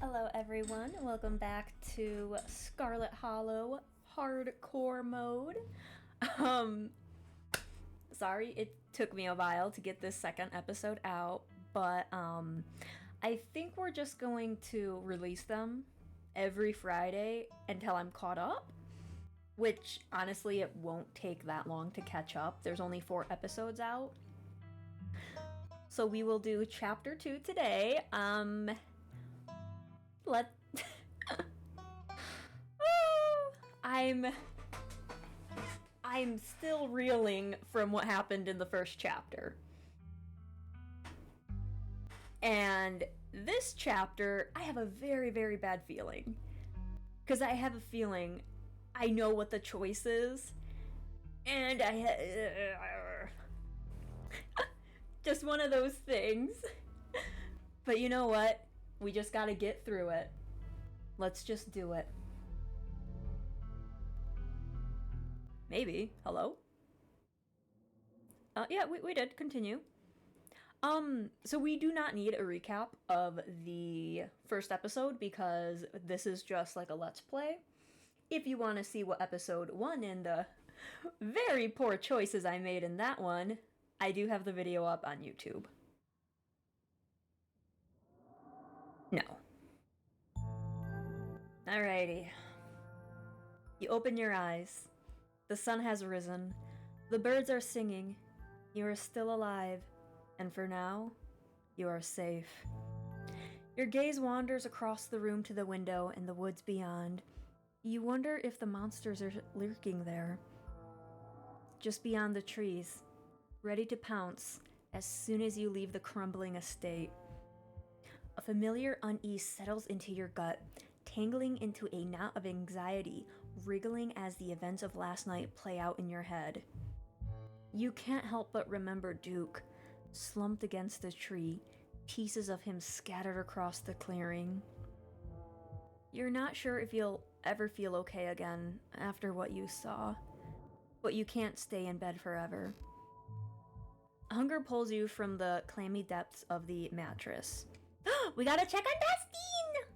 Hello everyone, welcome back to Scarlet Hollow Hardcore Mode. Um, sorry it took me a while to get this second episode out, but I think we're just going to release them every Friday until I'm caught up, which honestly it won't take that long to catch up. There's only 4 episodes out. So we will do chapter 2 today. I'm still reeling from what happened in the first chapter. And this chapter, I have a very, very bad feeling. Because I have a feeling I know what the choice is. And just one of those things. But you know what? We just gotta get through it. Let's just do it. Maybe. Hello? Yeah, we did. Continue. So we do not need a recap of the first episode because this is just like a let's play. If you want to see what episode 1 and the very poor choices I made in that one, I do have the video up on YouTube. No. Alrighty. You open your eyes. The sun has risen. The birds are singing. You are still alive. And for now, you are safe. Your gaze wanders across the room to the window and the woods beyond. You wonder if the monsters are lurking there. Just beyond the trees, ready to pounce as soon as you leave the crumbling estate. A familiar unease settles into your gut, tangling into a knot of anxiety, wriggling as the events of last night play out in your head. You can't help but remember Duke, slumped against a tree, pieces of him scattered across the clearing. You're not sure if you'll ever feel okay again after what you saw, but you can't stay in bed forever. Hunger pulls you from the clammy depths of the mattress. We gotta check on Dustin!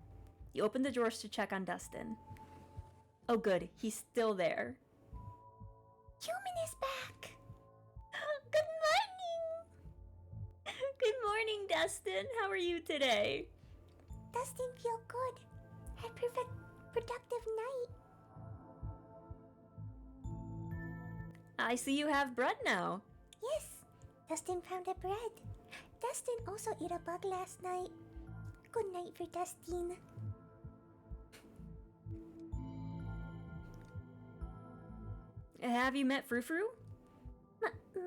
You open the drawers to check on Dustin. Oh good, he's still there. Human is back! Good morning! Good morning, Dustin. How are you today? Dustin feel good. Had productive night. I see you have bread now. Yes, Dustin found the bread. Dustin also ate a bug last night. Good night for Dustin. Have you met Frou Frou?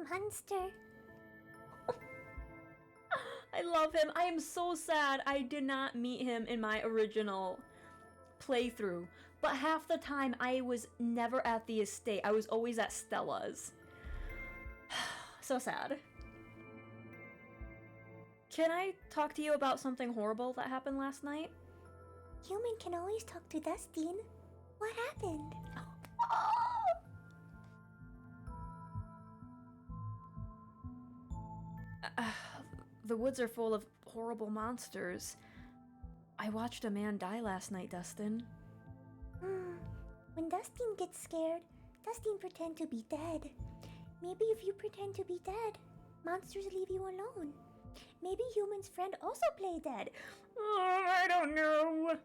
Monster. I love him. I am so sad I did not meet him in my original playthrough. But half the time I was never at the estate. I was always at Stella's. So sad. Can I talk to you about something horrible that happened last night? Human can always talk to Dustin. What happened? The woods are full of horrible monsters. I watched a man die last night, Dustin. When Dustin gets scared, Dustin pretend to be dead. Maybe if you pretend to be dead, monsters leave you alone. Maybe Human's friend also play dead. I don't know.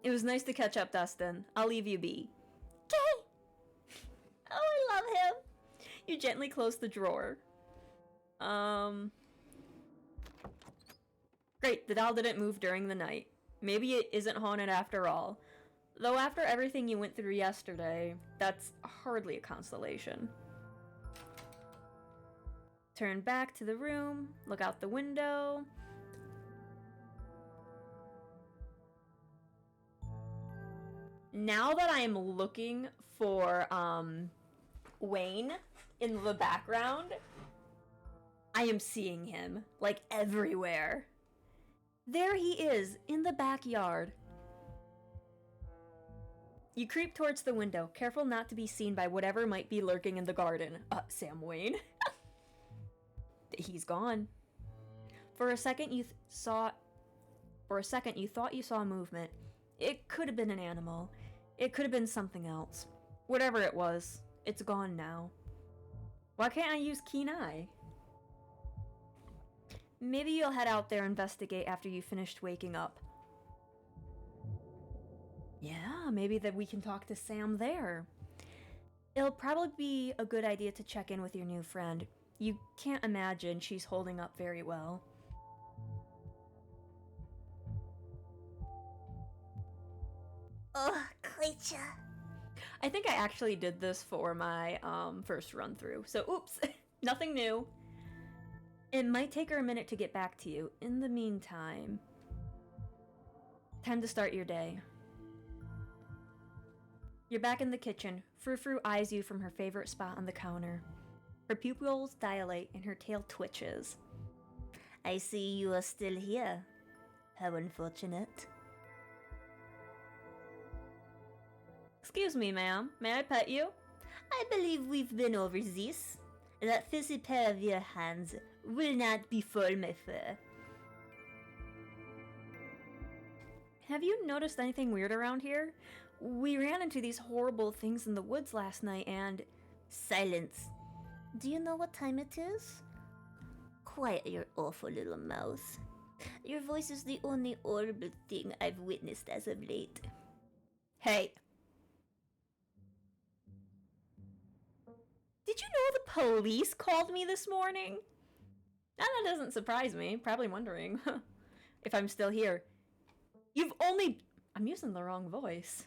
It was nice to catch up, Dustin. I'll leave you be. Okay. Oh, I love him. You gently close the drawer. Great, the doll didn't move during the night. Maybe it isn't haunted after all. Though after everything you went through yesterday, that's hardly a consolation. Turn back to the room, look out the window. Now that I am looking for, Wayne in the background, I am seeing him, like, everywhere. There he is, in the backyard. You creep towards the window, careful not to be seen by whatever might be lurking in the garden. Sam Wayne. He's gone. For a second you thought you saw movement. It could have been an animal. It could have been something else. Whatever it was, it's gone now. Why can't I use keen eye? Maybe you'll head out there and investigate after you finished waking up. Yeah, maybe that we can talk to Sam there. It'll probably be a good idea to check in with your new friend. You can't imagine she's holding up very well. Ugh, creature. I think I actually did this for my first run through, so oops, nothing new. It might take her a minute to get back to you. In the meantime, time to start your day. You're back in the kitchen. Frou-Frou eyes you from her favorite spot on the counter. Her pupils dilate and her tail twitches. I see you are still here. How unfortunate. Excuse me, ma'am. May I pet you? I believe we've been over this. That fizzy pair of your hands will not befall my fur. Have you noticed anything weird around here? We ran into these horrible things in the woods last night and... Silence. Do you know what time it is? Quiet your awful little mouth. Your voice is the only audible thing I've witnessed as of late. Hey! Did you know the police called me this morning? Now that doesn't surprise me. Probably wondering if I'm still here. I'm using the wrong voice.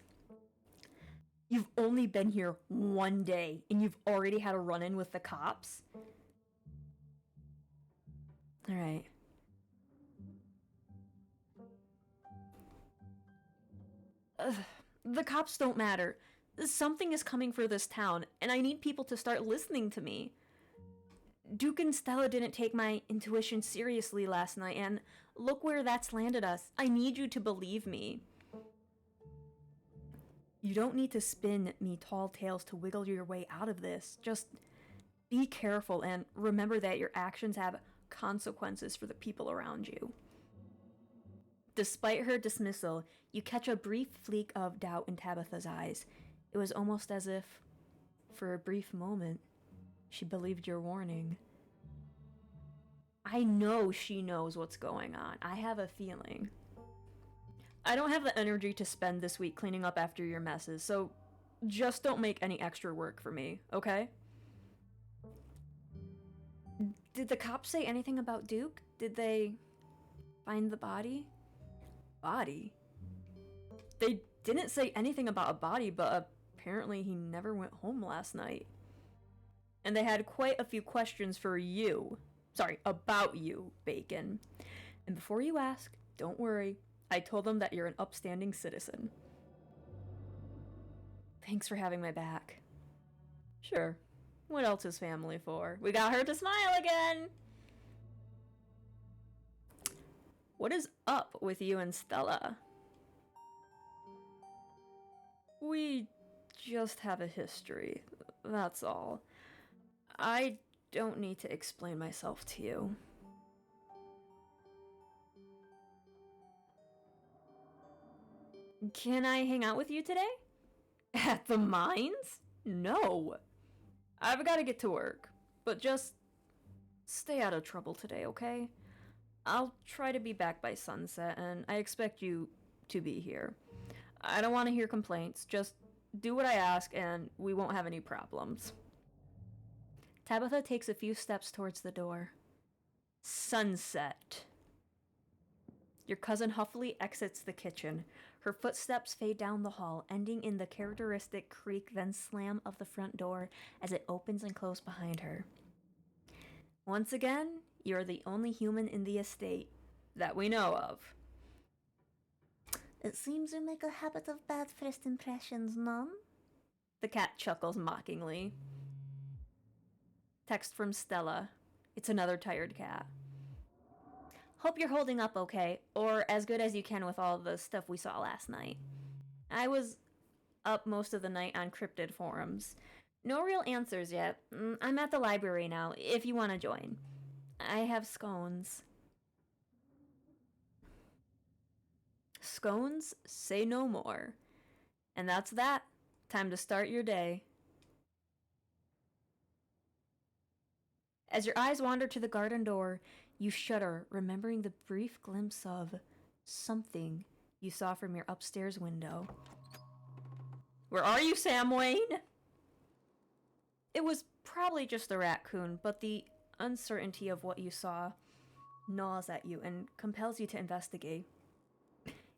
You've only been here one day and you've already had a run-in with the cops? Alright. The cops don't matter. Something is coming for this town, and I need people to start listening to me. Duke and Stella didn't take my intuition seriously last night, and look where that's landed us. I need you to believe me. You don't need to spin me tall tales to wiggle your way out of this. Just be careful and remember that your actions have consequences for the people around you. Despite her dismissal, you catch a brief fleek of doubt in Tabitha's eyes. It was almost as if, for a brief moment, she believed your warning. I know she knows what's going on. I have a feeling. I don't have the energy to spend this week cleaning up after your messes, so just don't make any extra work for me, okay? Did the cops say anything about Duke? Did they find the body? Body? They didn't say anything about a body, but apparently he never went home last night. And they had quite a few questions for you. Sorry, about you, Bacon. And before you ask, don't worry. I told them that you're an upstanding citizen. Thanks for having my back. Sure. What else is family for? We got her to smile again! What is up with you and Stella? We just have a history, that's all. I don't need to explain myself to you. Can I hang out with you today? At the mines? No. I've got to get to work, but just stay out of trouble today, okay? I'll try to be back by sunset, and I expect you to be here. I don't want to hear complaints. Just do what I ask, and we won't have any problems. Tabitha takes a few steps towards the door. Sunset. Your cousin huffily exits the kitchen. Her footsteps fade down the hall, ending in the characteristic creak then slam of the front door as it opens and closes behind her. Once again, you're the only human in the estate that we know of. It seems you make a habit of bad first impressions, Mom. The cat chuckles mockingly. Text from Stella. It's another tired cat. Hope you're holding up okay, or as good as you can with all the stuff we saw last night. I was up most of the night on cryptid forums. No real answers yet. I'm at the library now, if you want to join. I have scones. Scones, say no more. And that's that. Time to start your day. As your eyes wander to the garden door, you shudder, remembering the brief glimpse of something you saw from your upstairs window. Where are you, Sam Wayne? It was probably just a raccoon, but the uncertainty of what you saw gnaws at you and compels you to investigate,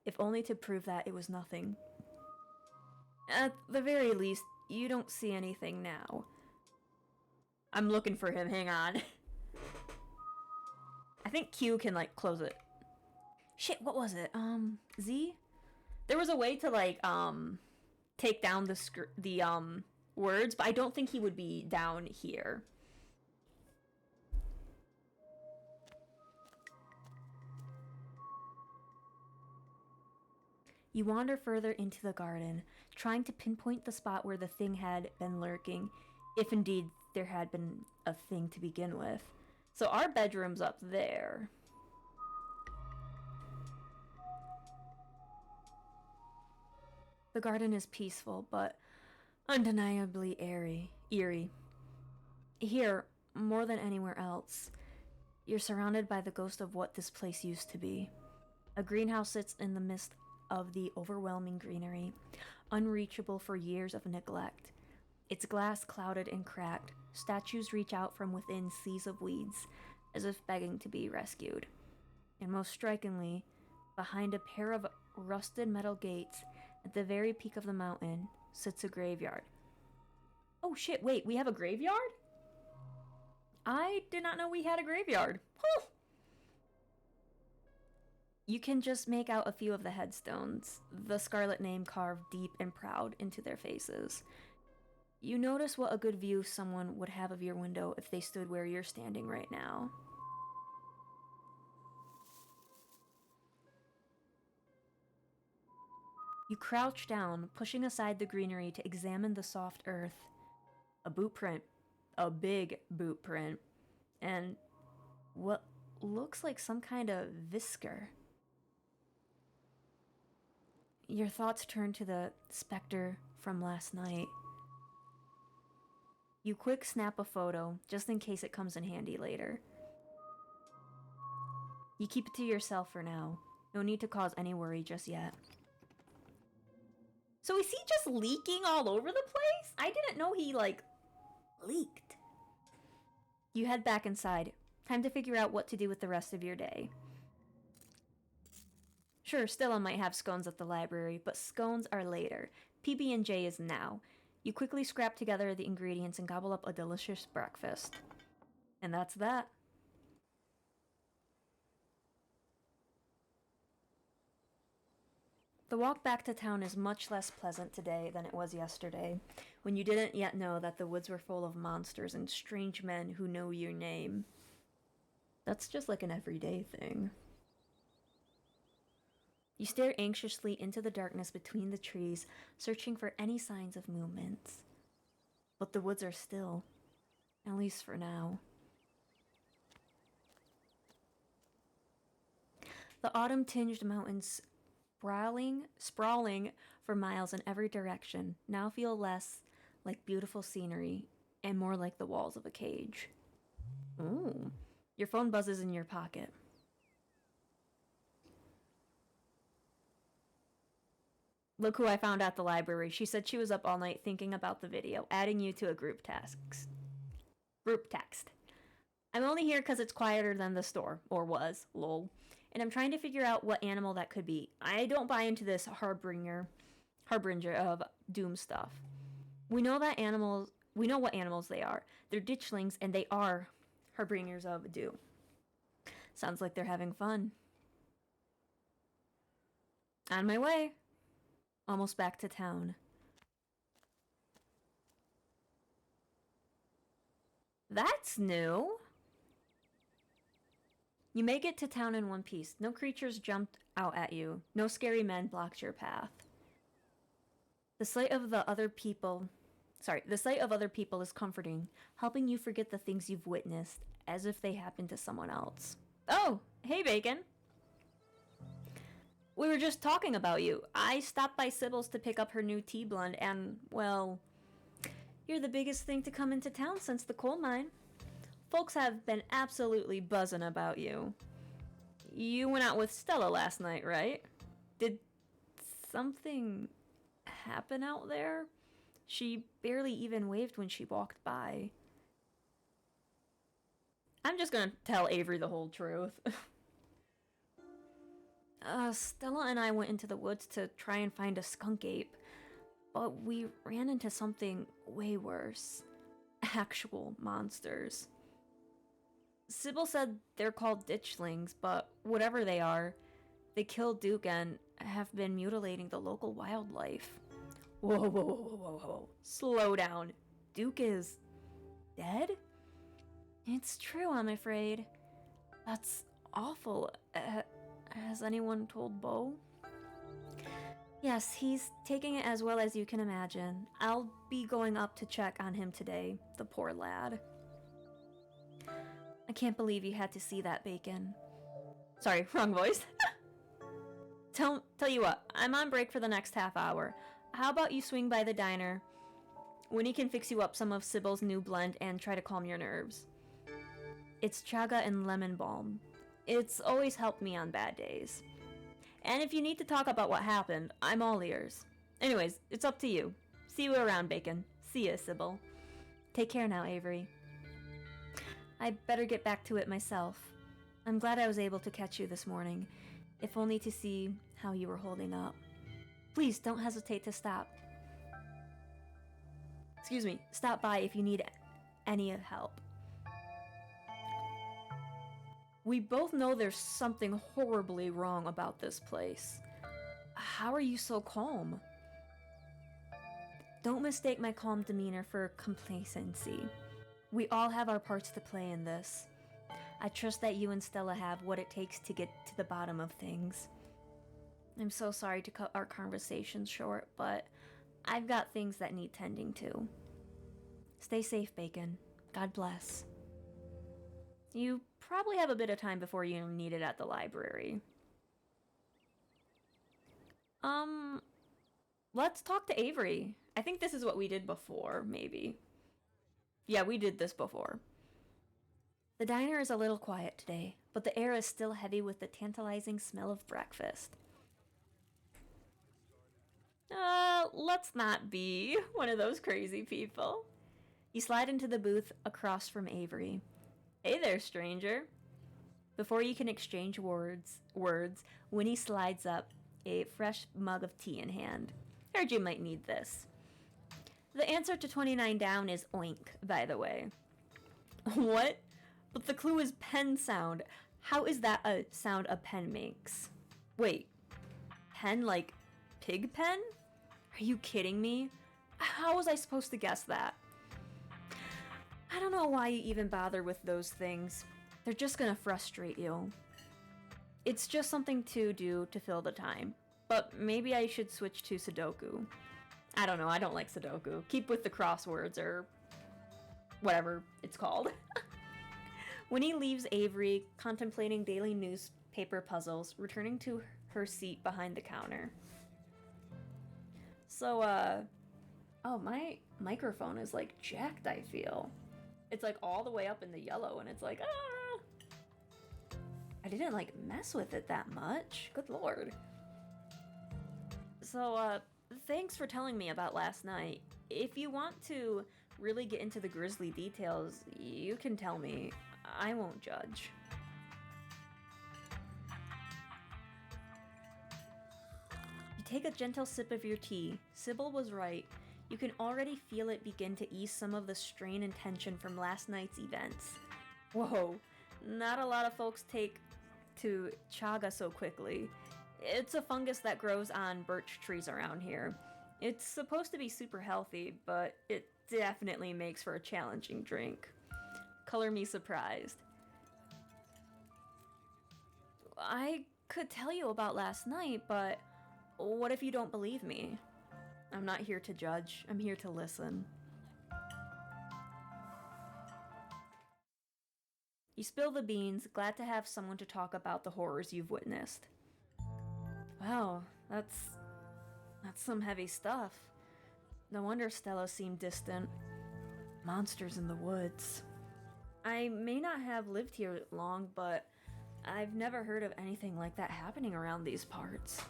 if only to prove that it was nothing. At the very least, you don't see anything now. I'm looking for him, hang on. I think Q can, like, close it. Shit, what was it? Z? There was a way to, take down the words, but I don't think he would be down here. You wander further into the garden, trying to pinpoint the spot where the thing had been lurking, if indeed there had been a thing to begin with. So our bedroom's up there. The garden is peaceful, but undeniably eerie. Here, more than anywhere else, you're surrounded by the ghost of what this place used to be. A greenhouse sits in the midst of the overwhelming greenery, unreachable for years of neglect. Its glass clouded and cracked, statues reach out from within seas of weeds, as if begging to be rescued. And most strikingly, behind a pair of rusted metal gates, at the very peak of the mountain, sits a graveyard. Oh shit, wait, we have a graveyard? I did not know we had a graveyard. Huh. You can just make out a few of the headstones, the Scarlet name carved deep and proud into their faces. You notice what a good view someone would have of your window if they stood where you're standing right now. You crouch down, pushing aside the greenery to examine the soft earth. A boot print. A big boot print. And what looks like some kind of whisker. Your thoughts turn to the specter from last night. You quick snap a photo, just in case it comes in handy later. You keep it to yourself for now. No need to cause any worry just yet. So is he just leaking all over the place? I didn't know he, leaked. You head back inside. Time to figure out what to do with the rest of your day. Sure, Stella might have scones at the library, but scones are later. PB&J is now. You quickly scrap together the ingredients and gobble up a delicious breakfast. And that's that. The walk back to town is much less pleasant today than it was yesterday, when you didn't yet know that the woods were full of monsters and strange men who know your name. That's just like an everyday thing. You stare anxiously into the darkness between the trees, searching for any signs of movement. But the woods are still, at least for now. The autumn-tinged mountains sprawling for miles in every direction, now feel less like beautiful scenery and more like the walls of a cage. Ooh. Your phone buzzes in your pocket. Look who I found at the library. She said she was up all night thinking about the video, adding you to a group text. I'm only here because it's quieter than the store, or was, lol. And I'm trying to figure out what animal that could be. I don't buy into this harbinger of doom stuff. We know what animals they are. They're ditchlings, and they are harbingers of doom. Sounds like they're having fun. On my way. Almost back to town. That's new. You make it to town in one piece. No creatures jumped out at you. No scary men blocked your path. The sight of other people is comforting, helping you forget the things you've witnessed as if they happened to someone else. Oh, hey Bacon. We were just talking about you. I stopped by Sybil's to pick up her new tea blend, and, well, you're the biggest thing to come into town since the coal mine. Folks have been absolutely buzzing about you. You went out with Stella last night, right? Did something happen out there? She barely even waved when she walked by. I'm just gonna tell Avery the whole truth. Stella and I went into the woods to try and find a skunk ape, but we ran into something way worse. Actual monsters. Sybil said they're called ditchlings, but whatever they are, they killed Duke and have been mutilating the local wildlife. Whoa, whoa, whoa, whoa, whoa, whoa. Slow down. Duke is dead? It's true, I'm afraid. That's awful. Has anyone told Bo? Yes, he's taking it as well as you can imagine. I'll be going up to check on him today, the poor lad. I can't believe you had to see that, Bacon. Sorry, wrong voice. Tell you what, I'm on break for the next half hour. How about you swing by the diner? Winnie can fix you up some of Sybil's new blend and try to calm your nerves. It's chaga and lemon balm. It's always helped me on bad days. And if you need to talk about what happened, I'm all ears. Anyways, it's up to you. See you around, Bacon. See ya, Sybil. Take care now, Avery. I better get back to it myself. I'm glad I was able to catch you this morning, if only to see how you were holding up. Please don't hesitate to stop. Excuse me, stop by if you need any help. We both know there's something horribly wrong about this place. How are you so calm? Don't mistake my calm demeanor for complacency. We all have our parts to play in this. I trust that you and Stella have what it takes to get to the bottom of things. I'm so sorry to cut our conversation short, but I've got things that need tending to. Stay safe, Bacon. God bless. You probably have a bit of time before you need it at the library. Let's talk to Avery. I think this is what we did before, maybe. Yeah, we did this before. The diner is a little quiet today, but the air is still heavy with the tantalizing smell of breakfast. Let's not be one of those crazy people. You slide into the booth across from Avery. Hey there, stranger. Before you can exchange words, Winnie slides up, a fresh mug of tea in hand. Heard you might need this. The answer to 29 down is oink, by the way. What? But the clue is pen sound. How is that a sound a pen makes? Wait, pen like pig pen? Are you kidding me? How was I supposed to guess that? I don't know why you even bother with those things. They're just gonna frustrate you. It's just something to do to fill the time. But maybe I should switch to Sudoku. I don't know, I don't like Sudoku. Keep with the crosswords or whatever it's called. Winnie leaves Avery contemplating daily newspaper puzzles, returning to her seat behind the counter. So, oh, my microphone is like jacked, I feel. It's like all the way up in the yellow and it's like, ah! I didn't like mess with it that much. Good lord. So, thanks for telling me about last night. If you want to really get into the grisly details, you can tell me. I won't judge. You take a gentle sip of your tea. Sybil was right. You can already feel it begin to ease some of the strain and tension from last night's events. Whoa, not a lot of folks take to chaga so quickly. It's a fungus that grows on birch trees around here. It's supposed to be super healthy, but it definitely makes for a challenging drink. Color me surprised. I could tell you about last night, but what if you don't believe me? I'm not here to judge. I'm here to listen. You spill the beans, glad to have someone to talk about the horrors you've witnessed. Wow, that's some heavy stuff. No wonder Stella seemed distant. Monsters in the woods. I may not have lived here long, but I've never heard of anything like that happening around these parts.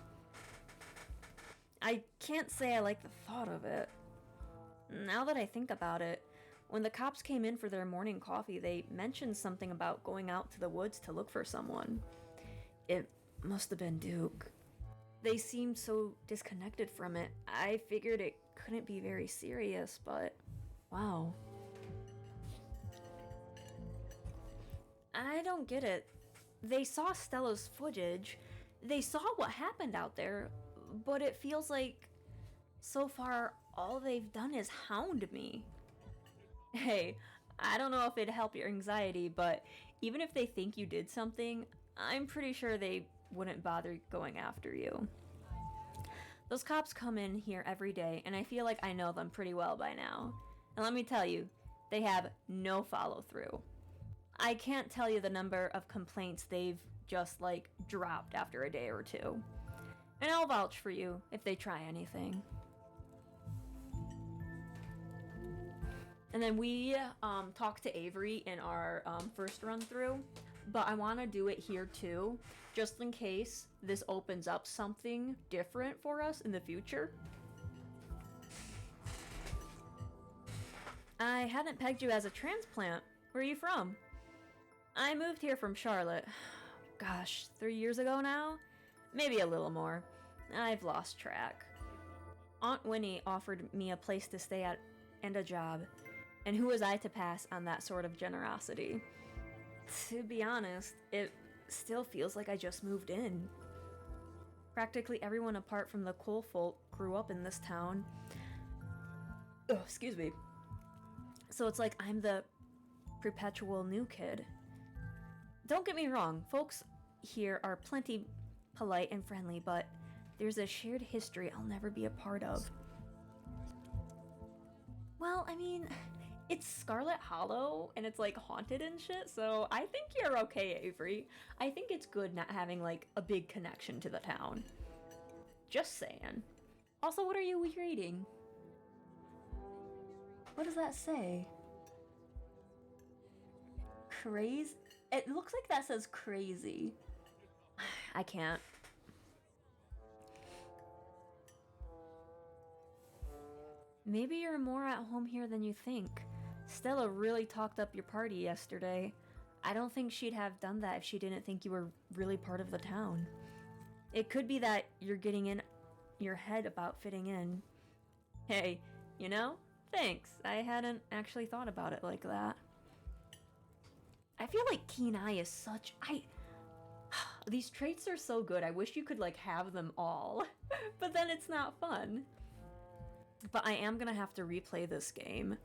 I can't say I like the thought of it. Now that I think about it, when the cops came in for their morning coffee, they mentioned something about going out to the woods to look for someone. It must have been Duke. They seemed so disconnected from it. I figured it couldn't be very serious, but wow. I don't get it. They saw Stella's footage. They saw what happened out there, but it feels like so far all they've done is hound me. Hey, I don't know if it'd help your anxiety, but even if they think you did something, I'm pretty sure they wouldn't bother going after you. Those cops come in here every day, and I feel like I know them pretty well by now. And let me tell you, they have no follow-through. I can't tell you the number of complaints they've just, dropped after a day or two. And I'll vouch for you if they try anything. And then we talked to Avery in our first run-through, but I want to do it here too, just in case this opens up something different for us in the future. I hadn't pegged you as a transplant. Where are you from? I moved here from Charlotte. Gosh, 3 years ago now? Maybe a little more. I've lost track. Aunt Winnie offered me a place to stay at and a job, and who was I to pass on that sort of generosity? To be honest, it still feels like I just moved in. Practically everyone apart from the cool folk grew up in this town. Oh, excuse me. So it's like I'm the perpetual new kid. Don't get me wrong, folks here are plenty polite and friendly, but there's a shared history I'll never be a part of. Well, I mean, it's Scarlet Hollow, and it's haunted and shit, so I think you're okay, Avery. I think it's good not having a big connection to the town. Just saying. Also, what are you reading? What does that say? Crazy? It looks like that says crazy. I can't. Maybe you're more at home here than you think. Stella really talked up your party yesterday. I don't think she'd have done that if she didn't think you were really part of the town. It could be that you're getting in your head about fitting in. Hey, thanks. I hadn't actually thought about it like that. I feel like Keen Eye is such... These traits are so good. I wish you could have them all. But then it's not fun. But I am gonna have to replay this game.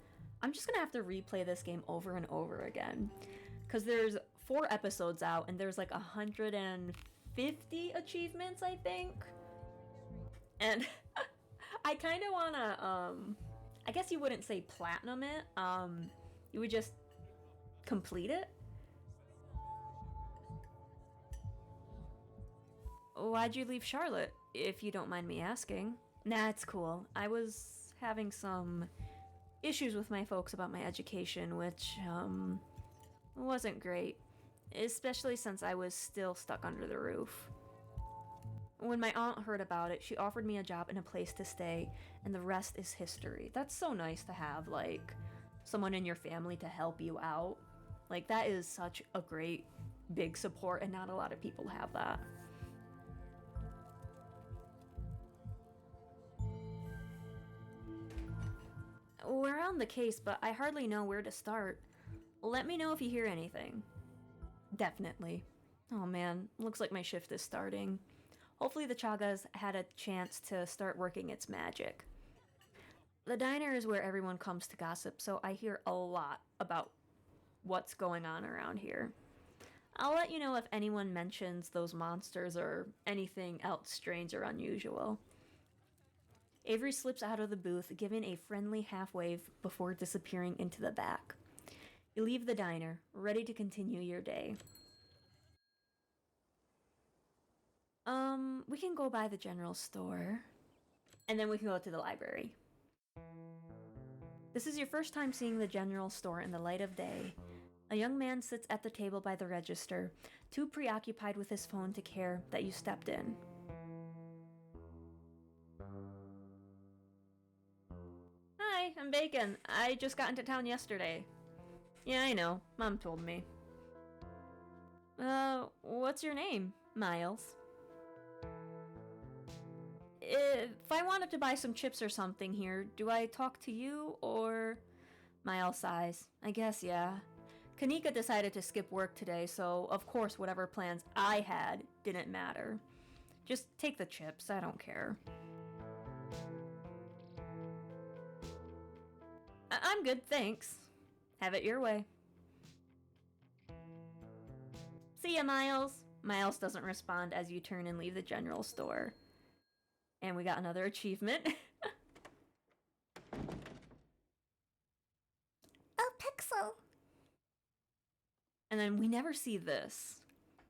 I'm just gonna have to replay this game over and over again. Because there's 4 episodes out, and there's 150 achievements, I think. And I kind of wanna, I guess you wouldn't say platinum it. You would just complete it. Why'd you leave Charlotte, if you don't mind me asking? Nah, it's cool. I was having some issues with my folks about my education, which, wasn't great. Especially since I was still stuck under the roof. When my aunt heard about it, she offered me a job and a place to stay, and the rest is history. That's so nice to have, someone in your family to help you out. That is such a great, big support, and not a lot of people have that. We're on the case, but I hardly know where to start. Let me know if you hear anything. Definitely. Oh man, looks like my shift is starting. Hopefully the Chagas had a chance to start working its magic. The diner is where everyone comes to gossip, so I hear a lot about what's going on around here. I'll let you know if anyone mentions those monsters or anything else strange or unusual. Avery slips out of the booth, giving a friendly half-wave before disappearing into the back. You leave the diner, ready to continue your day. We can go by the general store. And then we can go to the library. This is your first time seeing the general store in the light of day. A young man sits at the table by the register, too preoccupied with his phone to care that you stepped in. Hi, I'm Bacon. I just got into town yesterday. Yeah, I know. Mom told me. What's your name? Miles. If I wanted to buy some chips or something here, do I talk to you or... Miles sighs. I guess, yeah. Kanika decided to skip work today, so of course whatever plans I had didn't matter. Just take the chips, I don't care. I'm good, thanks. Have it your way. See ya, Miles. Miles doesn't respond as you turn and leave the general store. And we got another achievement. Oh, Pixel! And then we never see this.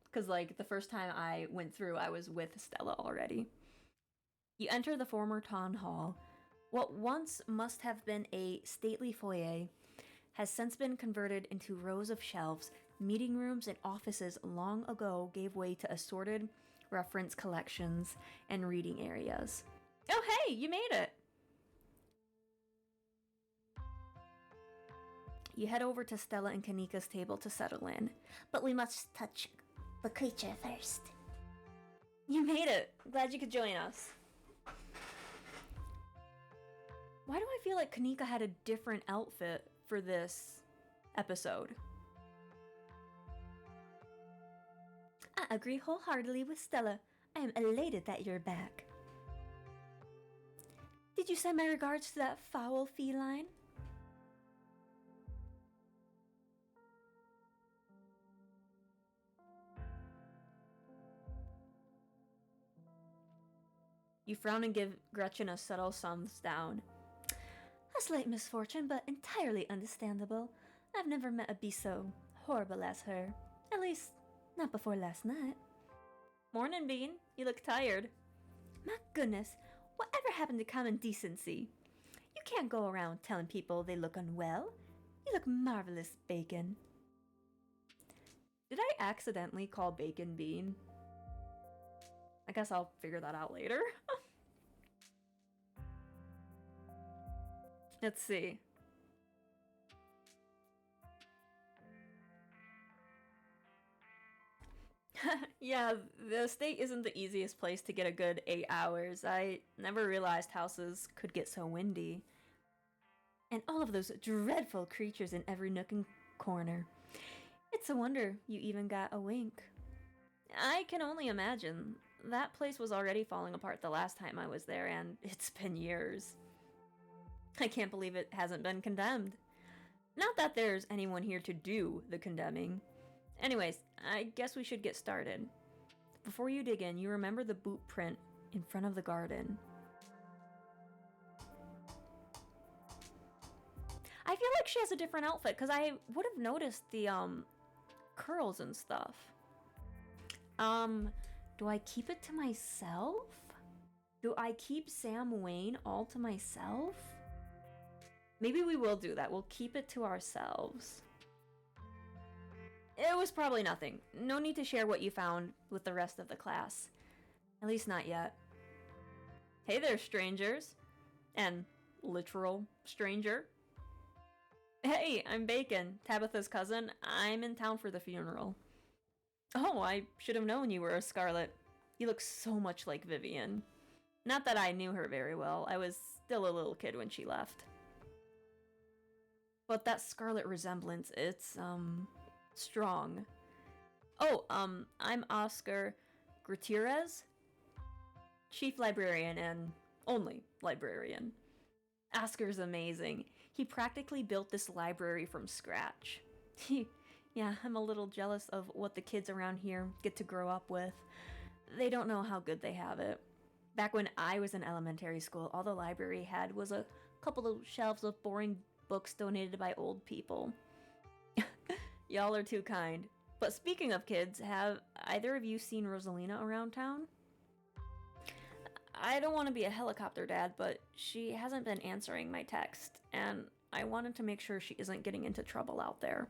Because, like, the first time I went through, I was with Stella already. You enter the former town hall. What once must have been a stately foyer has since been converted into rows of shelves. Meeting rooms and offices long ago gave way to assorted reference collections and reading areas. Oh, hey, you made it! You head over to Stella and Kanika's table to settle in. But we must touch the creature first. You made it! Glad you could join us. Why do I feel like Kanika had a different outfit for this episode? I agree wholeheartedly with Stella. I am elated that you're back. Did you send my regards to that foul feline? You frown and give Gretchen a subtle thumbs down. A slight misfortune, but entirely understandable. I've never met a beast so horrible as her. At least, not before last night. Morning, Bean. You look tired. My goodness, whatever happened to common decency? You can't go around telling people they look unwell. You look marvelous, Bacon. Did I accidentally call Bacon Bean? I guess I'll figure that out later. Let's see. Yeah, the state isn't the easiest place to get a good 8 hours. I never realized houses could get so windy. And all of those dreadful creatures in every nook and corner. It's a wonder you even got a wink. I can only imagine. That place was already falling apart the last time I was there, and it's been years. I can't believe it hasn't been condemned. Not that there's anyone here to do the condemning. Anyways, I guess we should get started. Before you dig in, you remember the boot print in front of the garden. I feel like she has a different outfit, because I would have noticed the, curls and stuff. Do I keep it to myself? Do I keep Sam Wayne all to myself? Maybe we will do that. We'll keep it to ourselves. It was probably nothing. No need to share what you found with the rest of the class. At least not yet. Hey there, strangers. And literal stranger. Hey, I'm Bacon, Tabitha's cousin. I'm in town for the funeral. Oh, I should have known you were a Scarlet. You look so much like Vivian. Not that I knew her very well. I was still a little kid when she left. But that Scarlet resemblance, it's, strong. Oh, I'm Oscar Gutierrez, Chief Librarian and only librarian. Oscar's amazing. He practically built this library from scratch. Yeah, I'm a little jealous of what the kids around here get to grow up with. They don't know how good they have it. Back when I was in elementary school, all the library had was a couple of shelves of boring books donated by old people. Y'all are too kind. But speaking of kids, have either of you seen Rosalina around town? I don't want to be a helicopter dad, but she hasn't been answering my text, and I wanted to make sure she isn't getting into trouble out there.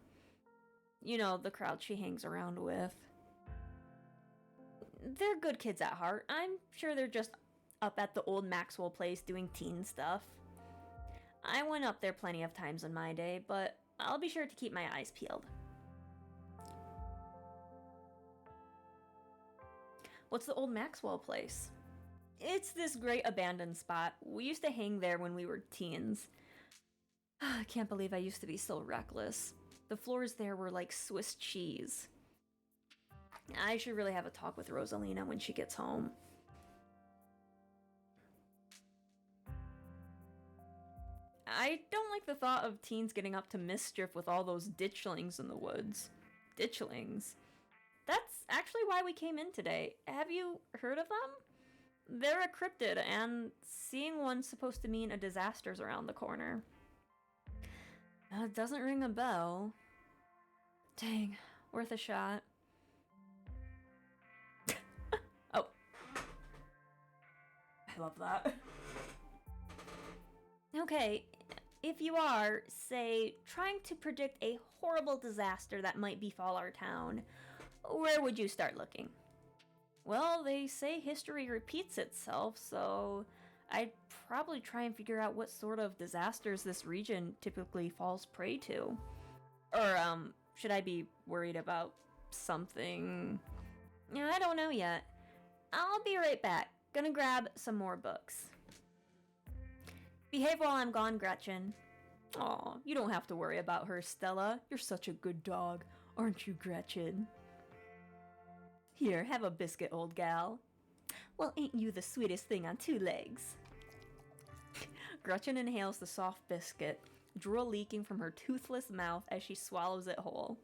You know, the crowd she hangs around with. They're good kids at heart. I'm sure they're just up at the old Maxwell place doing teen stuff. I went up there plenty of times in my day, but I'll be sure to keep my eyes peeled. What's the old Maxwell place? It's this great abandoned spot. We used to hang there when we were teens. I can't believe I used to be so reckless. The floors there were like Swiss cheese. I should really have a talk with Rosalina when she gets home. I don't like the thought of teens getting up to mischief with all those ditchlings in the woods. Ditchlings? That's actually why we came in today. Have you heard of them? They're a cryptid, and seeing one's supposed to mean a disaster's around the corner. It doesn't ring a bell. Dang, worth a shot. Oh. I love that. Okay, if you are, say, trying to predict a horrible disaster that might befall our town, where would you start looking? Well, they say history repeats itself, so I'd probably try and figure out what sort of disasters this region typically falls prey to. Or, should I be worried about something? I don't know yet. I'll be right back. Gonna grab some more books. Behave while I'm gone, Gretchen. Aw, you don't have to worry about her, Stella. You're such a good dog, aren't you, Gretchen? Here, have a biscuit, old gal. Well, ain't you the sweetest thing on two legs? Gretchen inhales the soft biscuit, drool leaking from her toothless mouth as she swallows it whole.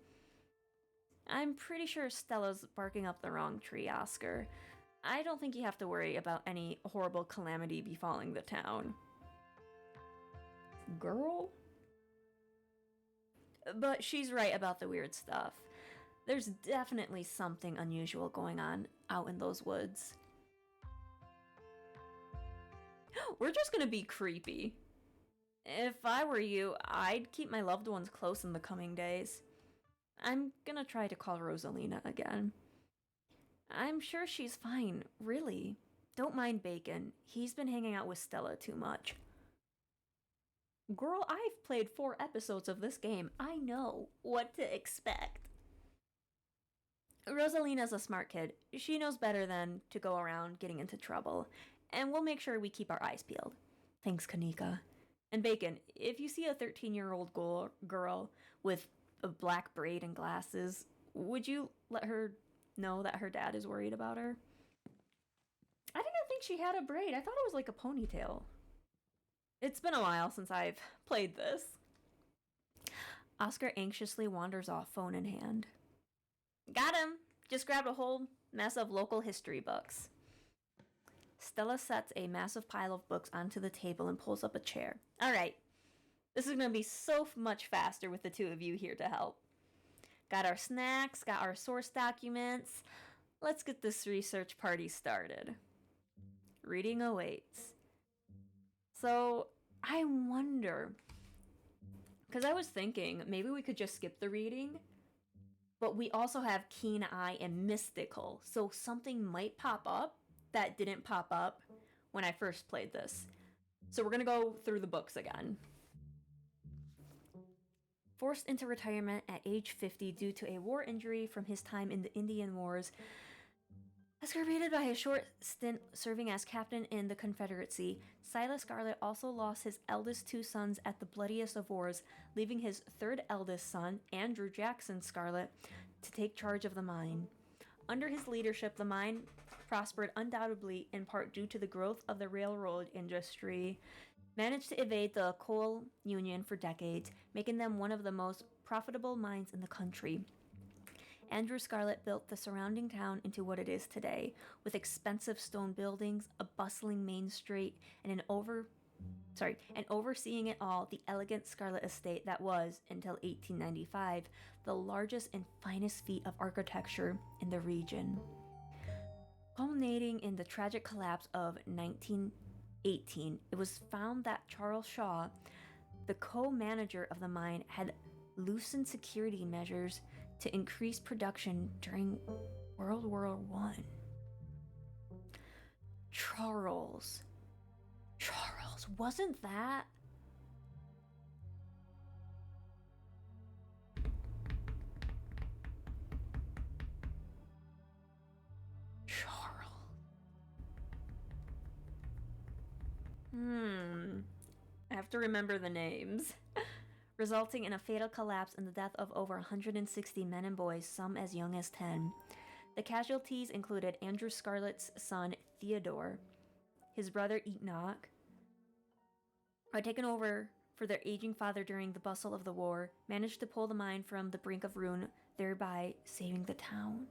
I'm pretty sure Stella's barking up the wrong tree, Oscar. I don't think you have to worry about any horrible calamity befalling the town. Girl? But she's right about the weird stuff. There's definitely something unusual going on out in those woods. We're just gonna be creepy. If I were you, I'd keep my loved ones close in the coming days. I'm gonna try to call Rosalina again. I'm sure she's fine, really. Don't mind Bacon. He's been hanging out with Stella too much. Girl, I've played 4 episodes of this game. I know what to expect. Rosalina's a smart kid. She knows better than to go around getting into trouble. And we'll make sure we keep our eyes peeled. Thanks, Kanika. And Bacon, if you see a 13-year-old girl with a black braid and glasses, would you let her know that her dad is worried about her? I didn't think she had a braid. I thought it was like a ponytail. It's been a while since I've played this. Oscar anxiously wanders off, phone in hand. Got him! Just grabbed a whole mess of local history books. Stella sets a massive pile of books onto the table and pulls up a chair. Alright, this is going to be so much faster with the two of you here to help. Got our snacks, got our source documents. Let's get this research party started. Reading awaits. So, I wonder, because I was thinking maybe we could just skip the reading, but we also have Keen Eye and Mystical, so something might pop up that didn't pop up when I first played this. So we're going to go through the books again. Forced into retirement at age 50 due to a war injury from his time in the Indian Wars, exacerbated by a short stint serving as captain in the Confederacy, Silas Scarlet also lost his eldest 2 sons at the bloodiest of wars, leaving his 3rd eldest son, Andrew Jackson Scarlet, to take charge of the mine. Under his leadership, the mine prospered undoubtedly in part due to the growth of the railroad industry, managed to evade the coal union for decades, making them one of the most profitable mines in the country. Andrew Scarlet built the surrounding town into what it is today, with expensive stone buildings, a bustling main street, and overseeing it all, the elegant Scarlet estate that was, until 1895, the largest and finest feat of architecture in the region. Culminating in the tragic collapse of 1918, it was found that Charles Shaw, the co-manager of the mine, had loosened security measures to increase production during World War I. Charles, wasn't that? Charles. I have to remember the names. Resulting in a fatal collapse and the death of over 160 men and boys, some as young as 10. The casualties included Andrew Scarlet's son, Theodore, his brother Enoch, who had taken over for their aging father during the bustle of the war, managed to pull the mine from the brink of ruin, thereby saving the town.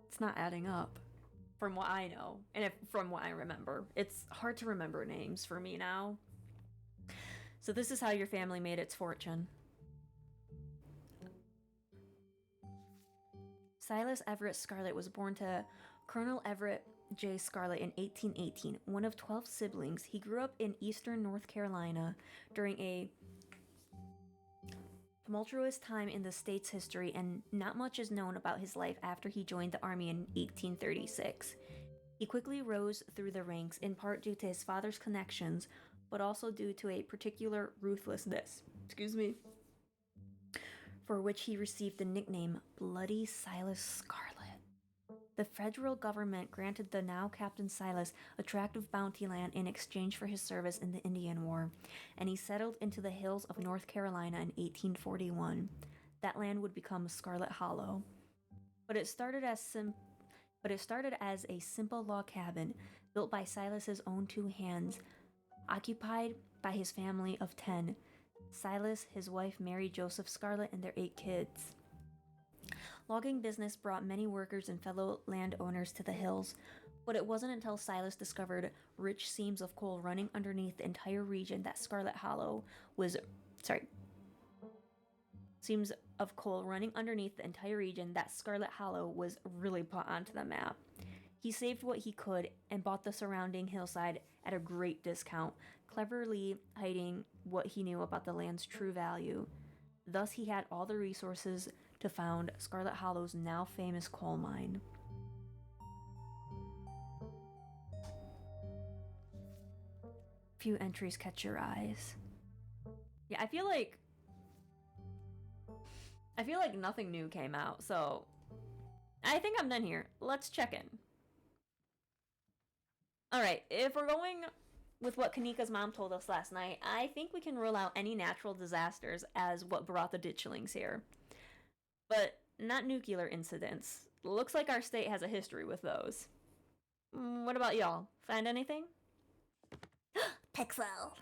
It's not adding up. From what I know, and from what I remember. It's hard to remember names for me now. So this is how your family made its fortune. Silas Everett Scarlet was born to Colonel Everett J. Scarlet in 1818, one of 12 siblings. He grew up in eastern North Carolina during a tumultuous time in the state's history, and not much is known about his life after he joined the army in 1836. He quickly rose through the ranks, in part due to his father's connections, but also due to a particular ruthlessness, for which he received the nickname Bloody Silas Scarlet. The federal government granted the now Captain Silas a tract of bounty land in exchange for his service in the Indian War, and he settled into the hills of North Carolina in 1841. That land would become Scarlet Hollow. But it started as a simple log cabin built by Silas's own two hands, occupied by his family of 10. Silas, his wife Mary Joseph Scarlet, and their 8 kids. Logging business brought many workers and fellow landowners to the hills, but it wasn't until Silas discovered rich seams of coal running underneath the entire region that Scarlet Hollow was really put onto the map. He saved what he could and bought the surrounding hillside at a great discount, cleverly hiding what he knew about the land's true value. Thus, he had all the resources to found Scarlet Hollow's now famous coal mine. Few entries catch your eyes. Yeah, I feel like nothing new came out, so I think I'm done here. Let's check in. Alright, if we're going with what Kanika's mom told us last night, I think we can rule out any natural disasters as what brought the ditchlings here. But not nuclear incidents. Looks like our state has a history with those. What about y'all? Find anything? Pixel.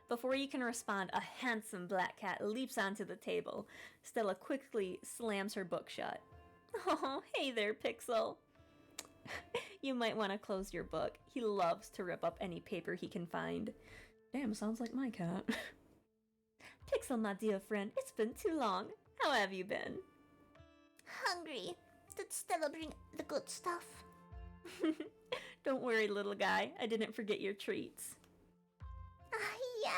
Before you can respond, a handsome black cat leaps onto the table. Stella quickly slams her book shut. Oh, hey there, Pixel. You might want to close your book. He loves to rip up any paper he can find. Damn, sounds like my cat. Pixel, my dear friend, it's been too long. How have you been? Hungry. Did Stella bring the good stuff? Don't worry, little guy. I didn't forget your treats. Yeah.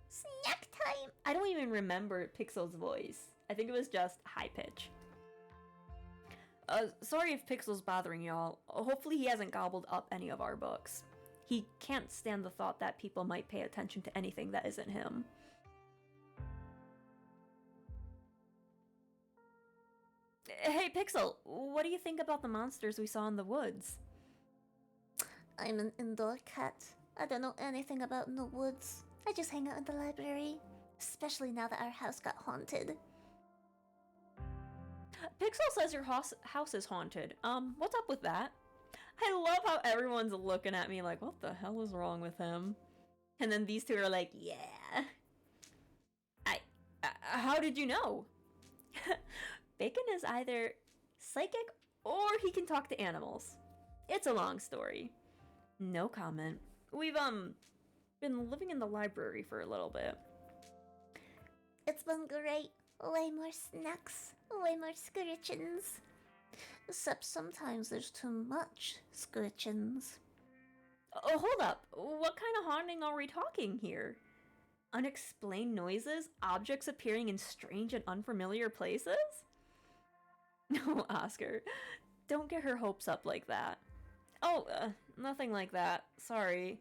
Snack time. I don't even remember Pixel's voice. I think it was just high pitch. Sorry if Pixel's bothering y'all. Hopefully he hasn't gobbled up any of our books. He can't stand the thought that people might pay attention to anything that isn't him. Hey, Pixel, what do you think about the monsters we saw in the woods? I'm an indoor cat. I don't know anything about in the woods. I just hang out in the library. Especially now that our house got haunted. Pixel says your house is haunted. What's up with that? I love how everyone's looking at me like, what the hell is wrong with him? And then these two are like, yeah. How did you know? Bacon is either psychic or he can talk to animals. It's a long story. No comment. We've, been living in the library for a little bit. It's been great. Way more snacks, way more scritchins. Except sometimes there's too much scritchins. Oh, hold up. What kind of haunting are we talking here? Unexplained noises? Objects appearing in strange and unfamiliar places? No, Oscar. Don't get her hopes up like that. Oh, nothing like that. Sorry.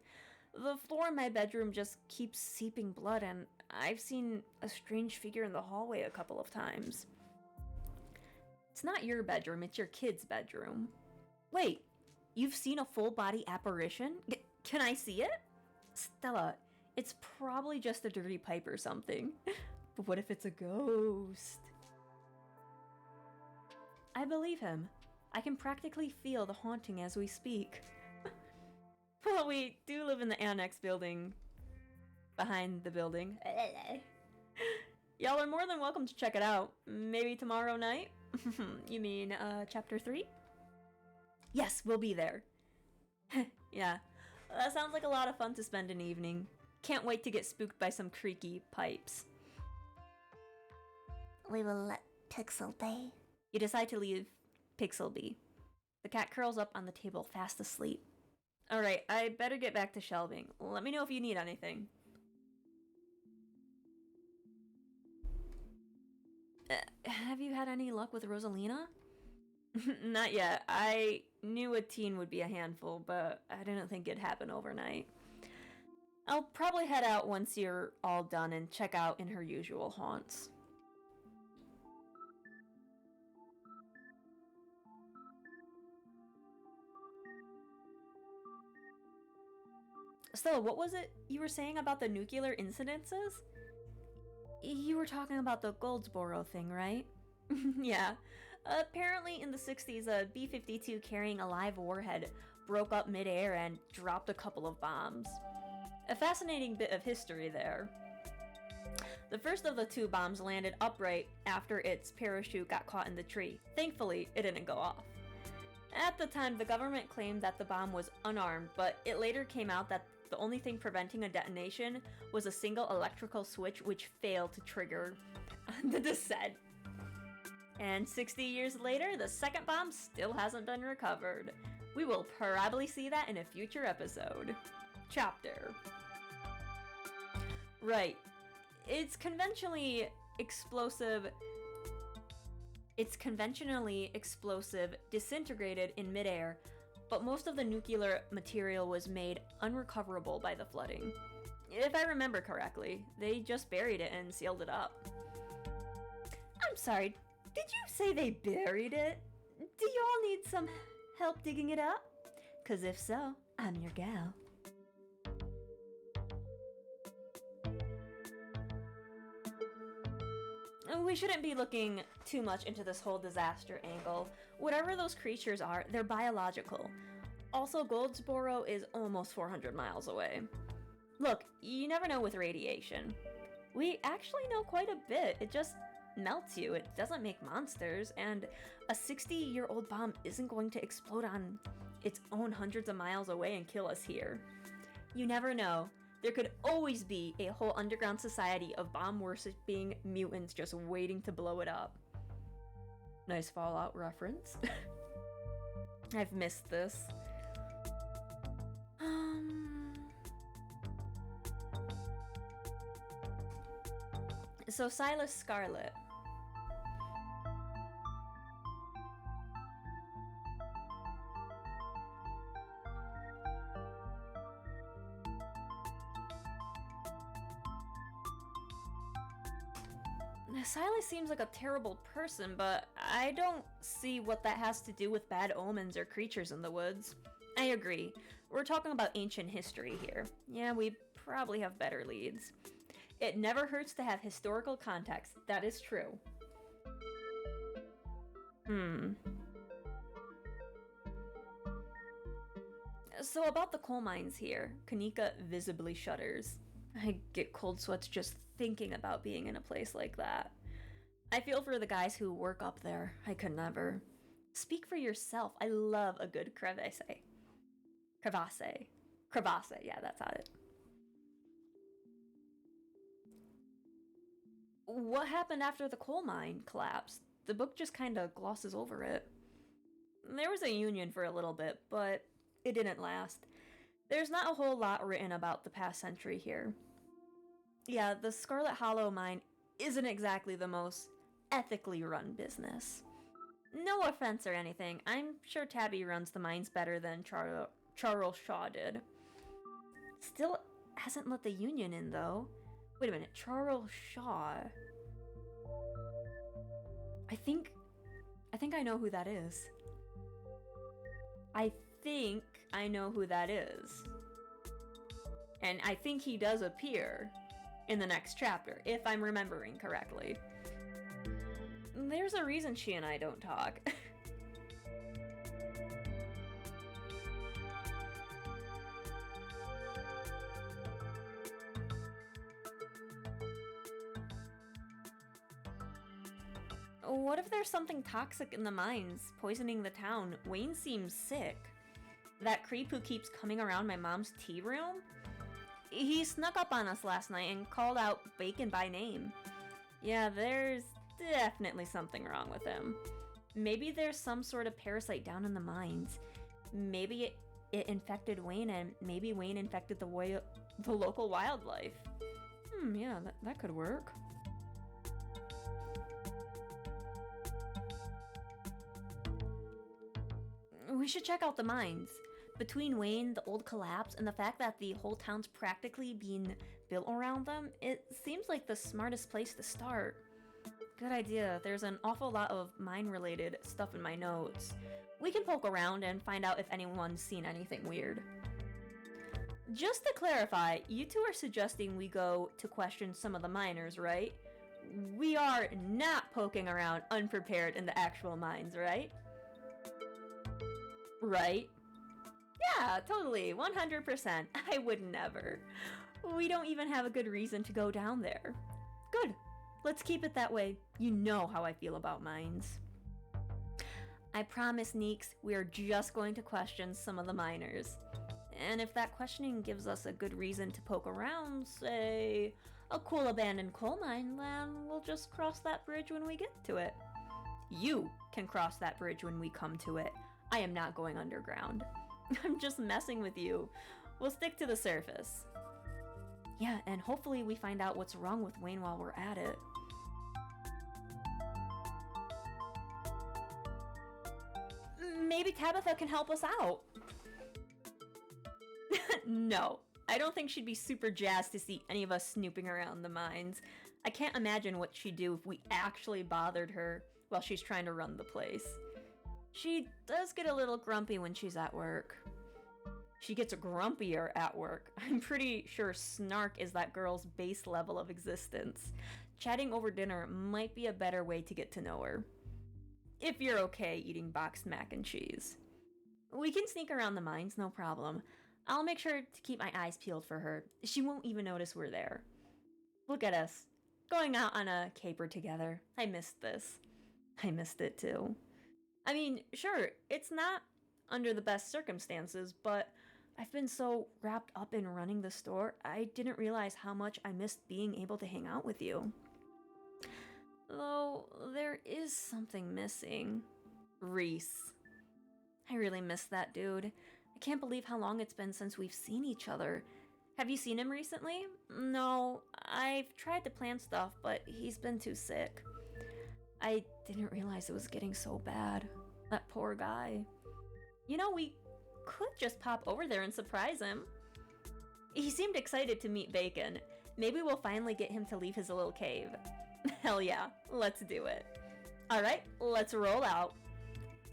The floor in my bedroom just keeps seeping blood, and I've seen a strange figure in the hallway a couple of times. It's not your bedroom, it's your kid's bedroom. Wait, you've seen a full-body apparition? Can I see it? Stella, it's probably just a dirty pipe or something. But what if it's a ghost? I believe him. I can practically feel the haunting as we speak. Well, we do live in the annex building behind the building. Y'all are more than welcome to check it out. Maybe tomorrow night? You mean, chapter 3? Yes, we'll be there. Yeah, that sounds like a lot of fun to spend an evening. Can't wait to get spooked by some creaky pipes. We will let Pixel be. You decide to leave Pixel be. The cat curls up on the table, fast asleep. Alright, I better get back to shelving. Let me know if you need anything. Have you had any luck with Rosalina? Not yet. I knew a teen would be a handful, but I didn't think it'd happen overnight. I'll probably head out once you're all done and check out in her usual haunts. Stella, what was it you were saying about the nuclear incidences? You were talking about the Goldsboro thing, right? Yeah. Apparently in the 60s, a B-52 carrying a live warhead broke up midair and dropped a couple of bombs. A fascinating bit of history there. The first of the 2 bombs landed upright after its parachute got caught in the tree. Thankfully, it didn't go off. At the time, the government claimed that the bomb was unarmed, but it later came out that the only thing preventing a detonation was a single electrical switch which failed to trigger the descent. And 60 years later, the second bomb still hasn't been recovered. We will probably see that in a future episode. Chapter. Right. It's conventionally explosive, disintegrated in midair, but most of the nuclear material was made unrecoverable by the flooding. If I remember correctly, they just buried it and sealed it up. I'm sorry, did you say they buried it? Do y'all need some help digging it up? 'Cause if so, I'm your gal. We shouldn't be looking too much into this whole disaster angle. Whatever those creatures are, they're biological. Also, Goldsboro is almost 400 miles away. Look, you never know with radiation. We actually know quite a bit. It just melts you. It doesn't make monsters, and a 60-year-old bomb isn't going to explode on its own hundreds of miles away and kill us here. You never know. There could always be a whole underground society of bomb-worshipping mutants just waiting to blow it up. Nice Fallout reference. I've missed this. So Silas Scarlet. Silas seems like a terrible person, but I don't see what that has to do with bad omens or creatures in the woods. I agree. We're talking about ancient history here. Yeah, we probably have better leads. It never hurts to have historical context. That is true. So about the coal mines here, Kanika visibly shudders. I get cold sweats just thinking about being in a place like that. I feel for the guys who work up there. I could never. Speak for yourself. I love a good crevasse. Crevasse. Crevasse, yeah, that's it. What happened after the coal mine collapsed? The book just kind of glosses over it. There was a union for a little bit, but it didn't last. There's not a whole lot written about the past century here. Yeah, the Scarlet Hollow mine isn't exactly the most ethically run business. No offense or anything, I'm sure Tabby runs the mines better than Charles Shaw did. Still hasn't let the union in, though. Wait a minute, Charles Shaw. I think I know who that is. I think I know who that is. And I think he does appear in the next chapter, if I'm remembering correctly. There's a reason she and I don't talk. What if there's something toxic in the mines, poisoning the town? Wayne seems sick. That creep who keeps coming around my mom's tea room? He snuck up on us last night and called out Bacon by name. Yeah, there's definitely something wrong with him. Maybe there's some sort of parasite down in the mines. Maybe it infected Wayne, and maybe Wayne infected the local wildlife. Yeah, that could work. We should check out the mines. Between Wayne, the old collapse, and the fact that the whole town's practically being built around them, it seems like the smartest place to start. Good idea. There's an awful lot of mine-related stuff in my notes. We can poke around and find out if anyone's seen anything weird. Just to clarify, you two are suggesting we go to question some of the miners, right? We are not poking around unprepared in the actual mines, right? Right? Yeah, totally, 100%. I would never. We don't even have a good reason to go down there. Good. Let's keep it that way. You know how I feel about mines. I promise, Neeks, we are just going to question some of the miners. And if that questioning gives us a good reason to poke around, say, a cool abandoned coal mine, then we'll just cross that bridge when we get to it. You can cross that bridge when we come to it. I am not going underground. I'm just messing with you. We'll stick to the surface. Yeah, and hopefully we find out what's wrong with Wayne while we're at it. Maybe Tabitha can help us out. No, I don't think she'd be super jazzed to see any of us snooping around the mines. I can't imagine what she'd do if we actually bothered her while she's trying to run the place. She does get a little grumpy when she's at work. She gets grumpier at work. I'm pretty sure snark is that girl's base level of existence. Chatting over dinner might be a better way to get to know her. If you're okay eating boxed mac and cheese. We can sneak around the mines, no problem. I'll make sure to keep my eyes peeled for her. She won't even notice we're there. Look at us, going out on a caper together. I missed this. I missed it too. I mean, sure, it's not under the best circumstances, but I've been so wrapped up in running the store, I didn't realize how much I missed being able to hang out with you. Though, there is something missing. Reese. I really miss that dude. I can't believe how long it's been since we've seen each other. Have you seen him recently? No, I've tried to plan stuff, but he's been too sick. I didn't realize it was getting so bad. That poor guy. You know, we could just pop over there and surprise him. He seemed excited to meet Bacon. Maybe we'll finally get him to leave his little cave. Hell yeah, let's do it. Alright, let's roll out.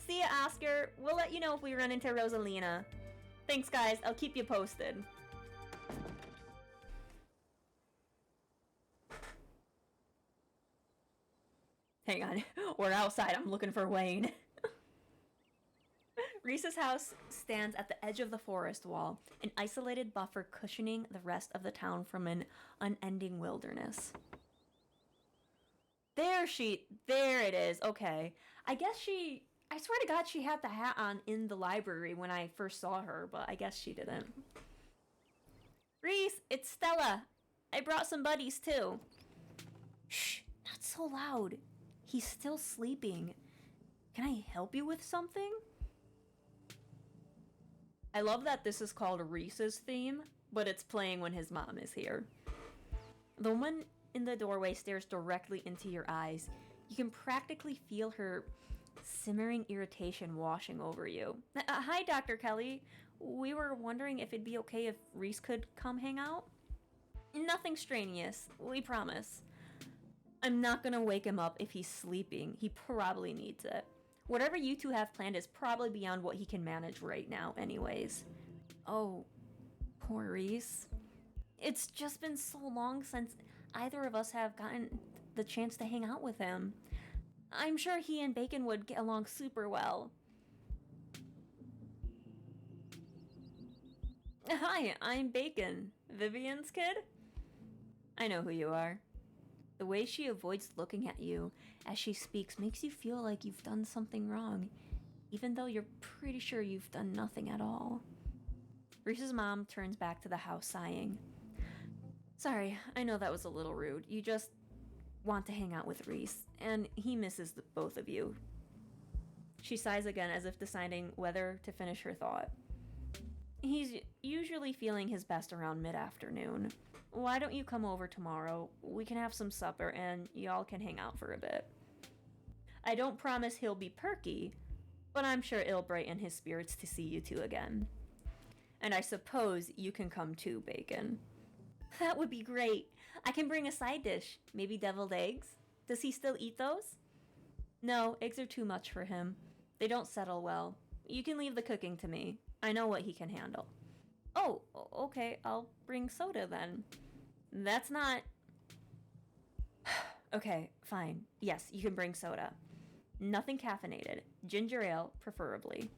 See ya, Oscar. We'll let you know if we run into Rosalina. Thanks, guys. I'll keep you posted. Hang on. We're outside. I'm looking for Wayne. Reese's house stands at the edge of the forest wall, an isolated buffer cushioning the rest of the town from an unending wilderness. There it is. Okay. I guess she I swear to God, she had the hat on in the library when I first saw her, but I guess she didn't. Reese, it's Stella. I brought some buddies too. Shh, not so loud. He's still sleeping. Can I help you with something? I love that this is called Reese's theme, but it's playing when his mom is here. The woman in the doorway stares directly into your eyes. You can practically feel her simmering irritation washing over you. Hi, Dr. Kelly. We were wondering if it'd be okay if Reese could come hang out. Nothing strenuous, we promise. I'm not gonna wake him up if he's sleeping. He probably needs it. Whatever you two have planned is probably beyond what he can manage right now anyways. Oh, poor Reese. It's just been so long since either of us have gotten the chance to hang out with him. I'm sure he and Bacon would get along super well. Hi, I'm Bacon. Vivian's kid? I know who you are. The way she avoids looking at you as she speaks makes you feel like you've done something wrong, even though you're pretty sure you've done nothing at all. Reese's mom turns back to the house sighing. Sorry, I know that was a little rude. You just want to hang out with Reese, and he misses both of you. She sighs again as if deciding whether to finish her thought. He's usually feeling his best around mid-afternoon. Why don't you come over tomorrow? We can have some supper and y'all can hang out for a bit. I don't promise he'll be perky, but I'm sure it'll brighten his spirits to see you two again. And I suppose you can come too, Bacon. That would be great. I can bring a side dish. Maybe deviled eggs? Does he still eat those? No, eggs are too much for him. They don't settle well. You can leave the cooking to me. I know what he can handle. Oh, okay, I'll bring soda then. That's not... Okay, fine. Yes, you can bring soda. Nothing caffeinated. Ginger ale, preferably.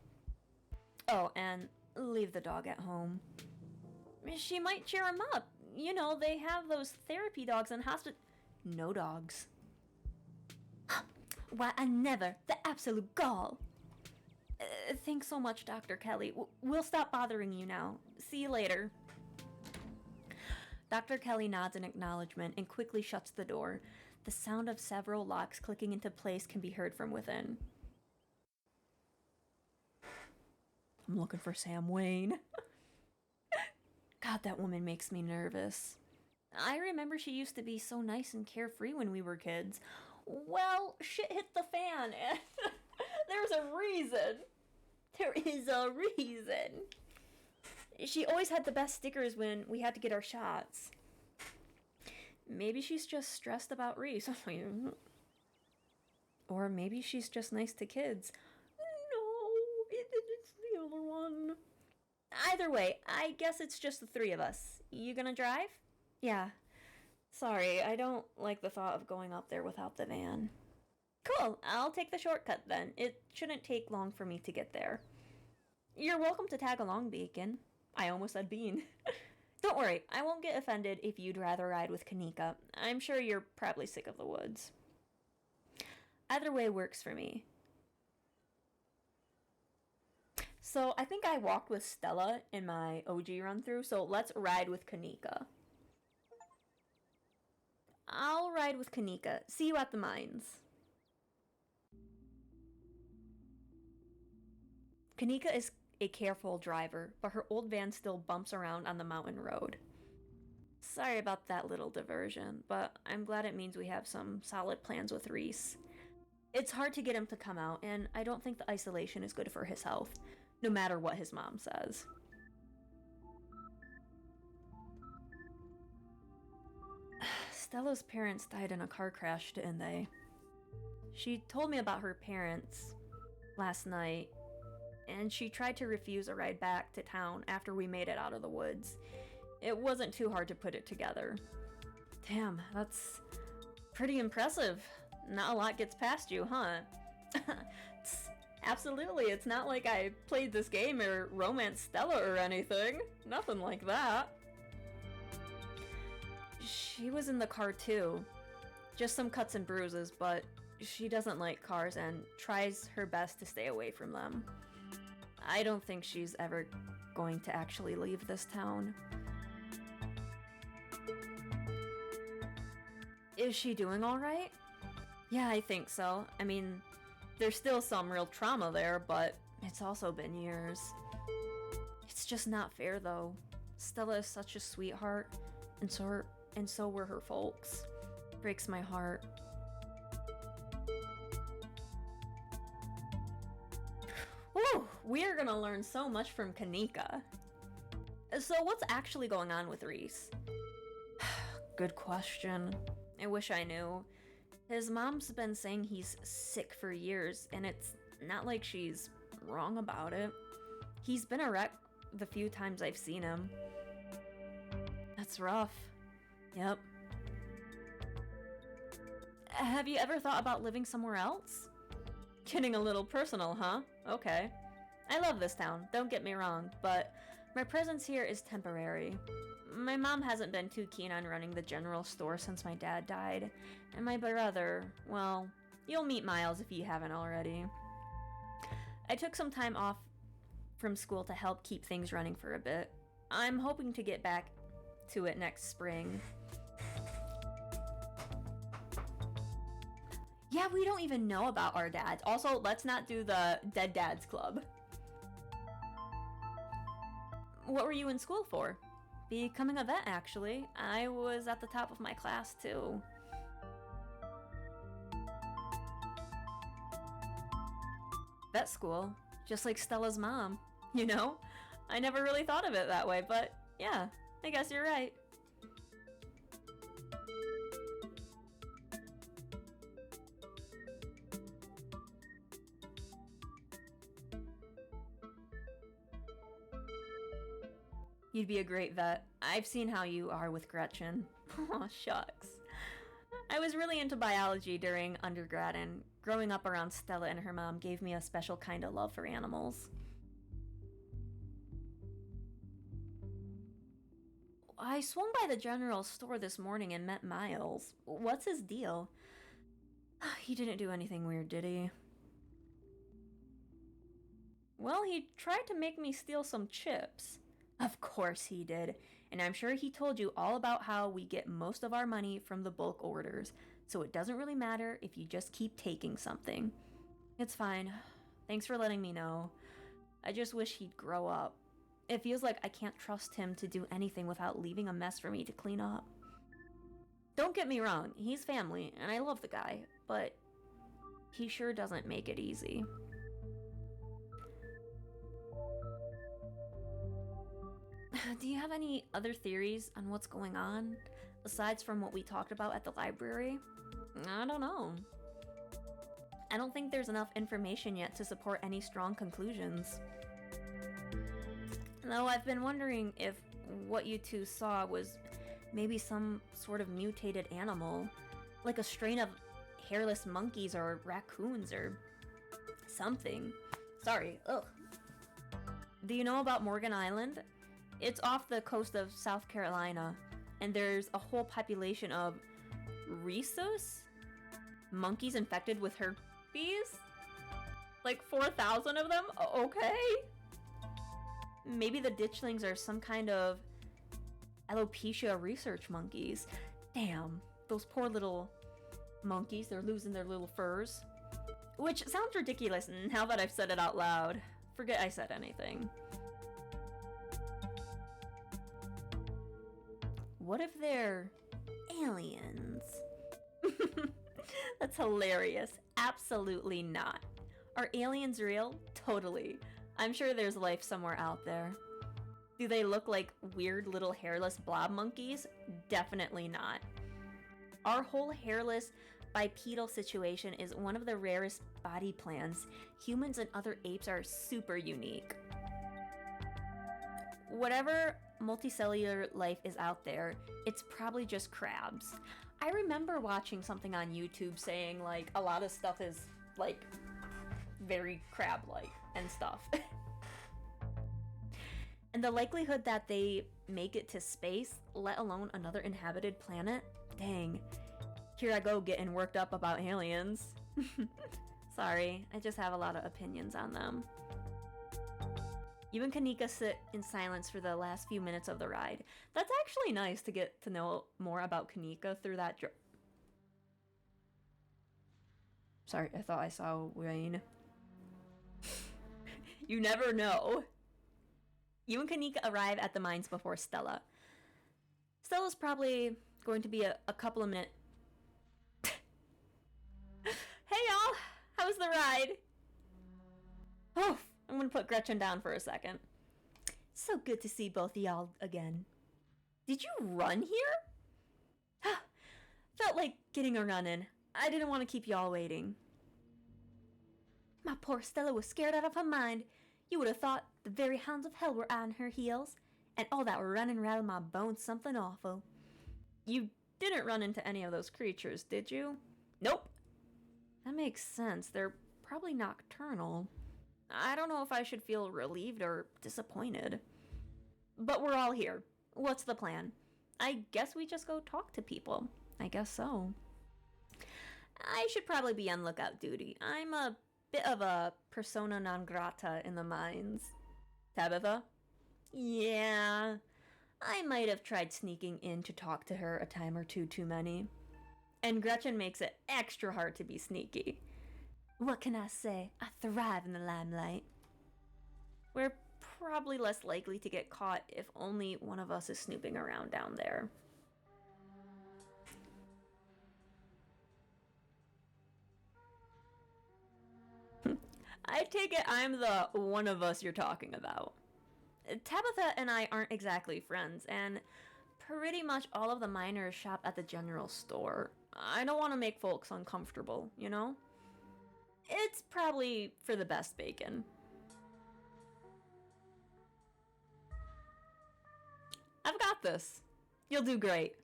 Oh, and leave the dog at home. She might cheer him up. You know, they have those therapy dogs in hospital. No dogs. Why, I never. The absolute gall. Thanks so much, Dr. Kelly. We'll stop bothering you now. See you later. Dr. Kelly nods in acknowledgement and quickly shuts the door. The sound of several locks clicking into place can be heard from within. I'm looking for Sam Wayne. God, that woman makes me nervous. I remember she used to be so nice and carefree when we were kids. Well, shit hit the fan, and there's a reason. There is a reason. She always had the best stickers when we had to get our shots. Maybe she's just stressed about Reese. Or maybe she's just nice to kids. No, it's the other one. Either way, I guess it's just the three of us. You gonna drive? Yeah. Sorry, I don't like the thought of going up there without the van. Cool, I'll take the shortcut then. It shouldn't take long for me to get there. You're welcome to tag along, Bacon. I almost said Bean. Don't worry, I won't get offended if you'd rather ride with Kanika. I'm sure you're probably sick of the woods. Either way works for me. So I think I walked with Stella in my OG run-through, so let's ride with Kanika. I'll ride with Kanika. See you at the mines. Kanika is a careful driver, but her old van still bumps around on the mountain road. Sorry about that little diversion, but I'm glad it means we have some solid plans with Reese. It's hard to get him to come out, and I don't think the isolation is good for his health, no matter what his mom says. Stella's parents died in a car crash, didn't they? She told me about her parents last night, and she tried to refuse a ride back to town after we made it out of the woods. It wasn't too hard to put it together. Damn, that's pretty impressive. Not a lot gets past you, huh? Absolutely, it's not like I played this game or romanced Stella or anything. Nothing like that. She was in the car too. Just some cuts and bruises, but She doesn't like cars and tries her best to stay away from them. I don't think she's ever going to actually leave this town. Is she doing alright? Yeah, I think so. I mean, there's still some real trauma there, but it's also been years. It's just not fair, though. Stella is such a sweetheart, and so were her folks. Breaks my heart. Whew, we are gonna learn so much from Kanika. So what's actually going on with Reese? Good question. I wish I knew. His mom's been saying he's sick for years, and it's not like she's wrong about it. He's been a wreck the few times I've seen him. That's rough. Yep. Have you ever thought about living somewhere else? Getting a little personal, huh? Okay. I love this town, don't get me wrong, but my presence here is temporary. My mom hasn't been too keen on running the general store since my dad died, and my brother, well, you'll meet Miles if you haven't already. I took some time off from school to help keep things running for a bit. I'm hoping to get back to it next spring. Yeah, we don't even know about our dads. Also, let's not do the Dead Dads Club. What were you in school for? Becoming a vet, actually. I was at the top of my class, too. Vet school, just like Stella's mom, you know? I never really thought of it that way, but yeah, I guess you're right. You'd be a great vet. I've seen how you are with Gretchen. Aw, shucks. I was really into biology during undergrad, and growing up around Stella and her mom gave me a special kind of love for animals. I swung by the general store this morning and met Miles. What's his deal? He didn't do anything weird, did he? Well, he tried to make me steal some chips. Of course he did, and I'm sure he told you all about how we get most of our money from the bulk orders, so it doesn't really matter if you just keep taking something. It's fine. Thanks for letting me know. I just wish he'd grow up. It feels like I can't trust him to do anything without leaving a mess for me to clean up. Don't get me wrong, he's family, and I love the guy, but he sure doesn't make it easy. Do you have any other theories on what's going on, aside from what we talked about at the library? I don't know. I don't think there's enough information yet to support any strong conclusions. Though I've been wondering if what you two saw was maybe some sort of mutated animal, like a strain of hairless monkeys or raccoons or something. Sorry, ugh. Do you know about Morgan Island? It's off the coast of South Carolina, and there's a whole population of rhesus? Monkeys infected with herpes? Like 4,000 of them? Okay. Maybe the ditchlings are some kind of alopecia research monkeys. Damn, those poor little monkeys, they're losing their little furs. Which sounds ridiculous now that I've said it out loud. Forget I said anything. What if they're aliens? That's hilarious. Absolutely not. Are aliens real? Totally. I'm sure there's life somewhere out there. Do they look like weird little hairless blob monkeys? Definitely not. Our whole hairless bipedal situation is one of the rarest body plans. Humans and other apes are super unique. Whatever multicellular life is out there, it's probably just crabs. I remember watching something on YouTube saying like a lot of stuff is like very crab-like and stuff. And the likelihood that they make it to space, let alone another inhabited planet, dang. Here I go getting worked up about aliens. Sorry, I just have a lot of opinions on them. You and Kanika sit in silence for the last few minutes of the ride. That's actually nice to get to know more about Kanika through that Sorry, I thought I saw rain. You never know. You and Kanika arrive at the mines before Stella. Stella's probably going to be a couple of minutes. Hey y'all, how was the ride? Oh, I'm gonna put Gretchen down for a second. So good to see both of y'all again. Did you run here? Felt like getting a run in. I didn't want to keep y'all waiting. My poor Stella was scared out of her mind. You would have thought the very hounds of hell were on her heels, and all that running rattled my bones something awful. You didn't run into any of those creatures, did you? Nope. That makes sense. They're probably nocturnal. I don't know if I should feel relieved or disappointed. But we're all here. What's the plan? I guess we just go talk to people. I guess so. I should probably be on lookout duty. I'm a bit of a persona non grata in the mines. Tabitha? Yeah. I might have tried sneaking in to talk to her a time or two too many. And Gretchen makes it extra hard to be sneaky. What can I say? I thrive in the limelight. We're probably less likely to get caught if only one of us is snooping around down there. I take it I'm the one of us you're talking about. Tabitha and I aren't exactly friends, and pretty much all of the miners shop at the general store. I don't want to make folks uncomfortable, you know? It's probably for the best, Bacon. I've got this. You'll do great.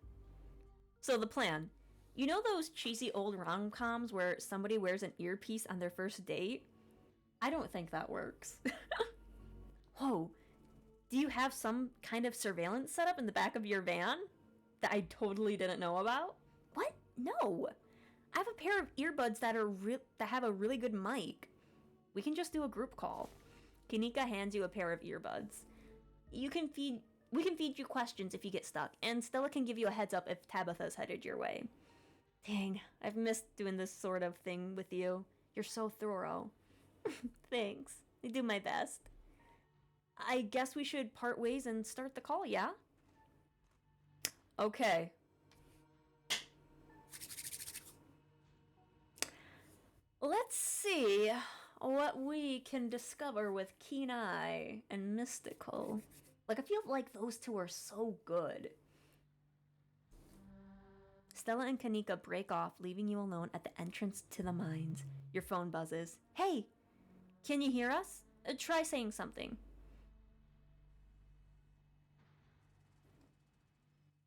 So the plan. You know those cheesy old rom-coms where somebody wears an earpiece on their first date? I don't think that works. Whoa. Do you have some kind of surveillance setup in the back of your van that I totally didn't know about? What? No. I have a pair of earbuds that have a really good mic. We can just do a group call. Kanika hands you a pair of earbuds. We can feed you questions if you get stuck, and Stella can give you a heads up if Tabitha's headed your way. Dang, I've missed doing this sort of thing with you. You're so thorough. Thanks. I do my best. I guess we should part ways and start the call, yeah? Okay. Let's see what we can discover with Keen Eye and Mystical. Like, I feel like those two are so good. Stella and Kanika break off, leaving you alone at the entrance to the mines. Your phone buzzes. Hey! Can you hear us? Try saying something.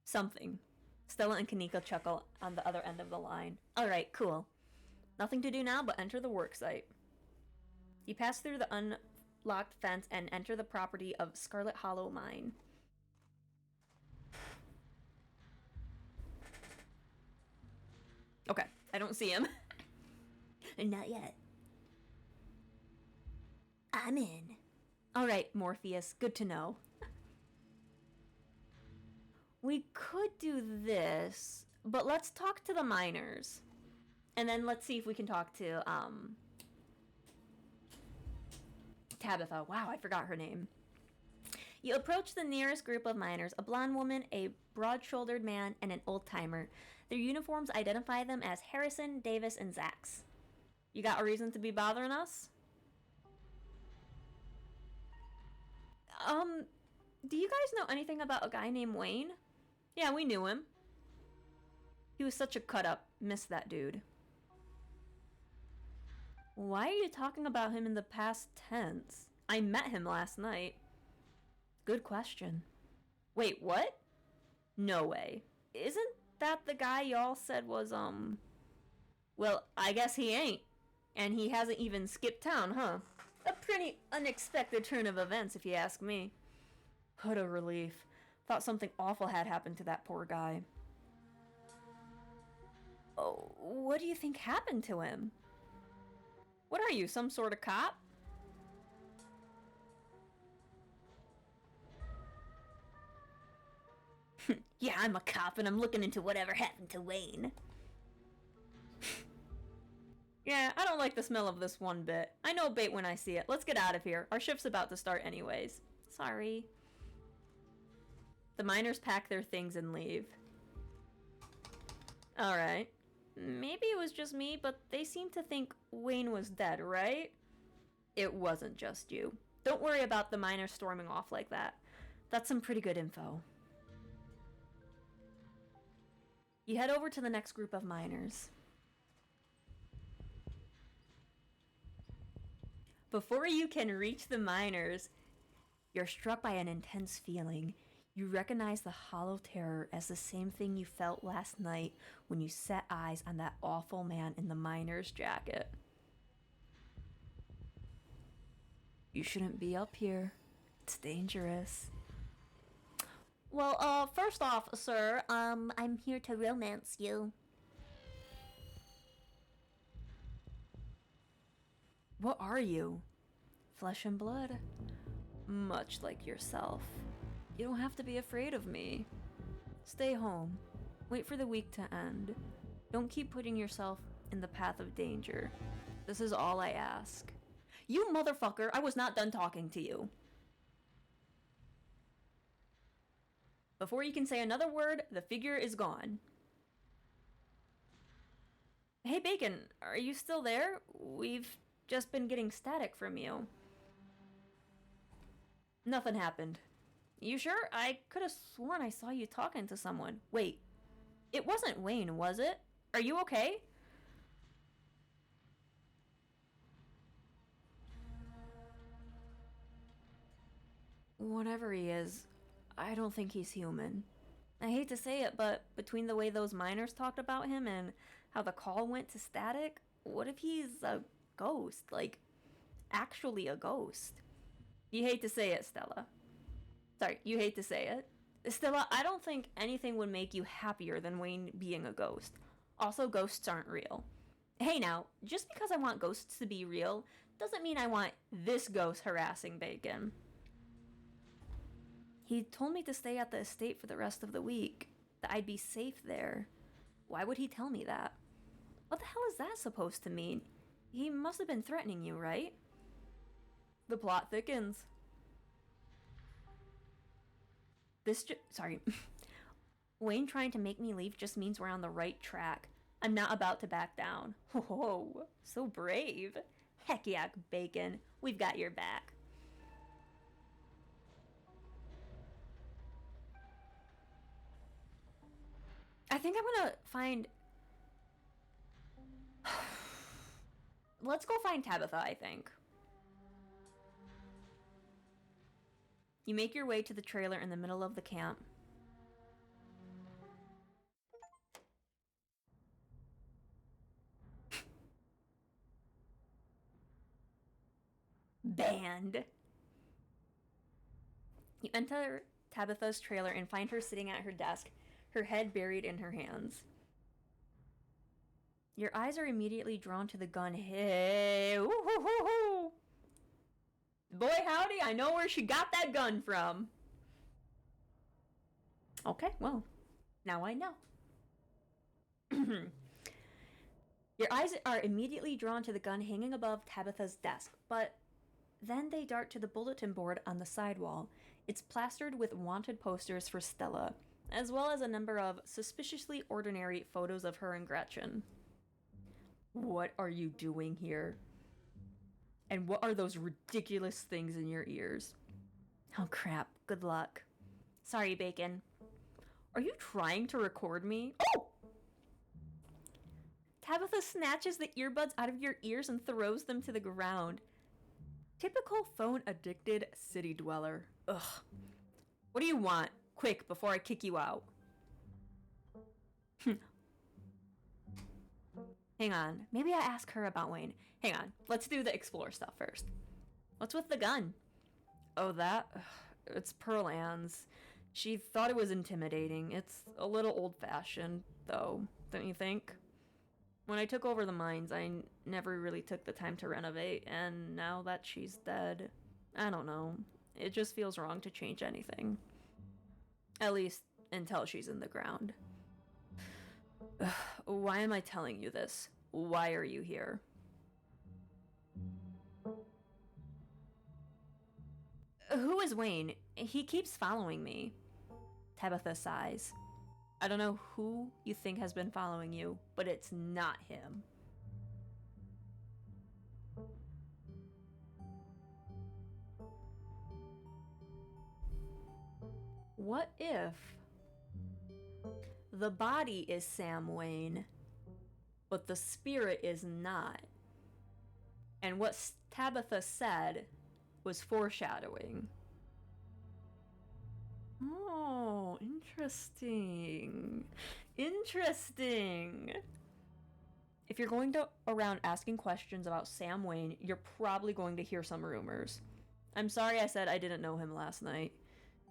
Something. Stella and Kanika chuckle on the other end of the line. Alright, cool. Nothing to do now but enter the worksite. You pass through the unlocked fence and enter the property of Scarlet Hollow Mine. Okay, I don't see him. Not yet. I'm in. Alright, Morpheus, good to know. We could do this, but let's talk to the miners. And then let's see if we can talk to, Tabitha. Wow, I forgot her name. You approach the nearest group of miners, a blonde woman, a broad-shouldered man, and an old-timer. Their uniforms identify them as Harrison, Davis, and Zax. You got a reason to be bothering us? Do you guys know anything about a guy named Wayne? Yeah, we knew him. He was such a cut-up. Missed that dude. Why are you talking about him in the past tense? I met him last night. Good question. Wait, what? No way. Isn't that the guy y'all said was, Well, I guess he ain't. And he hasn't even skipped town, huh? A pretty unexpected turn of events, if you ask me. What a relief. Thought something awful had happened to that poor guy. Oh, what do you think happened to him? What are you, some sort of cop? Yeah, I'm a cop and I'm looking into whatever happened to Wayne. Yeah, I don't like the smell of this one bit. I know bait when I see it. Let's get out of here. Our shift's about to start anyways. Sorry. The miners pack their things and leave. Alright. Maybe it was just me, but they seem to think Wayne was dead, right? It wasn't just you. Don't worry about the miners storming off like that. That's some pretty good info. You head over to the next group of miners. Before you can reach the miners, you're struck by an intense feeling. You recognize the hollow terror as the same thing you felt last night when you set eyes on that awful man in the miner's jacket. You shouldn't be up here. It's dangerous. Well, first off, sir, I'm here to romance you. What are you? Flesh and blood? Much like yourself. You don't have to be afraid of me. Stay home. Wait for the week to end. Don't keep putting yourself in the path of danger. This is all I ask. You motherfucker, I was not done talking to you. Before you can say another word, the figure is gone. Hey Bacon, are you still there? We've just been getting static from you. Nothing happened. You sure? I could have sworn I saw you talking to someone. Wait, it wasn't Wayne, was it? Are you okay? Whatever he is, I don't think he's human. I hate to say it, but between the way those miners talked about him and how the call went to static, what if he's a ghost? Like, actually a ghost? You hate to say it, Stella. Sorry, you hate to say it. Stella, I don't think anything would make you happier than Wayne being a ghost. Also, ghosts aren't real. Hey now, just because I want ghosts to be real doesn't mean I want this ghost harassing Bacon. He told me to stay at the estate for the rest of the week, that I'd be safe there. Why would he tell me that? What the hell is that supposed to mean? He must have been threatening you, right? The plot thickens. Sorry. Wayne trying to make me leave just means we're on the right track. I'm not about to back down. Whoa, so brave. Heck yeah, Bacon. We've got your back. I think I'm gonna find... Let's go find Tabitha, I think. You make your way to the trailer in the middle of the camp. Banned. You enter Tabitha's trailer and find her sitting at her desk, her head buried in her hands. Your eyes are immediately drawn to the gun. Hey, ooh-hoo-hoo-hoo. Boy howdy, I know where she got that gun from. Okay, well, now I know. Your eyes are immediately drawn to the gun hanging above Tabitha's desk, but then they dart to the bulletin board on the sidewall. It's plastered with wanted posters for Stella, as well as a number of suspiciously ordinary photos of her and Gretchen. What are you doing here? And what are those ridiculous things in your ears? Oh crap, good luck. Sorry, Bacon. Are you trying to record me? Oh! Tabitha snatches the earbuds out of your ears and throws them to the ground. Typical phone-addicted city dweller. Ugh. What do you want? Quick, before I kick you out. Hang on. Maybe I ask her about Wayne. Hang on. Let's do the explore stuff first. What's with the gun? Oh, that? Ugh, it's Pearl Ann's. She thought it was intimidating. It's a little old-fashioned, though, don't you think? When I took over the mines, never really took the time to renovate, and now that she's dead, I don't know. It just feels wrong to change anything. At least until she's in the ground. Why am I telling you this? Why are you here? Who is Wayne? He keeps following me. Tabitha sighs. I don't know who you think has been following you, but it's not him. What if the body is Sam Wayne, but the spirit is not? And what Tabitha said was foreshadowing. Oh, interesting. Interesting. If you're going around asking questions about Sam Wayne, you're probably going to hear some rumors. I'm sorry I said I didn't know him last night.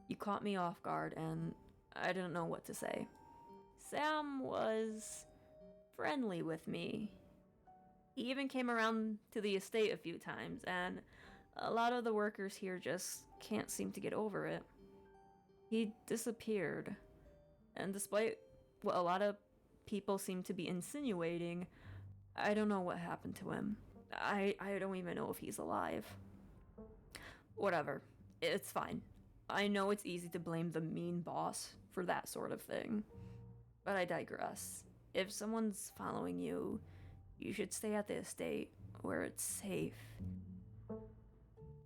You caught me off guard and I didn't know what to say. Sam was friendly with me. He even came around to the estate a few times, and a lot of the workers here just can't seem to get over it. He disappeared, and despite what a lot of people seem to be insinuating, I don't know what happened to him. I don't even know if he's alive. Whatever, it's fine. I know it's easy to blame the mean boss for that sort of thing, but I digress. If someone's following you, you should stay at the estate where it's safe.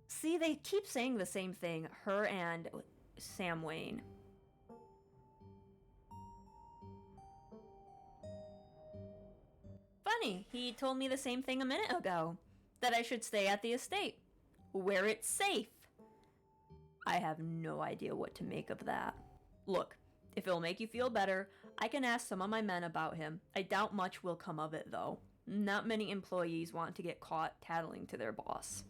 See, they keep saying the same thing, her and Sam Wayne. Funny, he told me the same thing a minute ago, that I should stay at the estate, where it's safe. I have no idea what to make of that. Look, if it'll make you feel better, I can ask some of my men about him. I doubt much will come of it, though. Not many employees want to get caught tattling to their boss.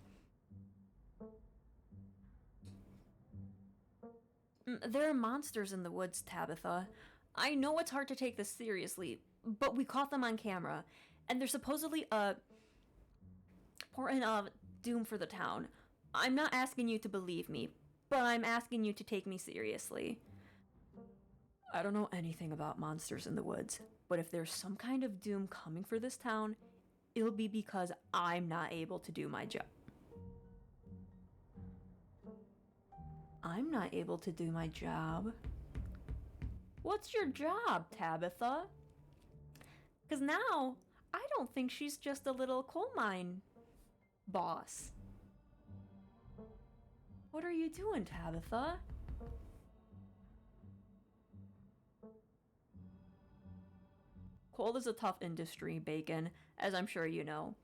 There are monsters in the woods, Tabitha. I know it's hard to take this seriously, but we caught them on camera, and they're supposedly a portent of doom for the town. I'm not asking you to believe me, but I'm asking you to take me seriously. I don't know anything about monsters in the woods, but if there's some kind of doom coming for this town, it'll be because I'm not able to do my job. I'm not able to do my job. What's your job, Tabitha? Because now, I don't think she's just a little coal mine boss. What are you doing, Tabitha? Coal is a tough industry, Bacon, as I'm sure you know.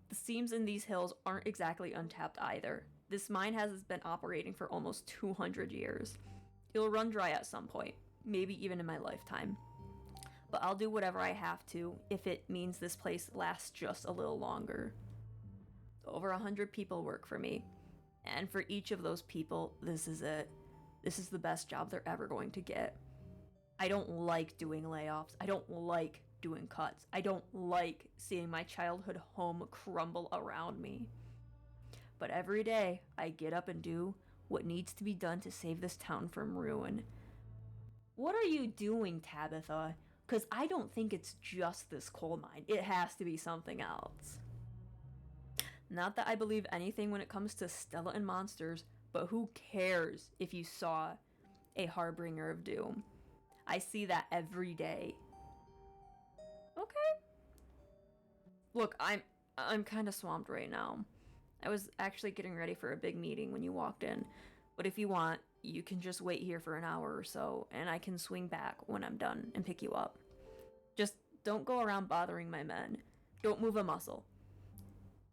The seams in these hills aren't exactly untapped either. This mine has been operating for almost 200 years. It'll run dry at some point, maybe even in my lifetime. But I'll do whatever I have to if it means this place lasts just a little longer. Over 100 people work for me, and for each of those people, this is it. This is the best job they're ever going to get. I don't like doing layoffs. I don't like doing cuts. I don't like seeing my childhood home crumble around me. But every day, I get up and do what needs to be done to save this town from ruin. What are you doing, Tabitha? Because I don't think it's just this coal mine. It has to be something else. Not that I believe anything when it comes to Stella and monsters, but who cares if you saw a harbinger of doom? I see that every day. Okay. Look, I'm kind of swamped right now. I was actually getting ready for a big meeting when you walked in, but if you want, you can just wait here for an hour or so, and I can swing back when I'm done and pick you up. Just don't go around bothering my men. Don't move a muscle.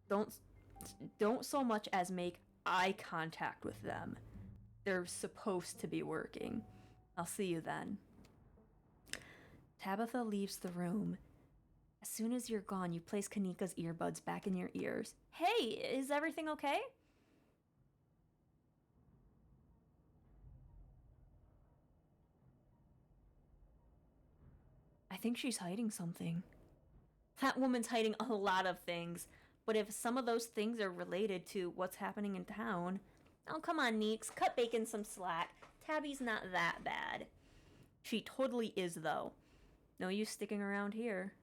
Don't so much as make eye contact with them. They're supposed to be working. I'll see you then. Tabitha leaves the room. As soon as you're gone, you place Kanika's earbuds back in your ears. Hey, is everything okay? I think she's hiding something. That woman's hiding a lot of things, but if some of those things are related to what's happening in town... Oh, come on, Neeks. Cut Bacon some slack. Tabby's not that bad. She totally is, though. No use sticking around here.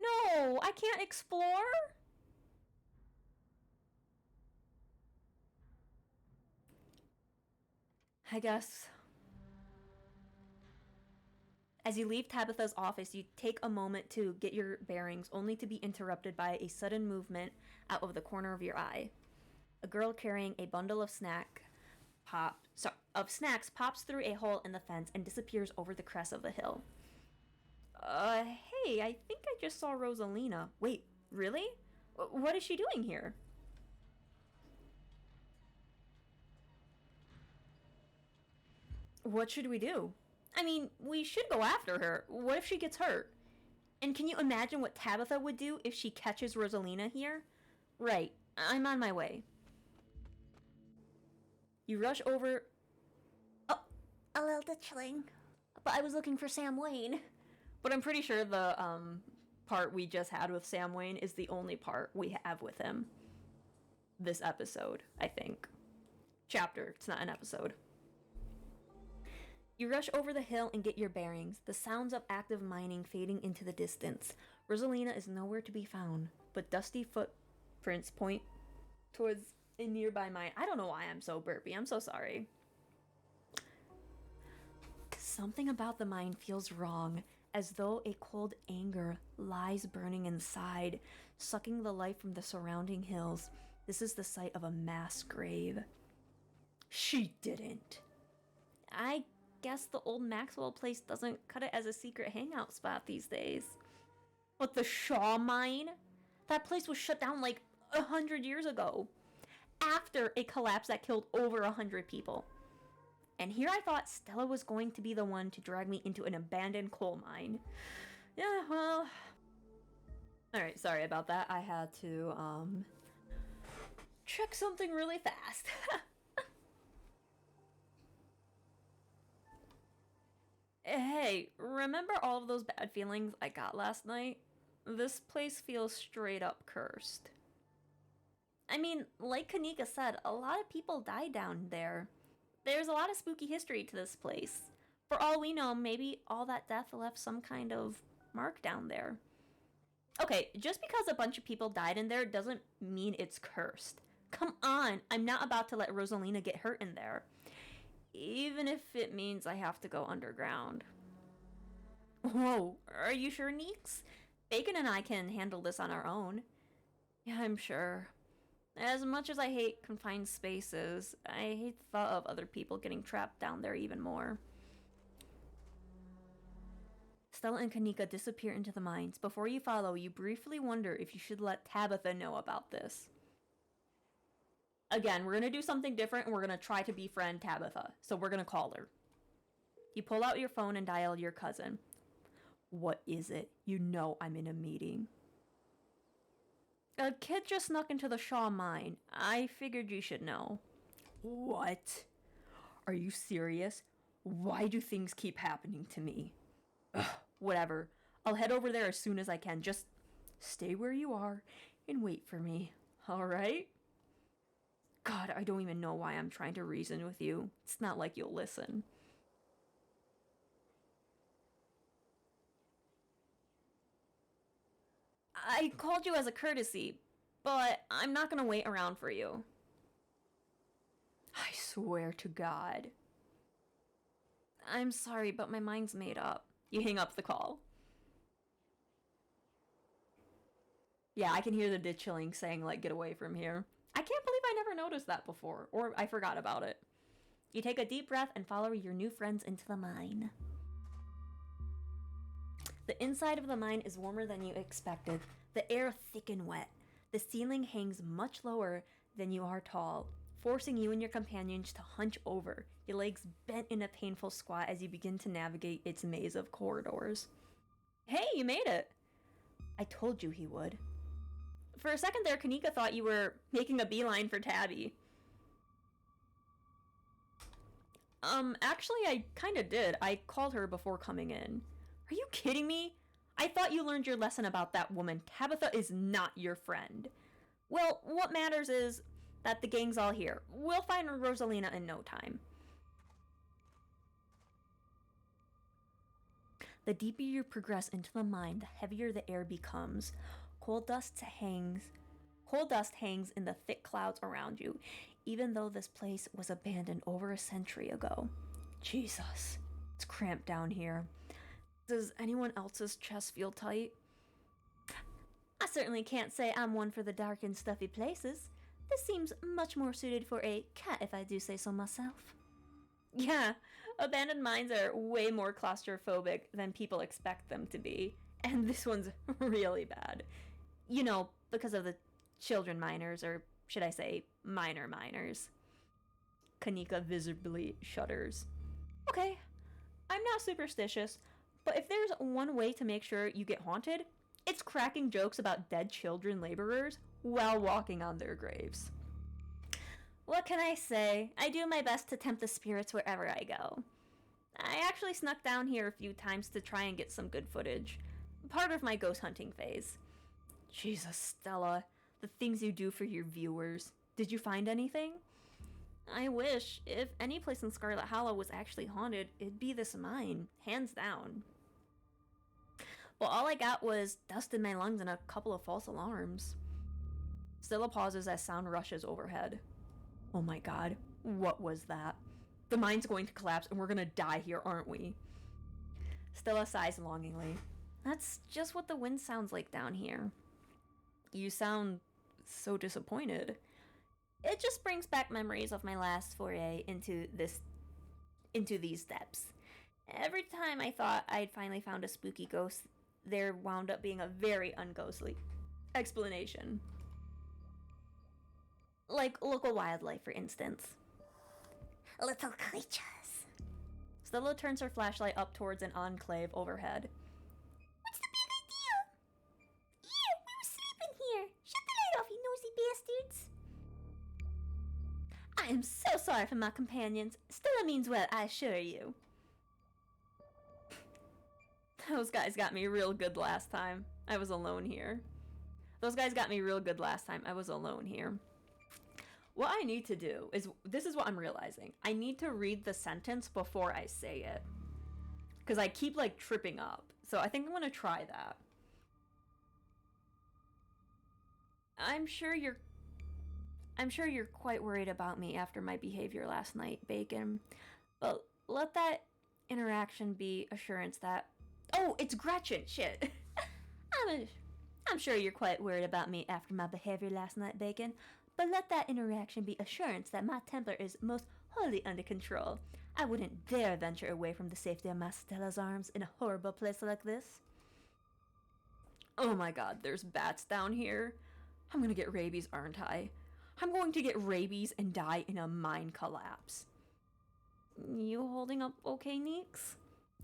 No, I can't explore? I guess. As you leave Tabitha's office, you take a moment to get your bearings, only to be interrupted by a sudden movement out of the corner of your eye. A girl carrying a bundle of snacks pops through a hole in the fence and disappears over the crest of the hill. Hey, I think I just saw Rosalina. Wait, really? What is she doing here? What should we do? I mean, we should go after her. What if she gets hurt? And can you imagine what Tabitha would do if she catches Rosalina here? Right, I'm on my way. You rush over... Oh, a little ditchling. But I was looking for Sam Wayne. But I'm pretty sure the part we just had with Sam Wayne is the only part we have with him. This episode, I think. Chapter, it's not an episode. You rush over the hill and get your bearings, the sounds of active mining fading into the distance. Rosalina is nowhere to be found, but dusty footprints point towards a nearby mine. I don't know why I'm so burpy, I'm so sorry. Something about the mine feels wrong, as though a cold anger lies burning inside, sucking the life from the surrounding hills. This is the site of a mass grave. She didn't. I guess the old Maxwell place doesn't cut it as a secret hangout spot these days. But the Shaw mine? That place was shut down like 100 years ago, after a collapse that killed over 100 people. And here I thought Stella was going to be the one to drag me into an abandoned coal mine. Yeah, well... Alright, sorry about that. I had to, check something really fast. Hey, remember all of those bad feelings I got last night? This place feels straight up cursed. I mean, like Kanika said, a lot of people died down there. There's a lot of spooky history to this place. For all we know, maybe all that death left some kind of mark down there. Okay, just because a bunch of people died in there doesn't mean it's cursed. Come on, I'm not about to let Rosalina get hurt in there. Even if it means I have to go underground. Whoa, are you sure, Neeks? Bacon and I can handle this on our own. Yeah, I'm sure. As much as I hate confined spaces, I hate the thought of other people getting trapped down there even more. Stella and Kanika disappear into the mines. Before you follow, you briefly wonder if you should let Tabitha know about this. Again, we're gonna do something different and we're gonna try to befriend Tabitha. So we're gonna call her. You pull out your phone and dial your cousin. What is it? You know I'm in a meeting. A kid just snuck into the Shaw mine. I figured you should know. What? Are you serious? Why do things keep happening to me? Ugh, whatever. I'll head over there as soon as I can. Just stay where you are and wait for me. All right? God, I don't even know why I'm trying to reason with you. It's not like you'll listen. I called you as a courtesy, but I'm not gonna wait around for you. I swear to God. I'm sorry, but my mind's made up. You hang up the call. Yeah, I can hear the ditchling saying, like, get away from here. I can't believe I never noticed that before, or I forgot about it. You take a deep breath and follow your new friends into the mine. The inside of the mine is warmer than you expected. The air thick and wet. The ceiling hangs much lower than you are tall, forcing you and your companions to hunch over, your legs bent in a painful squat as you begin to navigate its maze of corridors. Hey, you made it! I told you he would. For a second there, Kanika thought you were making a beeline for Tabby. Actually, I kinda did. I called her before coming in. Are you kidding me? I thought you learned your lesson about that woman. Tabitha is not your friend. Well, what matters is that the gang's all here. We'll find Rosalina in no time. The deeper you progress into the mine, the heavier the air becomes. Coal dust hangs in the thick clouds around you, even though this place was abandoned over a century ago. Jesus, it's cramped down here. Does anyone else's chest feel tight? I certainly can't say I'm one for the dark and stuffy places. This seems much more suited for a cat, if I do say so myself. Yeah, abandoned mines are way more claustrophobic than people expect them to be. And this one's really bad. You know, because of the children miners, or should I say, minor miners. Kanika visibly shudders. Okay, I'm not superstitious, but if there's one way to make sure you get haunted, it's cracking jokes about dead children laborers while walking on their graves. What can I say? I do my best to tempt the spirits wherever I go. I actually snuck down here a few times to try and get some good footage. Part of my ghost hunting phase. Jesus, Stella, the things you do for your viewers. Did you find anything? I wish. If any place in Scarlet Hollow was actually haunted, it'd be this mine, hands down. But all I got was dust in my lungs and a couple of false alarms. Stella pauses as sound rushes overhead. Oh my god, what was that? The mine's going to collapse and we're gonna die here, aren't we? Stella sighs longingly. That's just what the wind sounds like down here. You sound so disappointed. It just brings back memories of my last foray into these depths. Every time I thought I'd finally found a spooky ghost, there wound up being a very unghostly explanation. Like local wildlife, for instance. Little creatures. Stella turns her flashlight up towards an enclave overhead. What's the big idea? Yeah, we were sleeping here. Shut the light off, you nosy bastards. I am so sorry for my companions. Stella means well, I assure you. Those guys got me real good last time. I was alone here. What I need to do is, this is what I'm realizing. I need to read the sentence before I say it. Because I keep like tripping up. So I think I'm going to try that. I'm sure you're quite worried about me after my behavior last night, Bacon. But let that interaction be assurance that... Oh, it's Gretchen! Shit! I'm sure you're quite worried about me after my behavior last night, Bacon. But let that interaction be assurance that my temper is most wholly under control. I wouldn't dare venture away from the safety of my Stella's arms in a horrible place like this. Oh my god, there's bats down here. I'm gonna get rabies, aren't I? I'm going to get rabies and die in a mine collapse. You holding up okay, Neeks?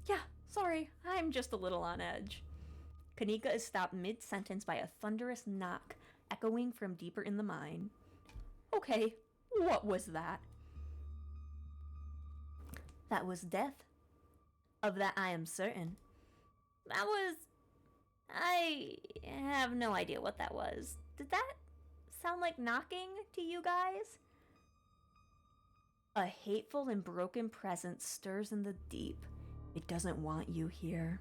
Yeah, sorry, I'm just a little on edge. Kanika is stopped mid-sentence by a thunderous knock, echoing from deeper in the mine. Okay, what was that? That was death. Of that I am certain. I have no idea what that was. Did that sound like knocking to you guys? A hateful and broken presence stirs in the deep. It doesn't want you here.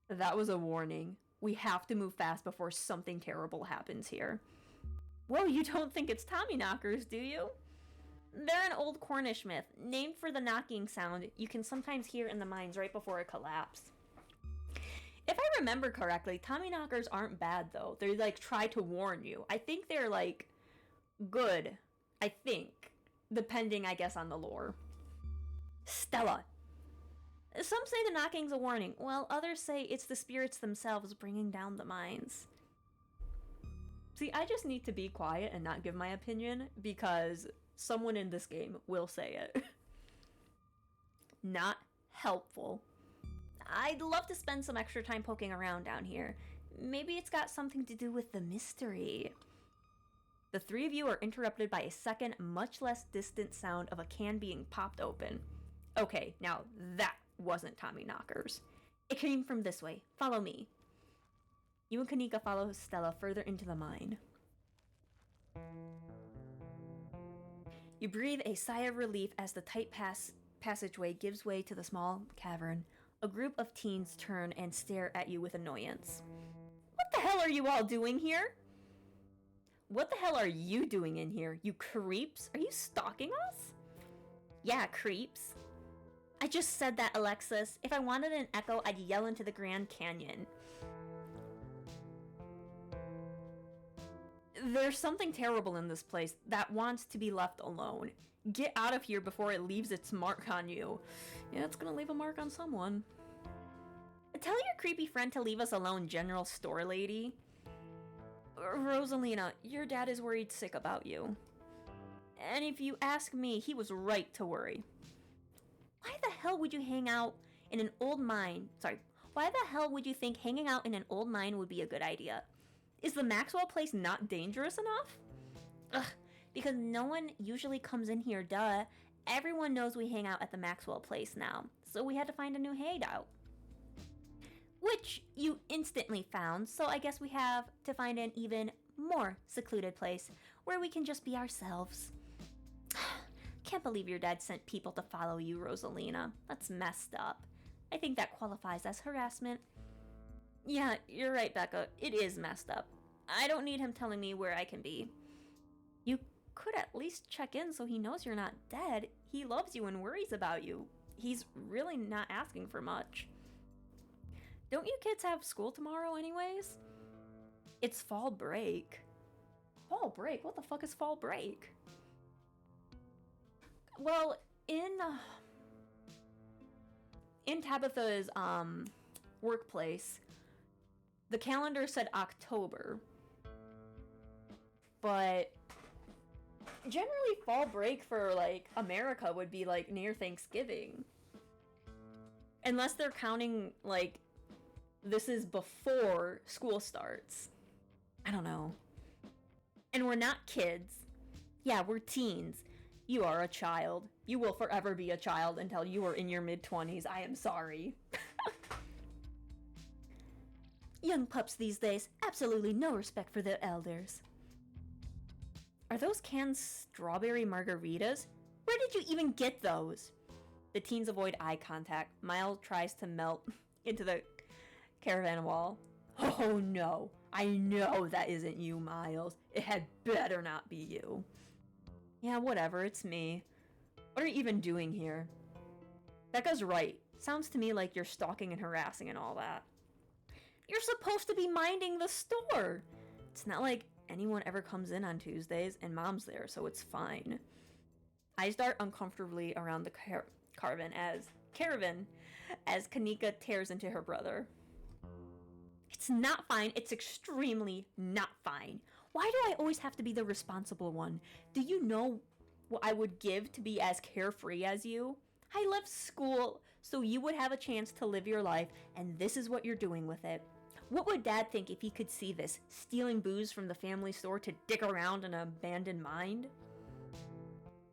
That was a warning. We have to move fast before something terrible happens here. Well, you don't think it's Tommyknockers, do you? They're an old Cornish myth, named for the knocking sound you can sometimes hear in the mines right before a collapse. If I remember correctly, Tommyknockers aren't bad, though. They, like, try to warn you. I think they're, like, good. I think. Depending, I guess, on the lore. Stella. Some say the knocking's a warning, while others say it's the spirits themselves bringing down the mines. See, I just need to be quiet and not give my opinion, because someone in this game will say it. Not helpful. I'd love to spend some extra time poking around down here. Maybe it's got something to do with the mystery. The three of you are interrupted by a second, much less distant sound of a can being popped open. Okay, now that wasn't Tommyknockers. It came from this way. Follow me. You and Kanika follow Stella further into the mine. You breathe a sigh of relief as the tight passageway gives way to the small cavern. A group of teens turn and stare at you with annoyance. What the hell are you all doing here? What the hell are you doing in here, you creeps? Are you stalking us? Yeah, creeps. I just said that, Alexis. If I wanted an echo, I'd yell into the Grand Canyon. There's something terrible in this place that wants to be left alone. Get out of here before it leaves its mark on you. Yeah, it's gonna leave a mark on someone. Tell your creepy friend to leave us alone, General Store Lady. Rosalina, your dad is worried sick about you. And if you ask me, he was right to worry. Why the hell would you hang out in an old mine? Why the hell would you think hanging out in an old mine would be a good idea? Is the Maxwell place not dangerous enough? Ugh, because no one usually comes in here, duh. Everyone knows we hang out at the Maxwell place now, so we had to find a new hideout. Which you instantly found, so I guess we have to find an even more secluded place where we can just be ourselves. Can't believe your dad sent people to follow you, Rosalina. That's messed up. I think that qualifies as harassment. Yeah, you're right, Becca. It is messed up. I don't need him telling me where I can be. You could at least check in so he knows you're not dead. He loves you and worries about you. He's really not asking for much. Don't you kids have school tomorrow anyways? It's fall break. Fall break? What the fuck is fall break? Well, in Tabitha's workplace, the calendar said October. But generally fall break for like America would be like near Thanksgiving. Unless they're counting like this is before school starts. I don't know. And we're not kids. Yeah, we're teens. You are a child. You will forever be a child until you are in your mid-20s. I am sorry. Young pups these days, absolutely no respect for their elders. Are those canned strawberry margaritas? Where did you even get those? The teens avoid eye contact. Miles tries to melt into the caravan wall. Oh no, I know that isn't you, Miles. It had better not be you. Yeah, whatever, it's me. What are you even doing here? Becca's right. Sounds to me like you're stalking and harassing and all that. You're supposed to be minding the store. It's not like anyone ever comes in on Tuesdays and Mom's there, so it's fine. I start uncomfortably around the caravan as Kanika tears into her brother. It's not fine. It's extremely not fine. Why do I always have to be the responsible one? Do you know what I would give to be as carefree as you? I left school so you would have a chance to live your life, and this is what you're doing with it. What would Dad think if he could see this, stealing booze from the family store to dick around in an abandoned mine?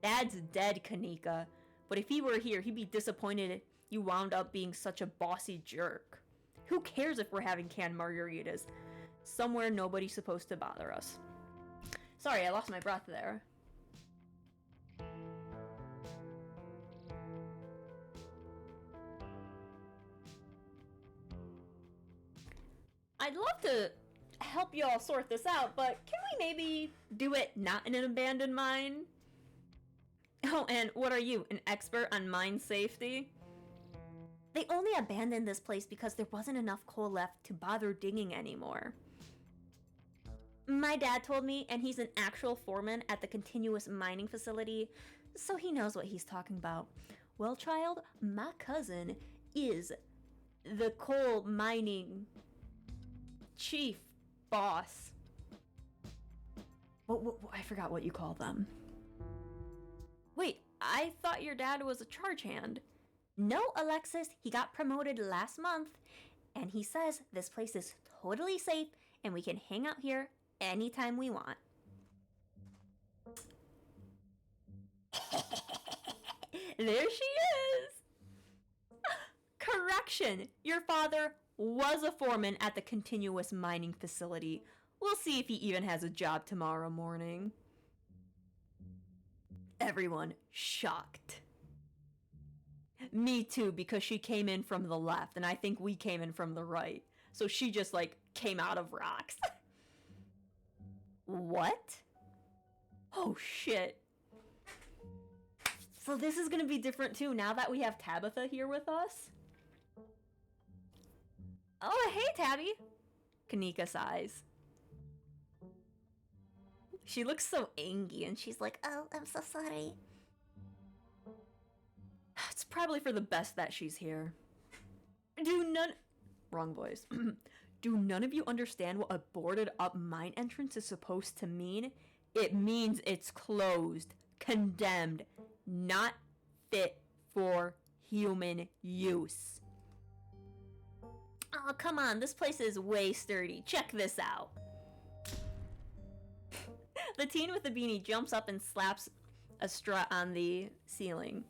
Dad's dead, Kanika, but if he were here, he'd be disappointed you wound up being such a bossy jerk. Who cares if we're having canned margaritas? Somewhere nobody's supposed to bother us. Sorry, I lost my breath there. I'd love to help you all sort this out, but can we maybe do it not in an abandoned mine? Oh, and what are you, an expert on mine safety? They only abandoned this place because there wasn't enough coal left to bother digging anymore. My dad told me, and he's an actual foreman at the continuous mining facility, so he knows what he's talking about. Well, child, my cousin is the coal mining chief boss. I forgot what you call them. Wait, I thought your dad was a charge hand. No, Alexis, he got promoted last month, and he says this place is totally safe and we can hang out here anytime we want. There she is! Correct Correction! Your father was a foreman at the continuous mining facility. We'll see if he even has a job tomorrow morning. Everyone shocked. Me too, because she came in from the left, and I think we came in from the right. So she just, like, came out of rocks. What? Oh, shit. So this is gonna be different, too, now that we have Tabitha here with us. Oh, hey, Tabby. Kanika sighs. She looks so angry, and she's like, oh, I'm so sorry. It's probably for the best that she's here. Wrong voice. Do none of you understand what a boarded up mine entrance is supposed to mean? It means it's closed, condemned, not fit for human use. Oh, come on, this place is way sturdy. Check this out. The teen with the beanie jumps up and slaps a strut on the ceiling.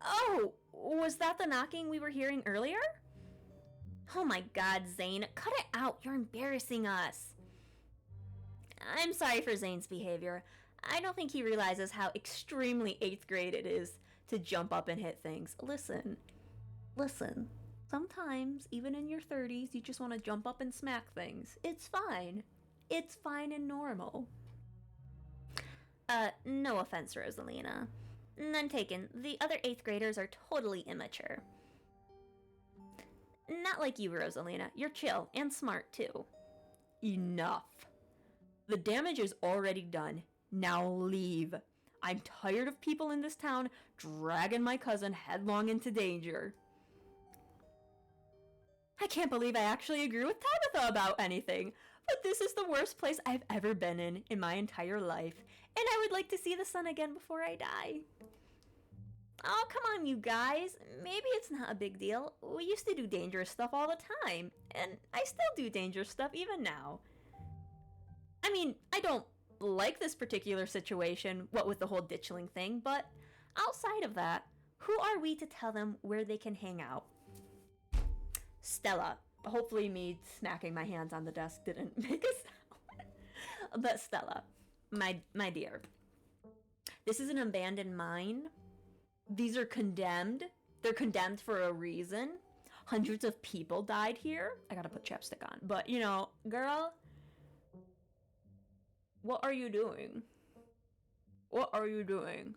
Oh, was that the knocking we were hearing earlier? Oh my god, Zane, cut it out. You're embarrassing us. I'm sorry for Zane's behavior. I don't think he realizes how extremely 8th grade it is to jump up and hit things. Listen. Sometimes, even in your 30s, you just want to jump up and smack things. It's fine. It's fine and normal. No offense, Rosalina. None taken. The other 8th graders are totally immature. Not like you, Rosalina. You're chill and smart, too. Enough. The damage is already done. Now leave. I'm tired of people in this town dragging my cousin headlong into danger. I can't believe I actually agree with Tabitha about anything, but this is the worst place I've ever been in my entire life, and I would like to see the sun again before I die. Oh, come on, you guys. Maybe it's not a big deal. We used to do dangerous stuff all the time, and I still do dangerous stuff even now. I mean, I don't like this particular situation, what with the whole ditchling thing, but outside of that, who are we to tell them where they can hang out? Stella. Hopefully me smacking my hands on the desk didn't make a sound. But Stella, my dear, this is an abandoned mine. These are condemned. They're condemned for a reason. Hundreds of people died here. I gotta put chapstick on. But, you know, girl, what are you doing? What are you doing?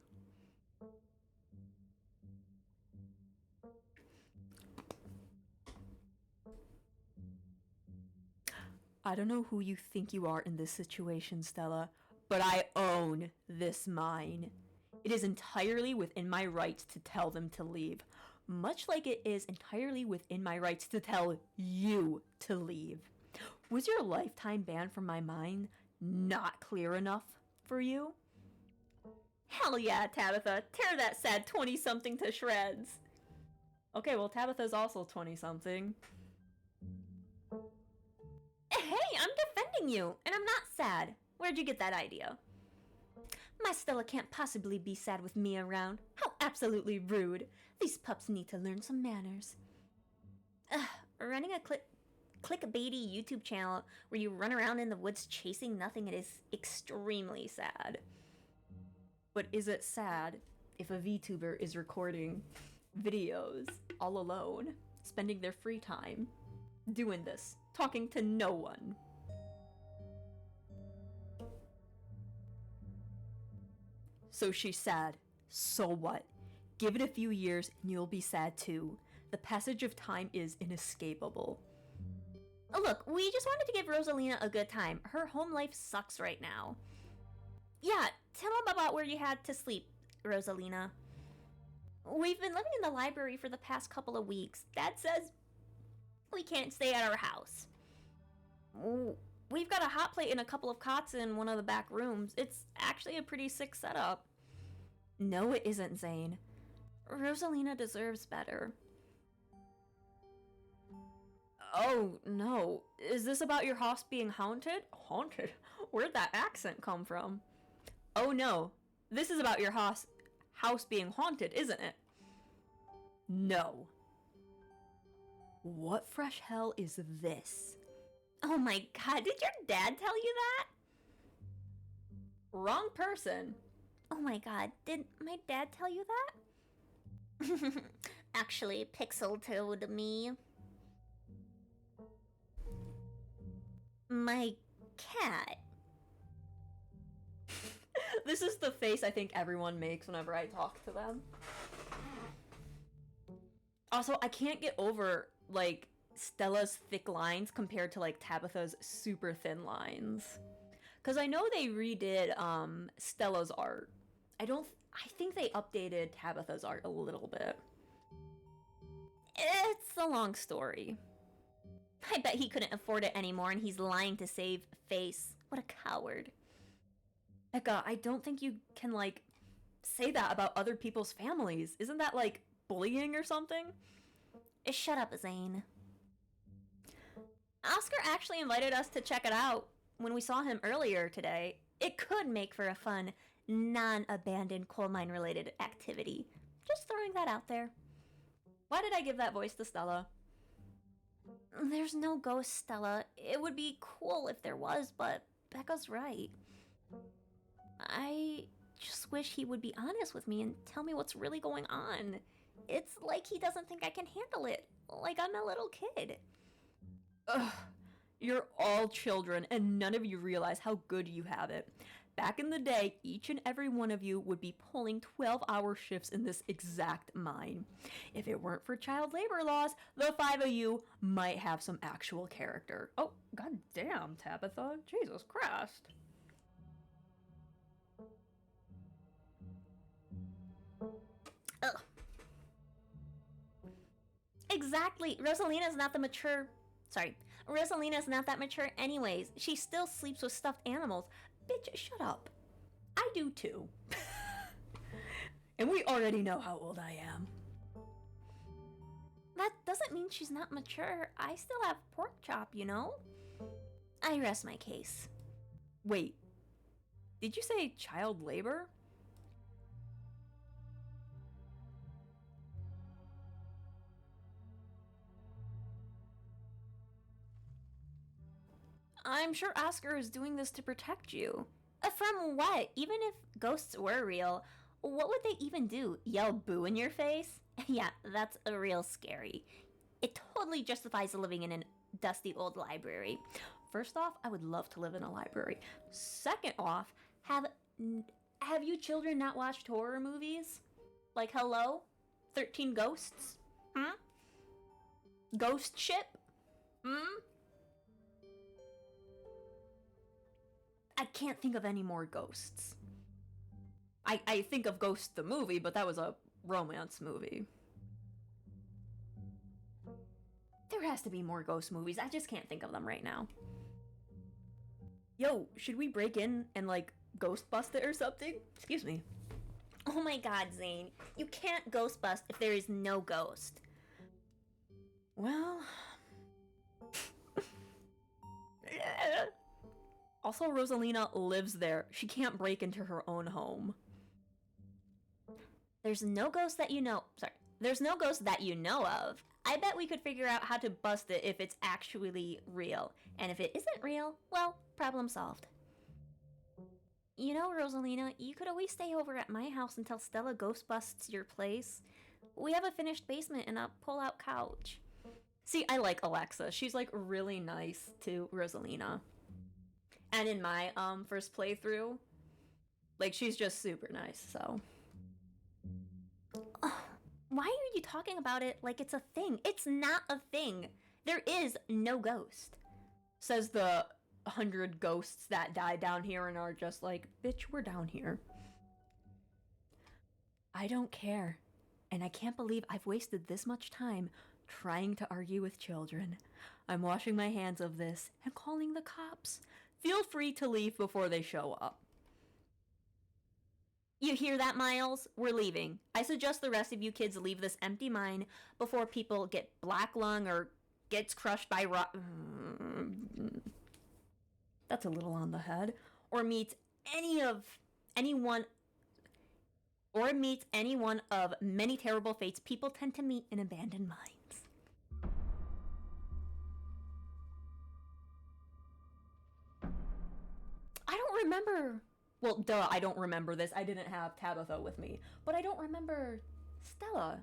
I don't know who you think you are in this situation, Stella, but I own this mine. It is entirely within my rights to tell them to leave, much like it is entirely within my rights to tell you to leave. Was your lifetime ban from my mine not clear enough for you? Hell yeah, Tabitha. Tear that sad 20-something to shreds. Okay, well, Tabitha's also 20-something. Hey, I'm defending you, and I'm not sad. Where'd you get that idea? My Stella can't possibly be sad with me around. How absolutely rude. These pups need to learn some manners. Running a clickbaity YouTube channel where you run around in the woods chasing nothing, it is extremely sad. But is it sad if a VTuber is recording videos all alone, spending their free time doing this, talking to no one? So she's sad. So what? Give it a few years and you'll be sad too. The passage of time is inescapable. Look, we just wanted to give Rosalina a good time. Her home life sucks right now. Yeah, tell them about where you had to sleep, Rosalina. We've been living in the library for the past couple of weeks. Dad says we can't stay at our house. We've got a hot plate and a couple of cots in one of the back rooms. It's actually a pretty sick setup. No, it isn't, Zane. Rosalina deserves better. Oh, no. Is this about your house being haunted? Haunted? Where'd that accent come from? Oh, no. This is about your house being haunted, isn't it? No. What fresh hell is this? Oh my god, did your dad tell you that? Wrong person. Oh my god, did my dad tell you that? Actually, Pixel told me. My cat. This is the face I think everyone makes whenever I talk to them. Also, I can't get over, like, Stella's thick lines compared to, like, Tabitha's super thin lines. Because I know they redid, Stella's art. I think they updated Tabitha's art a little bit. It's a long story. I bet he couldn't afford it anymore and he's lying to save face. What a coward. Becca, I don't think you can, like, say that about other people's families. Isn't that, like, bullying or something? Shut up, Zane. Oscar actually invited us to check it out when we saw him earlier today. It could make for a fun, non-abandoned coal mine related activity. Just throwing that out there. Why did I give that voice to Stella? There's no ghost, Stella. It would be cool if there was, but Becca's right. I just wish he would be honest with me and tell me what's really going on. It's like he doesn't think I can handle it, like I'm a little kid. Ugh, you're all children and none of you realize how good you have it. Back in the day, each and every one of you would be pulling 12-hour shifts in this exact mine. If it weren't for child labor laws, the 5 of you might have some actual character. Oh, goddamn, Tabitha. Jesus Christ. Ugh. Exactly. Rosalina's not that mature anyways. She still sleeps with stuffed animals. Bitch, shut up. I do too. And we already know how old I am. That doesn't mean she's not mature. I still have pork chop, you know? I rest my case. Wait, did you say child labor? I'm sure Oscar is doing this to protect you. From what? Even if ghosts were real, what would they even do? Yell boo in your face? Yeah, that's real scary. It totally justifies living in a dusty old library. First off, I would love to live in a library. Second off, have you children not watched horror movies? Like, hello? 13 Ghosts? Ghost Ship? I can't think of any more ghosts. I think of Ghost the movie, but that was a romance movie. There has to be more ghost movies. I just can't think of them right now. Yo, should we break in and, like, ghost bust it or something? Excuse me. Oh my god, Zane. You can't ghost bust if there is no ghost. Well... Also, Rosalina lives there. She can't break into her own home. There's no ghost that you know... There's no ghost that you know of. I bet we could figure out how to bust it if it's actually real. And if it isn't real, well, problem solved. You know, Rosalina, you could always stay over at my house until Stella ghost busts your place. We have a finished basement and a pull-out couch. See, I like Alexa. She's, like, really nice to Rosalina. And in my, first playthrough, like, she's just super nice, so... Why are you talking about it like it's a thing? It's not a thing. There is no ghost. Says the 100 ghosts that died down here and are just like, bitch, we're down here. I don't care. And I can't believe I've wasted this much time trying to argue with children. I'm washing my hands of this and calling the cops. Feel free to leave before they show up. You hear that, Miles? We're leaving. I suggest the rest of you kids leave this empty mine before people get black lung or gets crushed by That's a little on the head. Or meets any one of many terrible fates people tend to meet in abandoned mines. remember... Well, duh, I don't remember this. I didn't have Tabitha with me. But I don't remember Stella.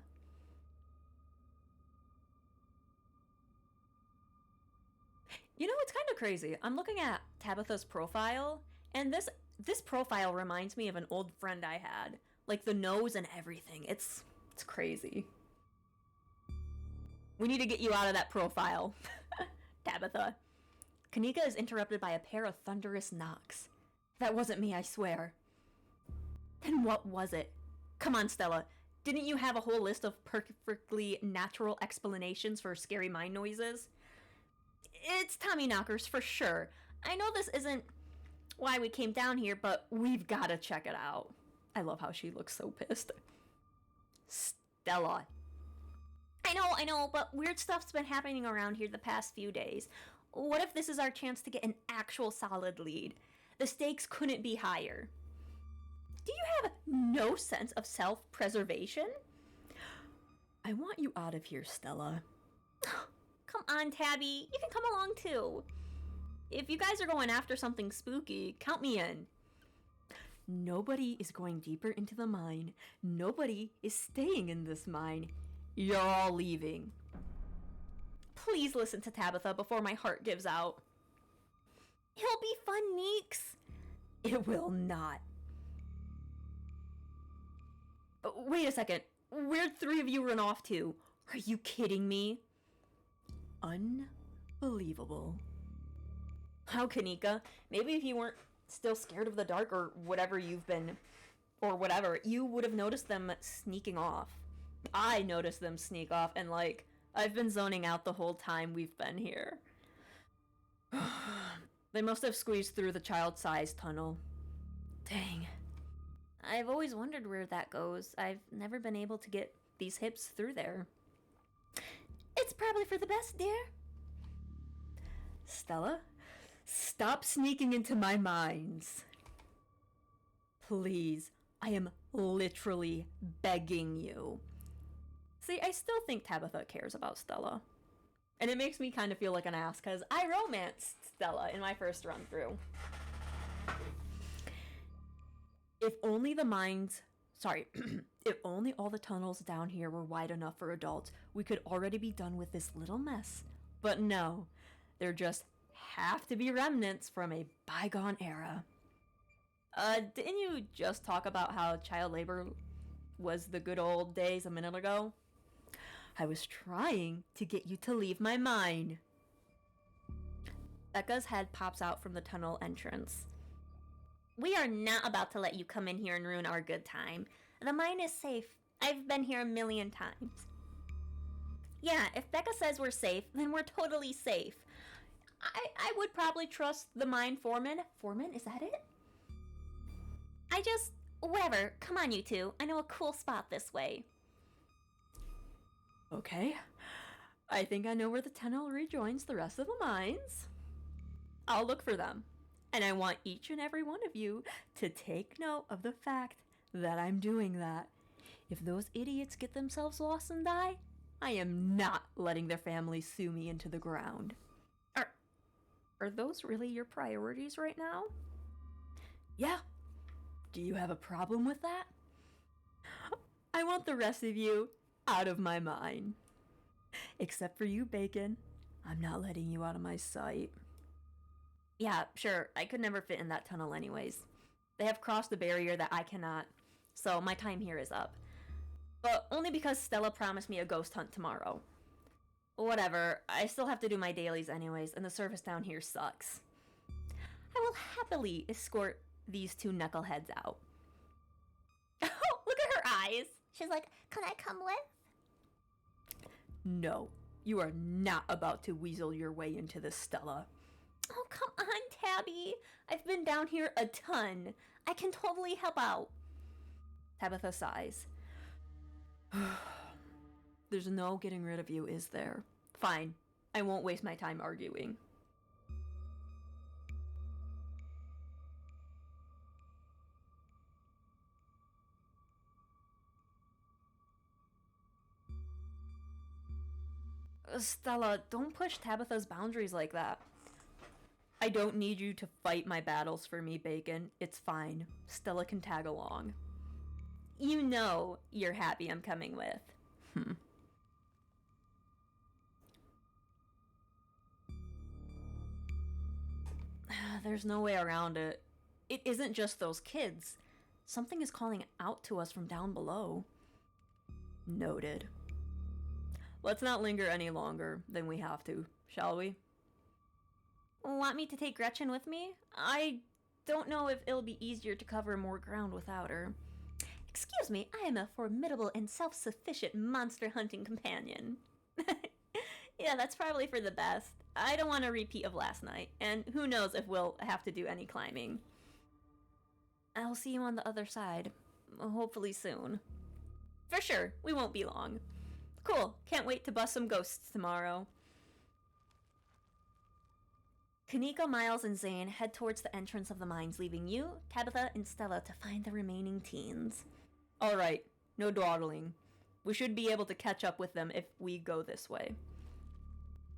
You know, it's kind of crazy. I'm looking at Tabitha's profile, and this profile reminds me of an old friend I had. Like the nose and everything. It's crazy. We need to get you out of that profile, Tabitha. Kanika is interrupted by a pair of thunderous knocks. That wasn't me, I swear. Then what was it? Come on, Stella. Didn't you have a whole list of perfectly natural explanations for scary mind noises? It's Tommy knockers for sure. I know this isn't why we came down here, but we've got to check it out. I love how she looks so pissed. Stella. I know, but weird stuff's been happening around here the past few days. What if this is our chance to get an actual solid lead? The stakes couldn't be higher. Do you have no sense of self-preservation? I want you out of here, Stella. Come on, Tabby. You can come along too. If you guys are going after something spooky, count me in. Nobody is going deeper into the mine. Nobody is staying in this mine. You're all leaving. Please listen to Tabitha before my heart gives out. It'll be fun, Neeks. It will not. Wait a second. Where'd three of you run off to? Are you kidding me? Unbelievable. How, Kanika? Maybe if you weren't still scared of the dark or whatever you've been, or whatever, you would have noticed them sneaking off. I noticed them sneak off, and like, I've been zoning out the whole time we've been here. They must have squeezed through the child-sized tunnel. Dang. I've always wondered where that goes. I've never been able to get these hips through there. It's probably for the best, dear. Stella, stop sneaking into my minds. Please, I am literally begging you. See, I still think Tabitha cares about Stella. And it makes me kind of feel like an ass, because I romanced Stella in my first run through. If only the mines... Sorry. If only all the tunnels down here were wide enough for adults, we could already be done with this little mess. But no. There just have to be remnants from a bygone era. Didn't you just talk about how child labor was the good old days a minute ago? I was trying to get you to leave my mine. Becca's head pops out from the tunnel entrance. We are not about to let you come in here and ruin our good time. The mine is safe. I've been here a million times. Yeah, if Becca says we're safe, then we're totally safe. I would probably trust the mine foreman. Foreman, is that it? Whatever. Come on, you two. I know a cool spot this way. Okay. I think I know where the tunnel rejoins the rest of the mines. I'll look for them. And I want each and every one of you to take note of the fact that I'm doing that. If those idiots get themselves lost and die, I am not letting their families sue me into the ground. Are those really your priorities right now? Yeah. Do you have a problem with that? I want the rest of you out of my mind. Except for you, Bacon. I'm not letting you out of my sight. Yeah, sure. I could never fit in that tunnel anyways. They have crossed the barrier that I cannot, so my time here is up. But only because Stella promised me a ghost hunt tomorrow. Whatever, I still have to do my dailies anyways, and the service down here sucks. I will happily escort these two knuckleheads out. Oh, look at her eyes! She's like, can I come with? No, you are not about to weasel your way into this, Stella. Oh, come on, Tabby. I've been down here a ton. I can totally help out. Tabitha sighs. There's no getting rid of you, is there? Fine. I won't waste my time arguing. Stella, don't push Tabitha's boundaries like that. I don't need you to fight my battles for me, Bacon. It's fine. Stella can tag along. You know you're happy I'm coming with. There's no way around it. It isn't just those kids. Something is calling out to us from down below. Noted. Let's not linger any longer than we have to, shall we? Want me to take Gretchen with me? I don't know if it'll be easier to cover more ground without her. Excuse me, I am a formidable and self-sufficient monster hunting companion. Yeah, that's probably for the best. I don't want a repeat of last night, and who knows if we'll have to do any climbing. I'll see you on the other side. Hopefully soon. For sure, we won't be long. Cool, can't wait to bust some ghosts tomorrow. Kaneko, Miles, and Zane head towards the entrance of the mines, leaving you, Tabitha, and Stella to find the remaining teens. Alright, no dawdling. We should be able to catch up with them if we go this way.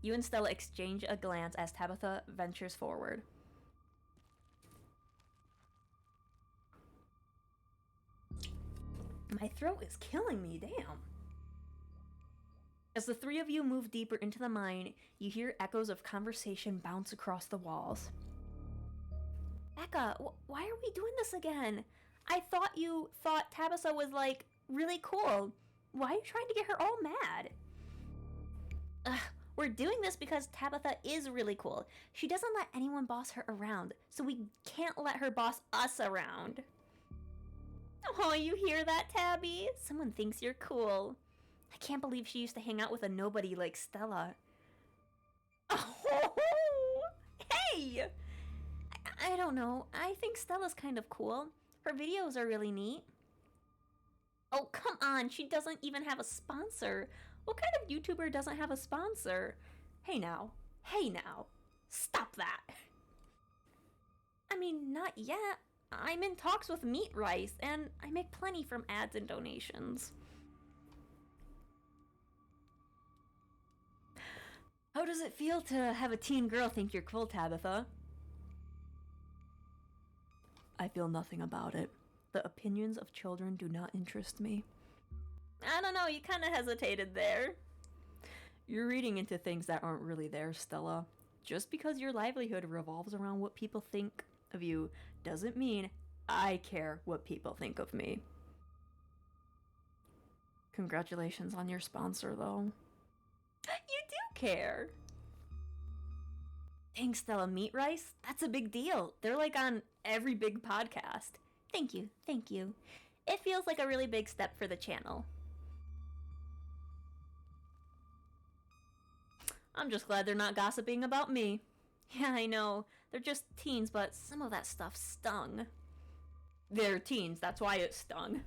You and Stella exchange a glance as Tabitha ventures forward. My throat is killing me, damn. As the three of you move deeper into the mine, you hear echoes of conversation bounce across the walls. Becca, why are we doing this again? I thought you thought Tabitha was, like, really cool. Why are you trying to get her all mad? We're doing this because Tabitha is really cool. She doesn't let anyone boss her around, so we can't let her boss us around. Oh, you hear that, Tabby? Someone thinks you're cool. I can't believe she used to hang out with a nobody like Stella. Oh, hey! I don't know. I think Stella's kind of cool. Her videos are really neat. Oh, come on. She doesn't even have a sponsor. What kind of YouTuber doesn't have a sponsor? Hey now. Hey now. Stop that. I mean, not yet. I'm in talks with Meat Rice, and I make plenty from ads and donations. How does it feel to have a teen girl think you're cool, Tabitha? I feel nothing about it. The opinions of children do not interest me. I don't know, you kind of hesitated there. You're reading into things that aren't really there, Stella. Just because your livelihood revolves around what people think of you doesn't mean I care what people think of me. Congratulations on your sponsor, though. You do care. Thanks, Stella. Meat Rice? That's a big deal. They're like on every big podcast. Thank you, thank you. It feels like a really big step for the channel. I'm just glad they're not gossiping about me. Yeah, I know. They're just teens, but some of that stuff stung. They're teens, that's why it stung.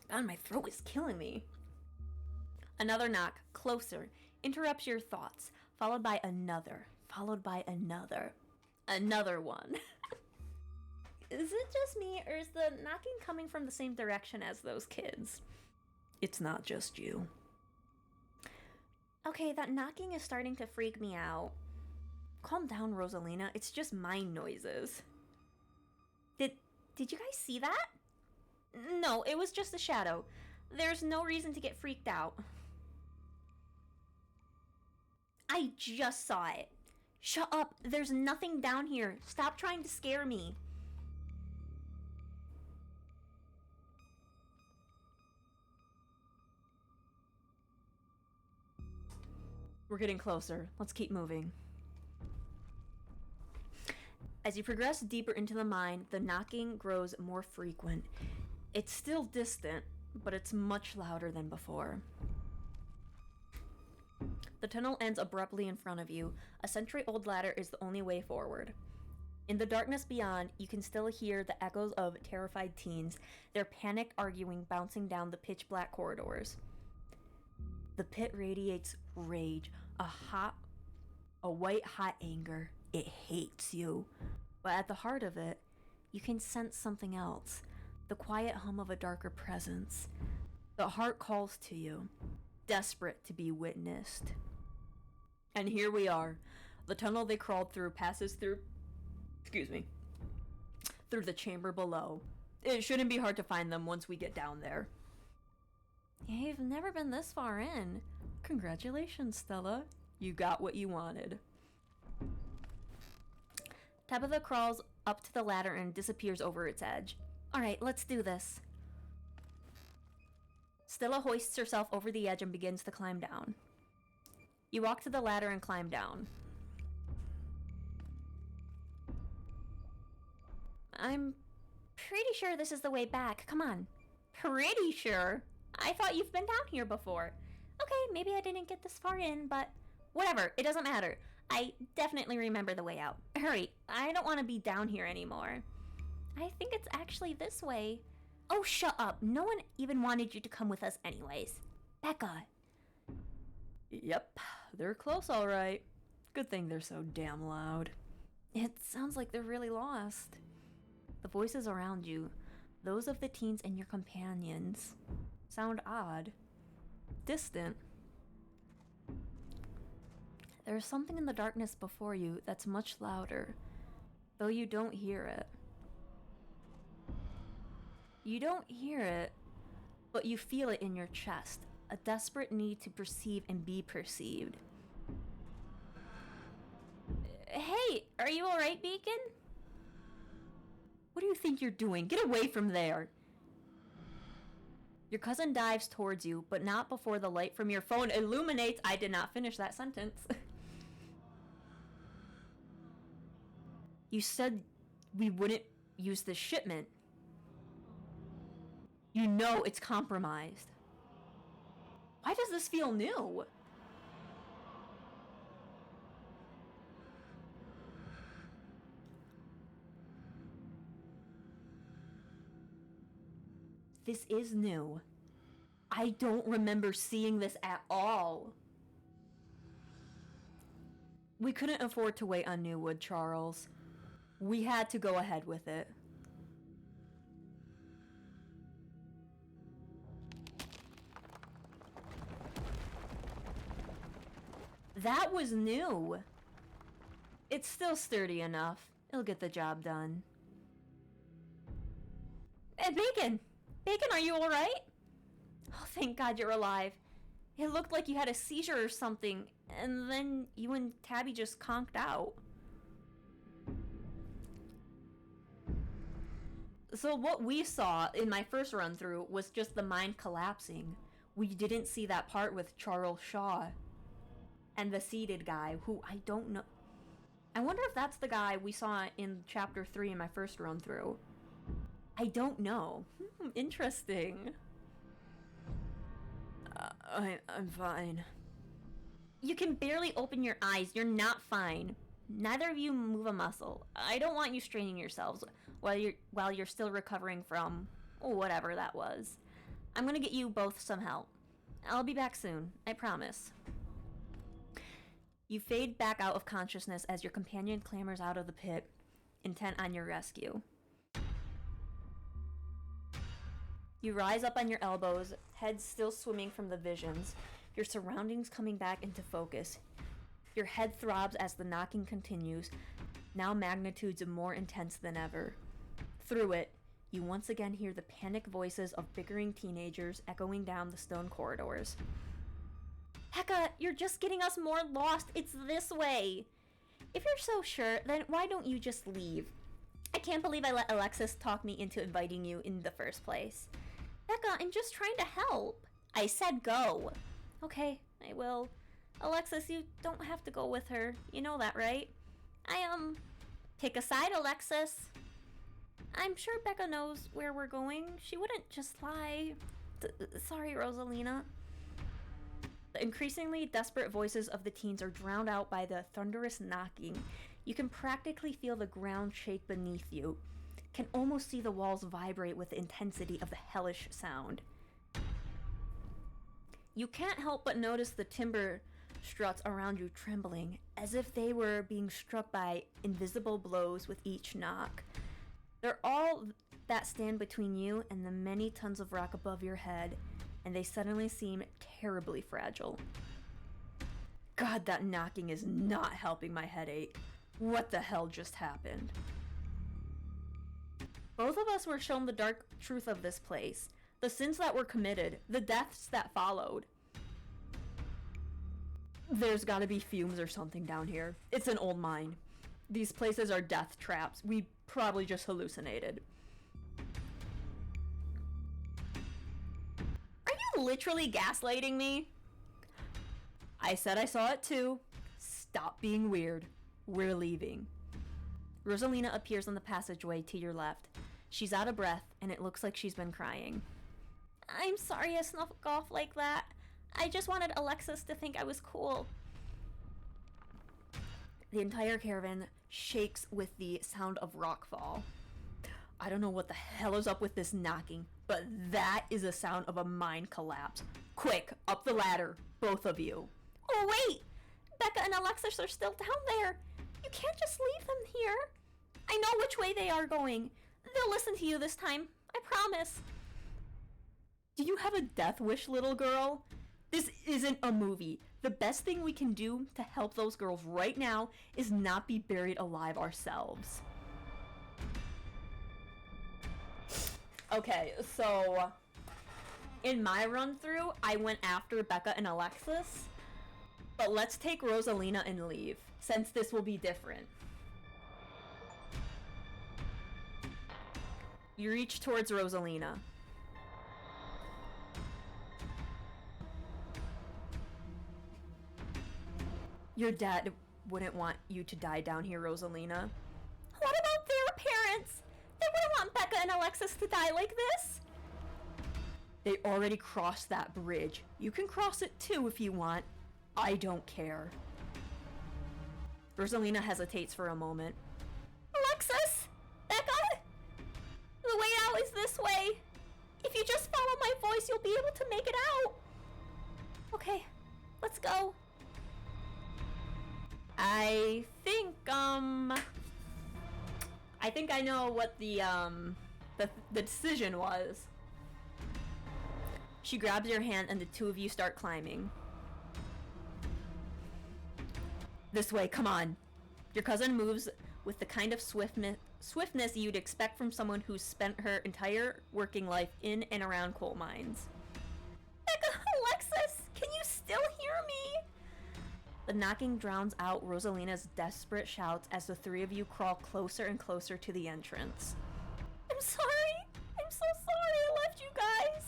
God, my throat is killing me. Another knock, closer, interrupts your thoughts, followed by another. Another one. Is it just me, or is the knocking coming from the same direction as those kids? It's not just you. Okay, that knocking is starting to freak me out. Calm down, Rosalina. It's just mine noises. Did you guys see that? No, it was just a shadow. There's no reason to get freaked out. I just saw it. Shut up. There's nothing down here. Stop trying to scare me. We're getting closer. Let's keep moving. As you progress deeper into the mine, the knocking grows more frequent. It's still distant, but it's much louder than before. The tunnel ends abruptly in front of you. A century-old ladder is the only way forward. In the darkness beyond, you can still hear the echoes of terrified teens, their panicked arguing bouncing down the pitch-black corridors. The pit radiates rage, a white-hot anger. It hates you. But at the heart of it, you can sense something else, the quiet hum of a darker presence. The heart calls to you, desperate to be witnessed. And here we are. The tunnel they crawled through passes through... Excuse me. Through the chamber below. It shouldn't be hard to find them once we get down there. You've never been this far in. Congratulations, Stella. You got what you wanted. Tabitha crawls up to the ladder and disappears over its edge. Alright, let's do this. Stella hoists herself over the edge and begins to climb down. You walk to the ladder and climb down. I'm pretty sure this is the way back. Come on. Pretty sure? I thought you've been down here before. Okay, maybe I didn't get this far in, but whatever. It doesn't matter. I definitely remember the way out. Hurry. I don't want to be down here anymore. I think it's actually this way. Oh, shut up. No one even wanted you to come with us anyways. Becca. Yep, they're close all right. Good thing they're so damn loud. It sounds like they're really lost. The voices around you, those of the teens and your companions, sound odd, distant. There's something in the darkness before you that's much louder, though you don't hear it. You don't hear it, but you feel it in your chest, a desperate need to perceive and be perceived. Hey, are you alright, Beacon? What do you think you're doing? Get away from there! Your cousin dives towards you, but not before the light from your phone illuminates. I did not finish that sentence. You said we wouldn't use this shipment. You know it's compromised. Why does this feel new? This is new. I don't remember seeing this at all. We couldn't afford to wait on Newwood, Charles. We had to go ahead with it. That was new. It's still sturdy enough. It'll get the job done. Hey, Bacon! Bacon, are you alright? Oh, thank God you're alive. It looked like you had a seizure or something, and then you and Tabby just conked out. So what we saw in my first run through was just the mind collapsing. We didn't see that part with Charles Shaw and the seated guy, who I don't know. I wonder if that's the guy we saw in chapter 3 in my first run through. I don't know. Interesting. I'm fine. You can barely open your eyes. You're not fine. Neither of you move a muscle. I don't want you straining yourselves while you're still recovering from whatever that was. I'm gonna get you both some help. I'll be back soon. I promise. You fade back out of consciousness as your companion clambers out of the pit, intent on your rescue. You rise up on your elbows, head still swimming from the visions, your surroundings coming back into focus. Your head throbs as the knocking continues, now magnitudes more intense than ever. Through it, you once again hear the panicked voices of bickering teenagers echoing down the stone corridors. Hecka, you're just getting us more lost. It's this way. If you're so sure, then why don't you just leave? I can't believe I let Alexis talk me into inviting you in the first place. Becca, I'm just trying to help. I said go. Okay, I will. Alexis, you don't have to go with her. You know that, right? Pick a side, Alexis. I'm sure Becca knows where we're going. She wouldn't just lie. Sorry, Rosalina. The increasingly desperate voices of the teens are drowned out by the thunderous knocking. You can practically feel the ground shake beneath you. Can almost see the walls vibrate with the intensity of the hellish sound. You can't help but notice the timber struts around you trembling, as if they were being struck by invisible blows with each knock. They're all that stand between you and the many tons of rock above your head, and they suddenly seem terribly fragile. God, that knocking is not helping my headache. What the hell just happened? Both of us were shown the dark truth of this place, the sins that were committed, the deaths that followed. There's gotta be fumes or something down here. It's an old mine. These places are death traps. We probably just hallucinated. Are you literally gaslighting me? I said I saw it too. Stop being weird. We're leaving. Rosalina appears on the passageway to your left. She's out of breath, and it looks like she's been crying. I'm sorry I snuck off like that. I just wanted Alexis to think I was cool. The entire caravan shakes with the sound of rockfall. I don't know what the hell is up with this knocking, but that is the sound of a mine collapse. Quick, up the ladder, both of you. Oh wait! Becca and Alexis are still down there. You can't just leave them here. I know which way they are going. They'll listen to you this time. I promise. Do you have a death wish, little girl? This isn't a movie. The best thing we can do to help those girls right now is not be buried alive ourselves. Okay, so in my run through, I went after Becca and Alexis. But let's take Rosalina and leave, since this will be different. You reach towards Rosalina. Your dad wouldn't want you to die down here, Rosalina. What about their parents? They wouldn't want Becca and Alexis to die like this. They already crossed that bridge. You can cross it too if you want. I don't care. Rosalina hesitates for a moment. Alexis! Becca! The way out is this way. If you just follow my voice, you'll be able to make it out. Okay, let's go. I think I know what the decision was. She grabs your hand and the two of you start climbing. This way, come on. Your cousin moves with the kind of swiftness you'd expect from someone who's spent her entire working life in and around coal mines. Becca, Alexis, can you still hear me? The knocking drowns out Rosalina's desperate shouts as the three of you crawl closer and closer to the entrance. I'm sorry. I'm so sorry I left you guys.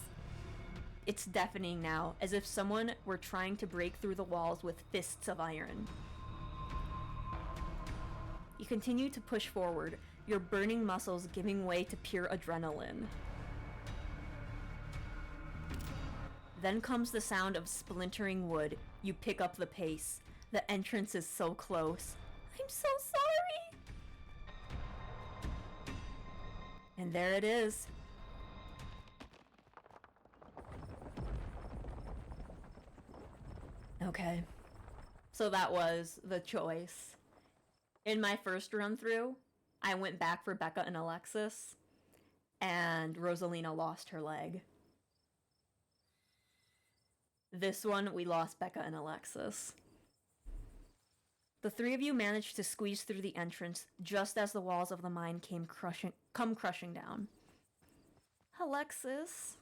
It's deafening now, as if someone were trying to break through the walls with fists of iron. You continue to push forward, your burning muscles giving way to pure adrenaline. Then comes the sound of splintering wood. You pick up the pace. The entrance is so close. I'm so sorry. And there it is. Okay. So that was the choice. In my first run through, I went back for Becca and Alexis, and Rosalina lost her leg. This one, we lost Becca and Alexis. The three of you managed to squeeze through the entrance just as the walls of the mine come crushing down. Alexis,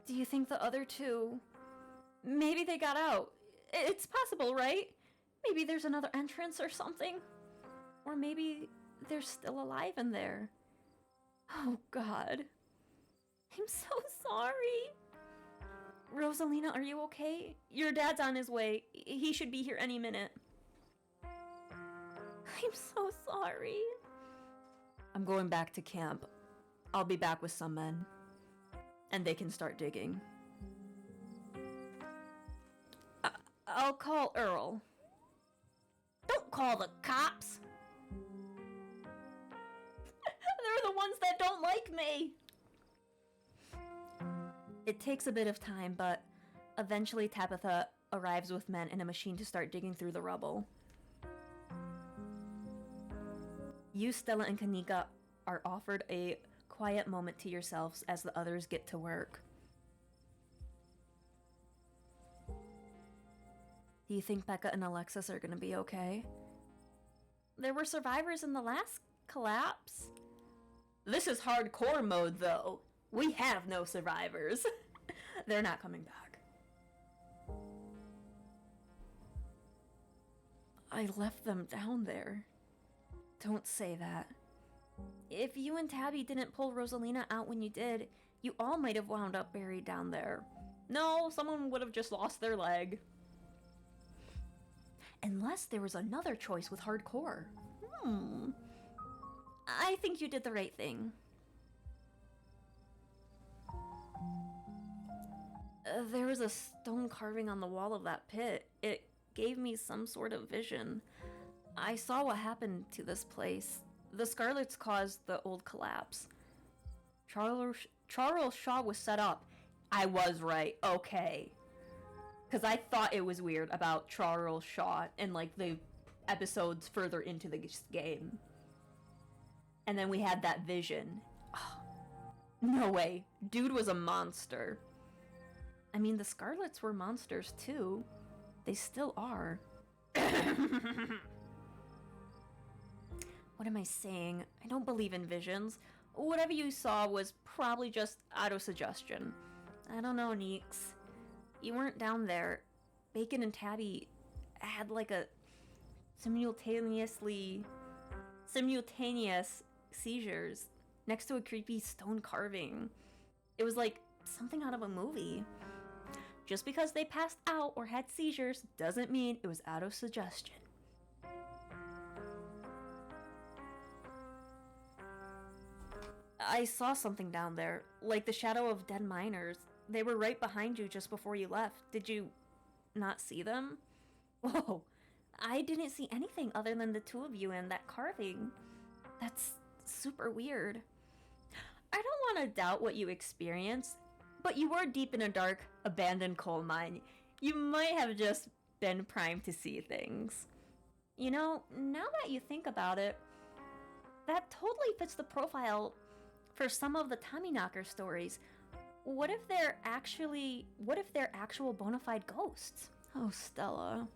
do you think the other two, maybe they got out? It's possible, right? Maybe there's another entrance or something. Or maybe they're still alive in there. Oh, God. I'm so sorry. Rosalina, are you okay? Your dad's on his way. He should be here any minute. I'm so sorry. I'm going back to camp. I'll be back with some men. And they can start digging. I'll call Earl. Don't call the cops. They're the ones that don't like me. It takes a bit of time, but eventually Tabitha arrives with men and a machine to start digging through the rubble. You, Stella, and Kanika are offered a quiet moment to yourselves as the others get to work. Do you think Becca and Alexis are gonna be okay? There were survivors in the last collapse. This is hardcore mode, though. We have no survivors. They're not coming back. I left them down there. Don't say that. If you and Tabby didn't pull Rosalina out when you did, you all might have wound up buried down there. No, someone would have just lost their leg. Unless there was another choice with hardcore. I think you did the right thing. There was a stone carving on the wall of that pit. It gave me some sort of vision. I saw what happened to this place. The Scarlets caused the old collapse. Charles Shaw was set up. I was right. Okay. Because I thought it was weird about Charles Shaw and like the episodes further into the game. And then we had that vision. Oh, no way. Dude was a monster. I mean, the Scarlets were monsters too. They still are. What am I saying? I don't believe in visions. Whatever you saw was probably just auto-suggestion. I don't know, Neeks. You weren't down there. Bacon and Tabby had like a simultaneous seizures next to a creepy stone carving. It was like something out of a movie. Just because they passed out or had seizures doesn't mean it was auto-suggestion. I saw something down there, like the shadow of dead miners. They were right behind you just before you left. Did you not see them? Whoa, I didn't see anything other than the two of you and that carving. That's super weird. I don't want to doubt what you experienced, but you were deep in a dark, abandoned coal mine. You might have just been primed to see things. You know, now that you think about it, that totally fits the profile for some of the Tommyknocker stories. What if they're actual bona fide ghosts? Oh, Stella.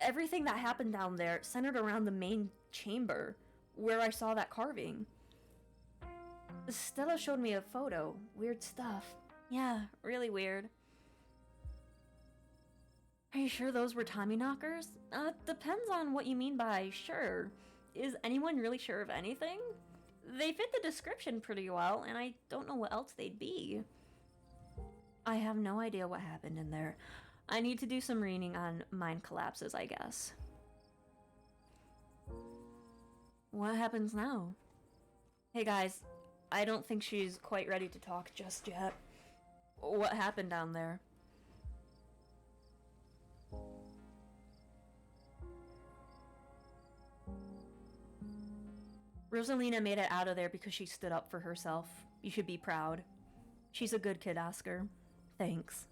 Everything that happened down there centered around the main chamber, where I saw that carving. Stella showed me a photo. Weird stuff. Yeah, really weird. Are you sure those were Tommyknockers? Depends on what you mean by sure. Is anyone really sure of anything? They fit the description pretty well, and I don't know what else they'd be. I have no idea what happened in there. I need to do some reading on mine collapses, I guess. What happens now? Hey guys, I don't think she's quite ready to talk just yet. What happened down there? Rosalina made it out of there because she stood up for herself. You should be proud. She's a good kid, Oscar. Thanks.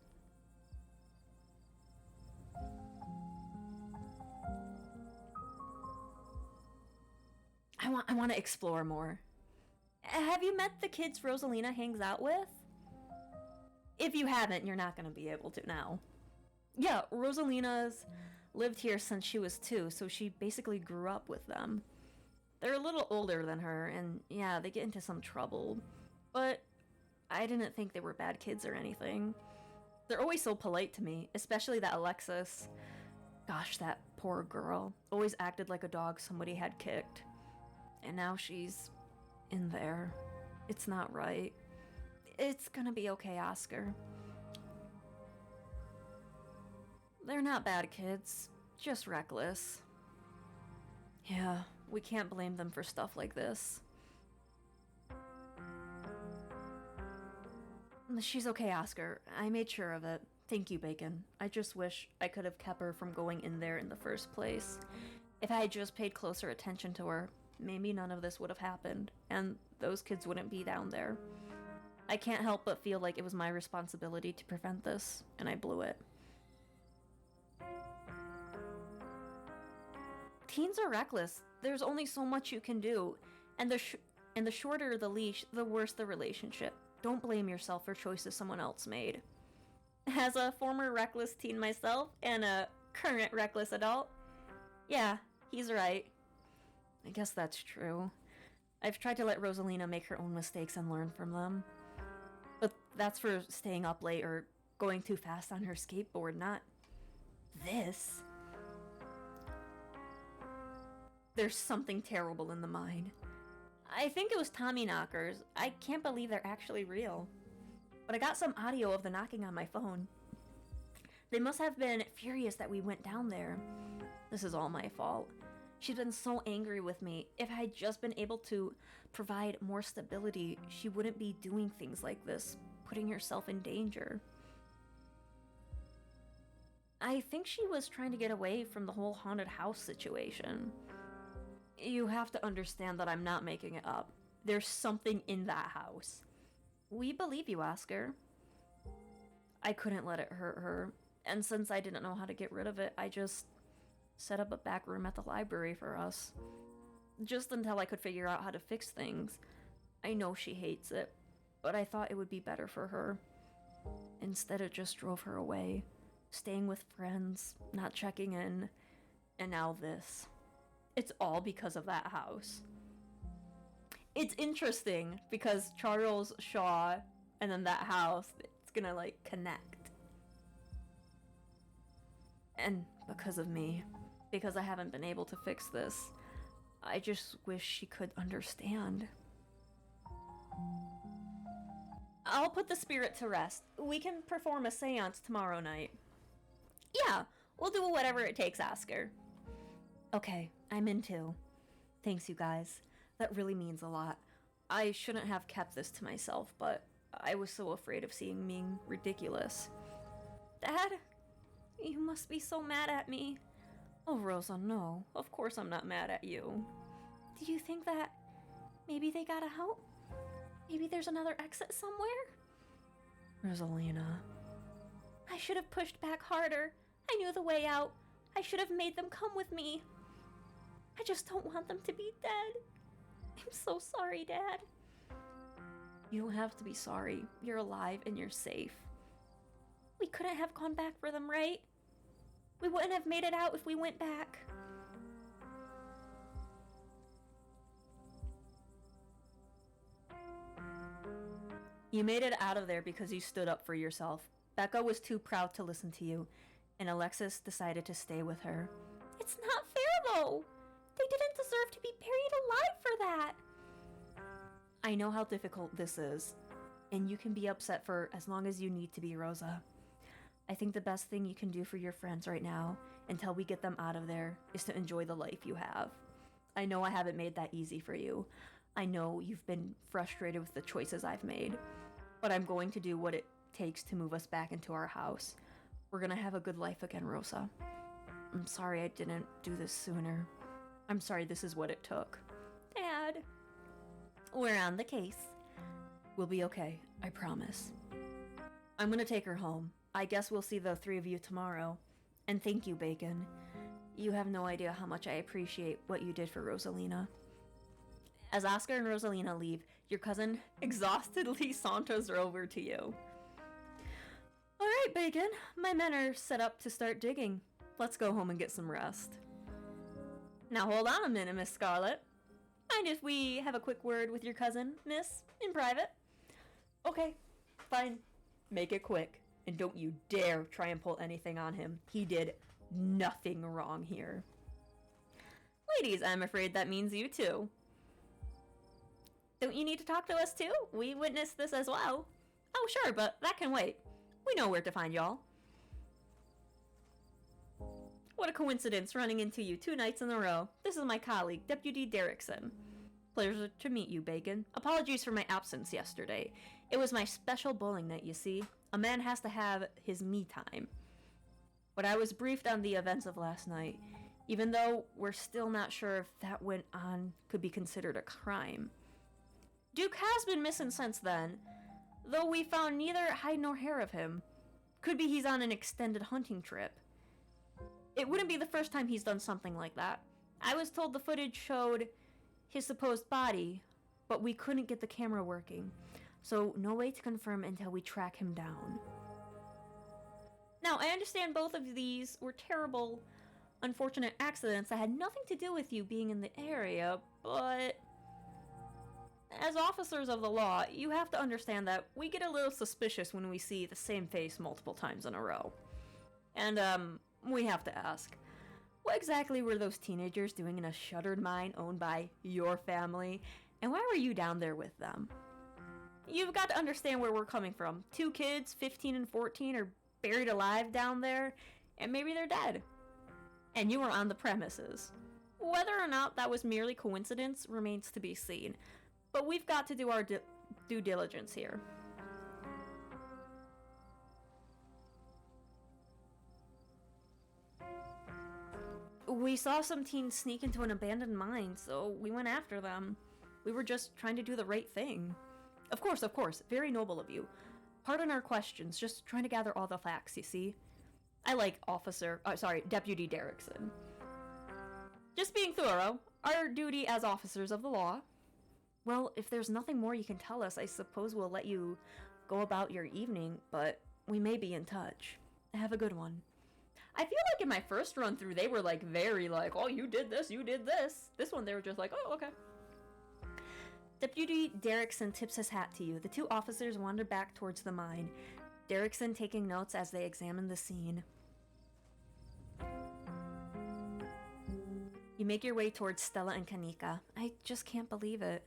I want to explore more. Have you met the kids Rosalina hangs out with? If you haven't, you're not going to be able to now. Yeah, Rosalina's lived here since she was 2, so she basically grew up with them. They're a little older than her, and yeah, they get into some trouble. But I didn't think they were bad kids or anything. They're always so polite to me, especially that Alexis. Gosh, that poor girl. Always acted like a dog somebody had kicked. And now she's in there. It's not right. It's gonna be okay, Oscar. They're not bad kids, just reckless. Yeah, we can't blame them for stuff like this. She's okay, Oscar. I made sure of it. Thank you, Bacon. I just wish I could have kept her from going in there in the first place. If I had just paid closer attention to her, maybe none of this would have happened, and those kids wouldn't be down there. I can't help but feel like it was my responsibility to prevent this, and I blew it. Teens are reckless. There's only so much you can do, and the shorter the leash, the worse the relationship. Don't blame yourself for choices someone else made. As a former reckless teen myself and a current reckless adult, yeah, he's right. I guess that's true. I've tried to let Rosalina make her own mistakes and learn from them. But that's for staying up late or going too fast on her skateboard, not this. There's something terrible in the mine. I think it was Tommy knockers. I can't believe they're actually real. But I got some audio of the knocking on my phone. They must have been furious that we went down there. This is all my fault. She's been so angry with me. If I had just been able to provide more stability, she wouldn't be doing things like this, putting herself in danger. I think she was trying to get away from the whole haunted house situation. You have to understand that I'm not making it up. There's something in that house. We believe you, Oscar. I couldn't let it hurt her, and since I didn't know how to get rid of it, I just set up a back room at the library for us. Just until I could figure out how to fix things. I know she hates it, but I thought it would be better for her. Instead, it just drove her away, staying with friends, not checking in, and now this. It's all because of that house. It's interesting because Charles, Shaw, and then that house, it's gonna like connect. And because of me, because I haven't been able to fix this, I just wish she could understand. I'll put the spirit to rest. We can perform a seance tomorrow night. Yeah, we'll do whatever it takes, Oscar. Okay, I'm in too. Thanks, you guys. That really means a lot. I shouldn't have kept this to myself, but I was so afraid of seeing me ridiculous. Dad, you must be so mad at me. Oh, Rosa, no. Of course I'm not mad at you. Do you think that maybe they gotta help? Maybe there's another exit somewhere? Rosalina. I should have pushed back harder. I knew the way out. I should have made them come with me. I just don't want them to be dead. I'm so sorry, Dad. You don't have to be sorry. You're alive and you're safe. We couldn't have gone back for them, right? We wouldn't have made it out if we went back. You made it out of there because you stood up for yourself. Becca was too proud to listen to you, and Alexis decided to stay with her. It's not fair, though. They didn't deserve to be buried alive for that. I know how difficult this is, and you can be upset for as long as you need to be, Rosa. I think the best thing you can do for your friends right now, until we get them out of there, is to enjoy the life you have. I know I haven't made that easy for you. I know you've been frustrated with the choices I've made, but I'm going to do what it takes to move us back into our house. We're gonna have a good life again, Rosa. I'm sorry I didn't do this sooner. I'm sorry this is what it took. Dad. We're on the case. We'll be okay, I promise. I'm gonna take her home. I guess we'll see the three of you tomorrow. And thank you, Bacon. You have no idea how much I appreciate what you did for Rosalina. As Oscar and Rosalina leave, your cousin exhaustedly saunters over to you. All right, Bacon. My men are set up to start digging. Let's go home and get some rest. Now hold on a minute, Miss Scarlet. Mind if we have a quick word with your cousin, miss, in private? Okay, fine. Make it quick. And don't you dare try and pull anything on him. He did nothing wrong here. Ladies, I'm afraid that means you too. Don't you need to talk to us too? We witnessed this as well. Oh, sure, but that can wait. We know where to find y'all. What a coincidence running into you 2 nights in a row. This is my colleague, Deputy Derrickson. Pleasure to meet you, Bacon. Apologies for my absence yesterday. It was my special bowling night, you see. A man has to have his me time. But I was briefed on the events of last night, even though we're still not sure if that went on could be considered a crime. Duke has been missing since then, though we found neither hide nor hair of him. Could be he's on an extended hunting trip. It wouldn't be the first time he's done something like that. I was told the footage showed his supposed body, but we couldn't get the camera working, so no way to confirm until we track him down. Now, I understand both of these were terrible, unfortunate accidents that had nothing to do with you being in the area, but as officers of the law, you have to understand that we get a little suspicious when we see the same face multiple times in a row. And, we have to ask, what exactly were those teenagers doing in a shuttered mine owned by your family, and why were you down there with them? You've got to understand where we're coming from. 2 kids, 15 and 14, are buried alive down there, and maybe they're dead. And you were on the premises. Whether or not that was merely coincidence remains to be seen. But we've got to do our due diligence here. We saw some teens sneak into an abandoned mine, so we went after them. We were just trying to do the right thing. Of course, very noble of you. Pardon our questions, just trying to gather all the facts, you see? I like Deputy Derrickson. Just being thorough, our duty as officers of the law. Well, if there's nothing more you can tell us, I suppose we'll let you go about your evening, but we may be in touch. Have a good one. I feel like in my first run through, they were like very like, oh, you did this, you did this. This one, they were just like, oh, okay. Deputy Derrickson tips his hat to you. The 2 officers wander back towards the mine, Derrickson taking notes as they examine the scene. You make your way towards Stella and Kanika. I just can't believe it.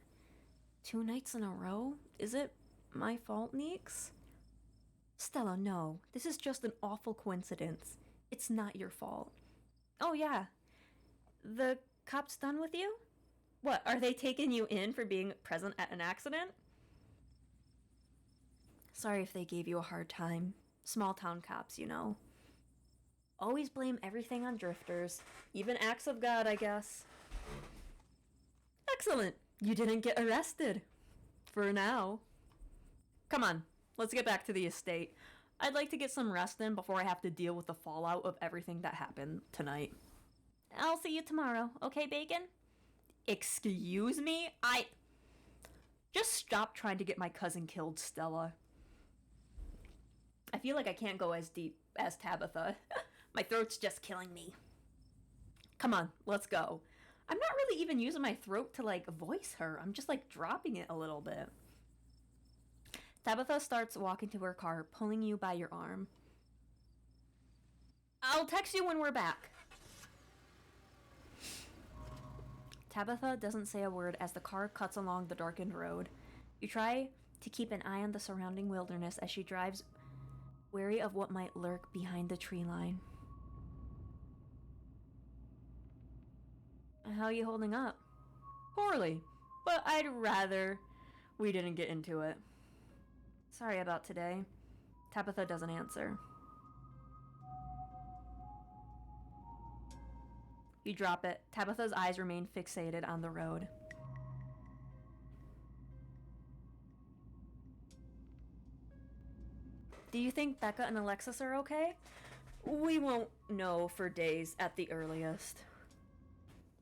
2 nights in a row? Is it my fault, Neeks? Stella, no. This is just an awful coincidence. It's not your fault. Oh, yeah. The cops done with you? What, are they taking you in for being present at an accident? Sorry if they gave you a hard time. Small town cops, you know. Always blame everything on drifters. Even acts of God, I guess. Excellent. You didn't get arrested. For now. Come on, let's get back to the estate. I'd like to get some rest in before I have to deal with the fallout of everything that happened tonight. I'll see you tomorrow, okay, Bacon? Excuse me? Just stop trying to get my cousin killed, Stella. I feel like I can't go as deep as Tabitha. My throat's just killing me. Come on, let's go. I'm not really even using my throat to, like, voice her. I'm just, like, dropping it a little bit. Tabitha starts walking to her car, pulling you by your arm. I'll text you when we're back. Tabitha doesn't say a word as the car cuts along the darkened road. You try to keep an eye on the surrounding wilderness as she drives, wary of what might lurk behind the tree line. How are you holding up? Poorly, but I'd rather we didn't get into it. Sorry about today. Tabitha doesn't answer. You drop it. Tabitha's eyes remain fixated on the road. Do you think Becca and Alexis are okay? We won't know for days at the earliest.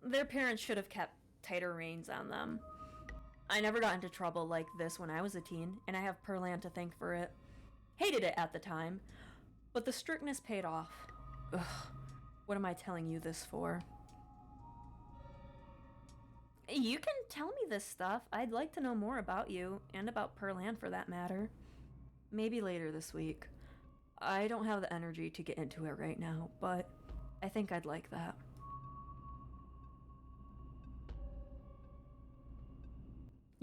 Their parents should have kept tighter reins on them. I never got into trouble like this when I was a teen, and I have Perlan to thank for it. Hated it at the time, but the strictness paid off. Ugh, what am I telling you this for? You can tell me this stuff. I'd like to know more about you, and about Perlan for that matter. Maybe later this week. I don't have the energy to get into it right now, but I think I'd like that.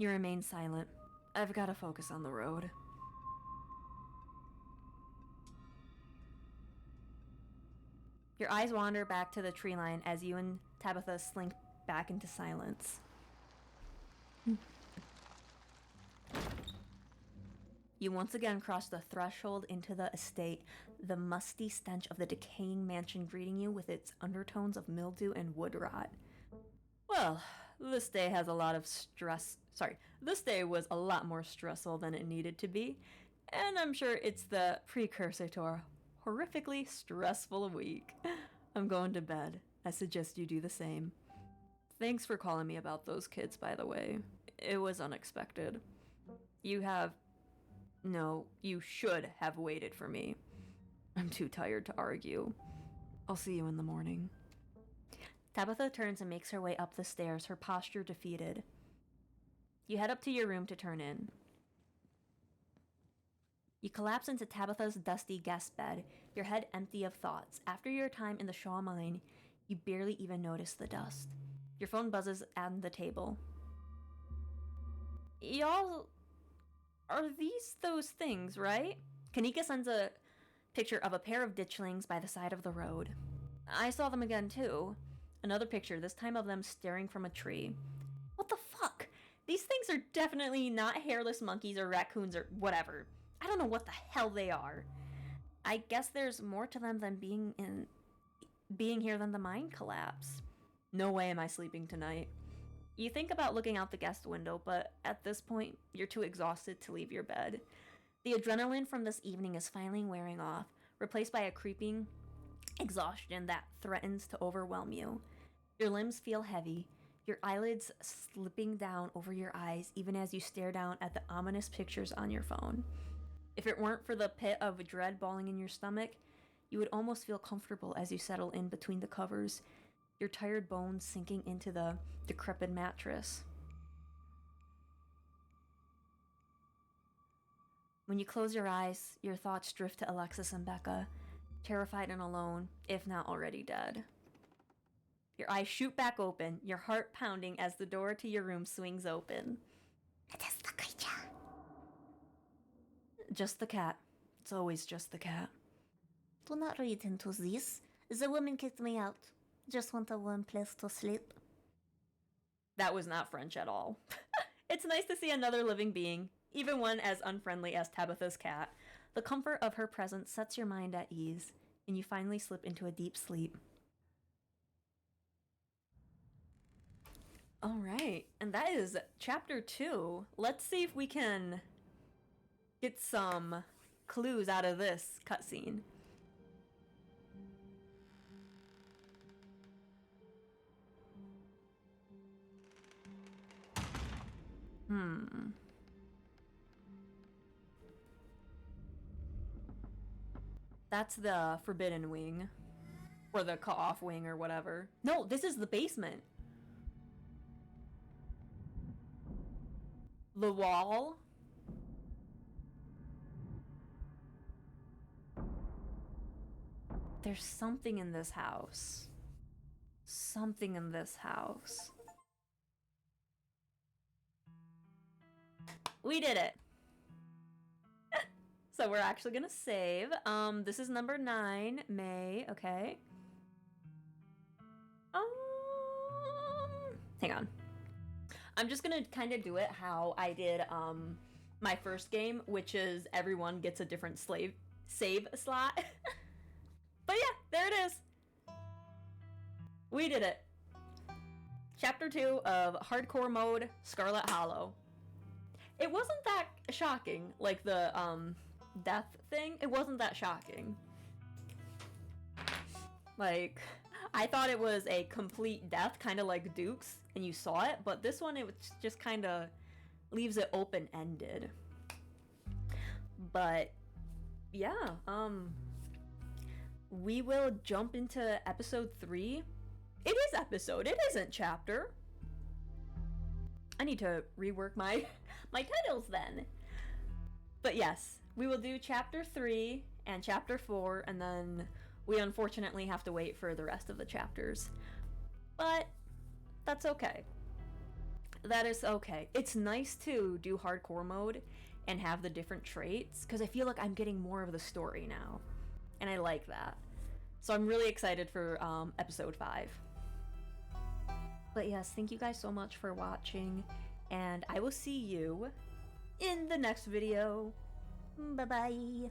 You remain silent. I've got to focus on the road. Your eyes wander back to the tree line as you and Tabitha slink back into silence. You once again cross the threshold into the estate, the musty stench of the decaying mansion greeting you with its undertones of mildew and wood rot. Well, this day has a lot of this day was a lot more stressful than it needed to be, and I'm sure it's the precursor to a horrifically stressful week. I'm going to bed. I suggest you do the same. Thanks for calling me about those kids, by the way. It was unexpected. You should have waited for me. I'm too tired to argue. I'll see you in the morning. Tabitha turns and makes her way up the stairs, her posture defeated. You head up to your room to turn in. You collapse into Tabitha's dusty guest bed, your head empty of thoughts. After your time in the Shaw mine, you barely even notice the dust. Your phone buzzes on the table. Y'all, are these those things, right? Kanika sends a picture of a pair of ditchlings by the side of the road. I saw them again too. Another picture, this time of them staring from a tree. What the fuck? These things are definitely not hairless monkeys or raccoons or whatever. I don't know what the hell they are. I guess there's more to them than being here than the mine collapse. No way am I sleeping tonight. You think about looking out the guest window, but at this point, you're too exhausted to leave your bed. The adrenaline from this evening is finally wearing off, replaced by a creeping exhaustion that threatens to overwhelm you. Your limbs feel heavy, your eyelids slipping down over your eyes even as you stare down at the ominous pictures on your phone. If it weren't for the pit of dread balling in your stomach, you would almost feel comfortable as you settle in between the covers, your tired bones sinking into the decrepit mattress. When you close your eyes, your thoughts drift to Alexis and Becca, terrified and alone, if not already dead. Your eyes shoot back open, your heart pounding as the door to your room swings open. It is the creature. Just the cat. It's always just the cat. Do not read into this. The woman kicked me out. Just want a warm place to sleep. That was not French at all. It's nice to see another living being, even one as unfriendly as Tabitha's cat. The comfort of her presence sets your mind at ease, and you finally slip into a deep sleep. All right, and that is chapter 2. Let's see if we can get some clues out of this cutscene. That's the forbidden wing. Or the cut-off wing or whatever. No, this is the basement. The wall. There's something in this house. Something in this house. We did it. So we're actually gonna save. This is number 9, May, okay. Hang on. I'm just gonna kind of do it how I did my first game, which is everyone gets a different save slot. But yeah, there it is. We did it. Chapter 2 of Hardcore Mode, Scarlet Hollow. It wasn't that shocking, like the death thing. It wasn't that shocking. Like, I thought it was a complete death, kind of like Duke's, and you saw it, but this one, it just kind of leaves it open-ended. But, yeah, we will jump into episode 3. It is episode, it isn't chapter. I need to rework my titles then. But yes, we will do chapter 3 and chapter 4, and then we unfortunately have to wait for the rest of the chapters. But that's okay. That is okay. It's nice to do hardcore mode and have the different traits, because I feel like I'm getting more of the story now. And I like that. So I'm really excited for episode 5. But yes, thank you guys so much for watching, and I will see you in the next video. Bye-bye.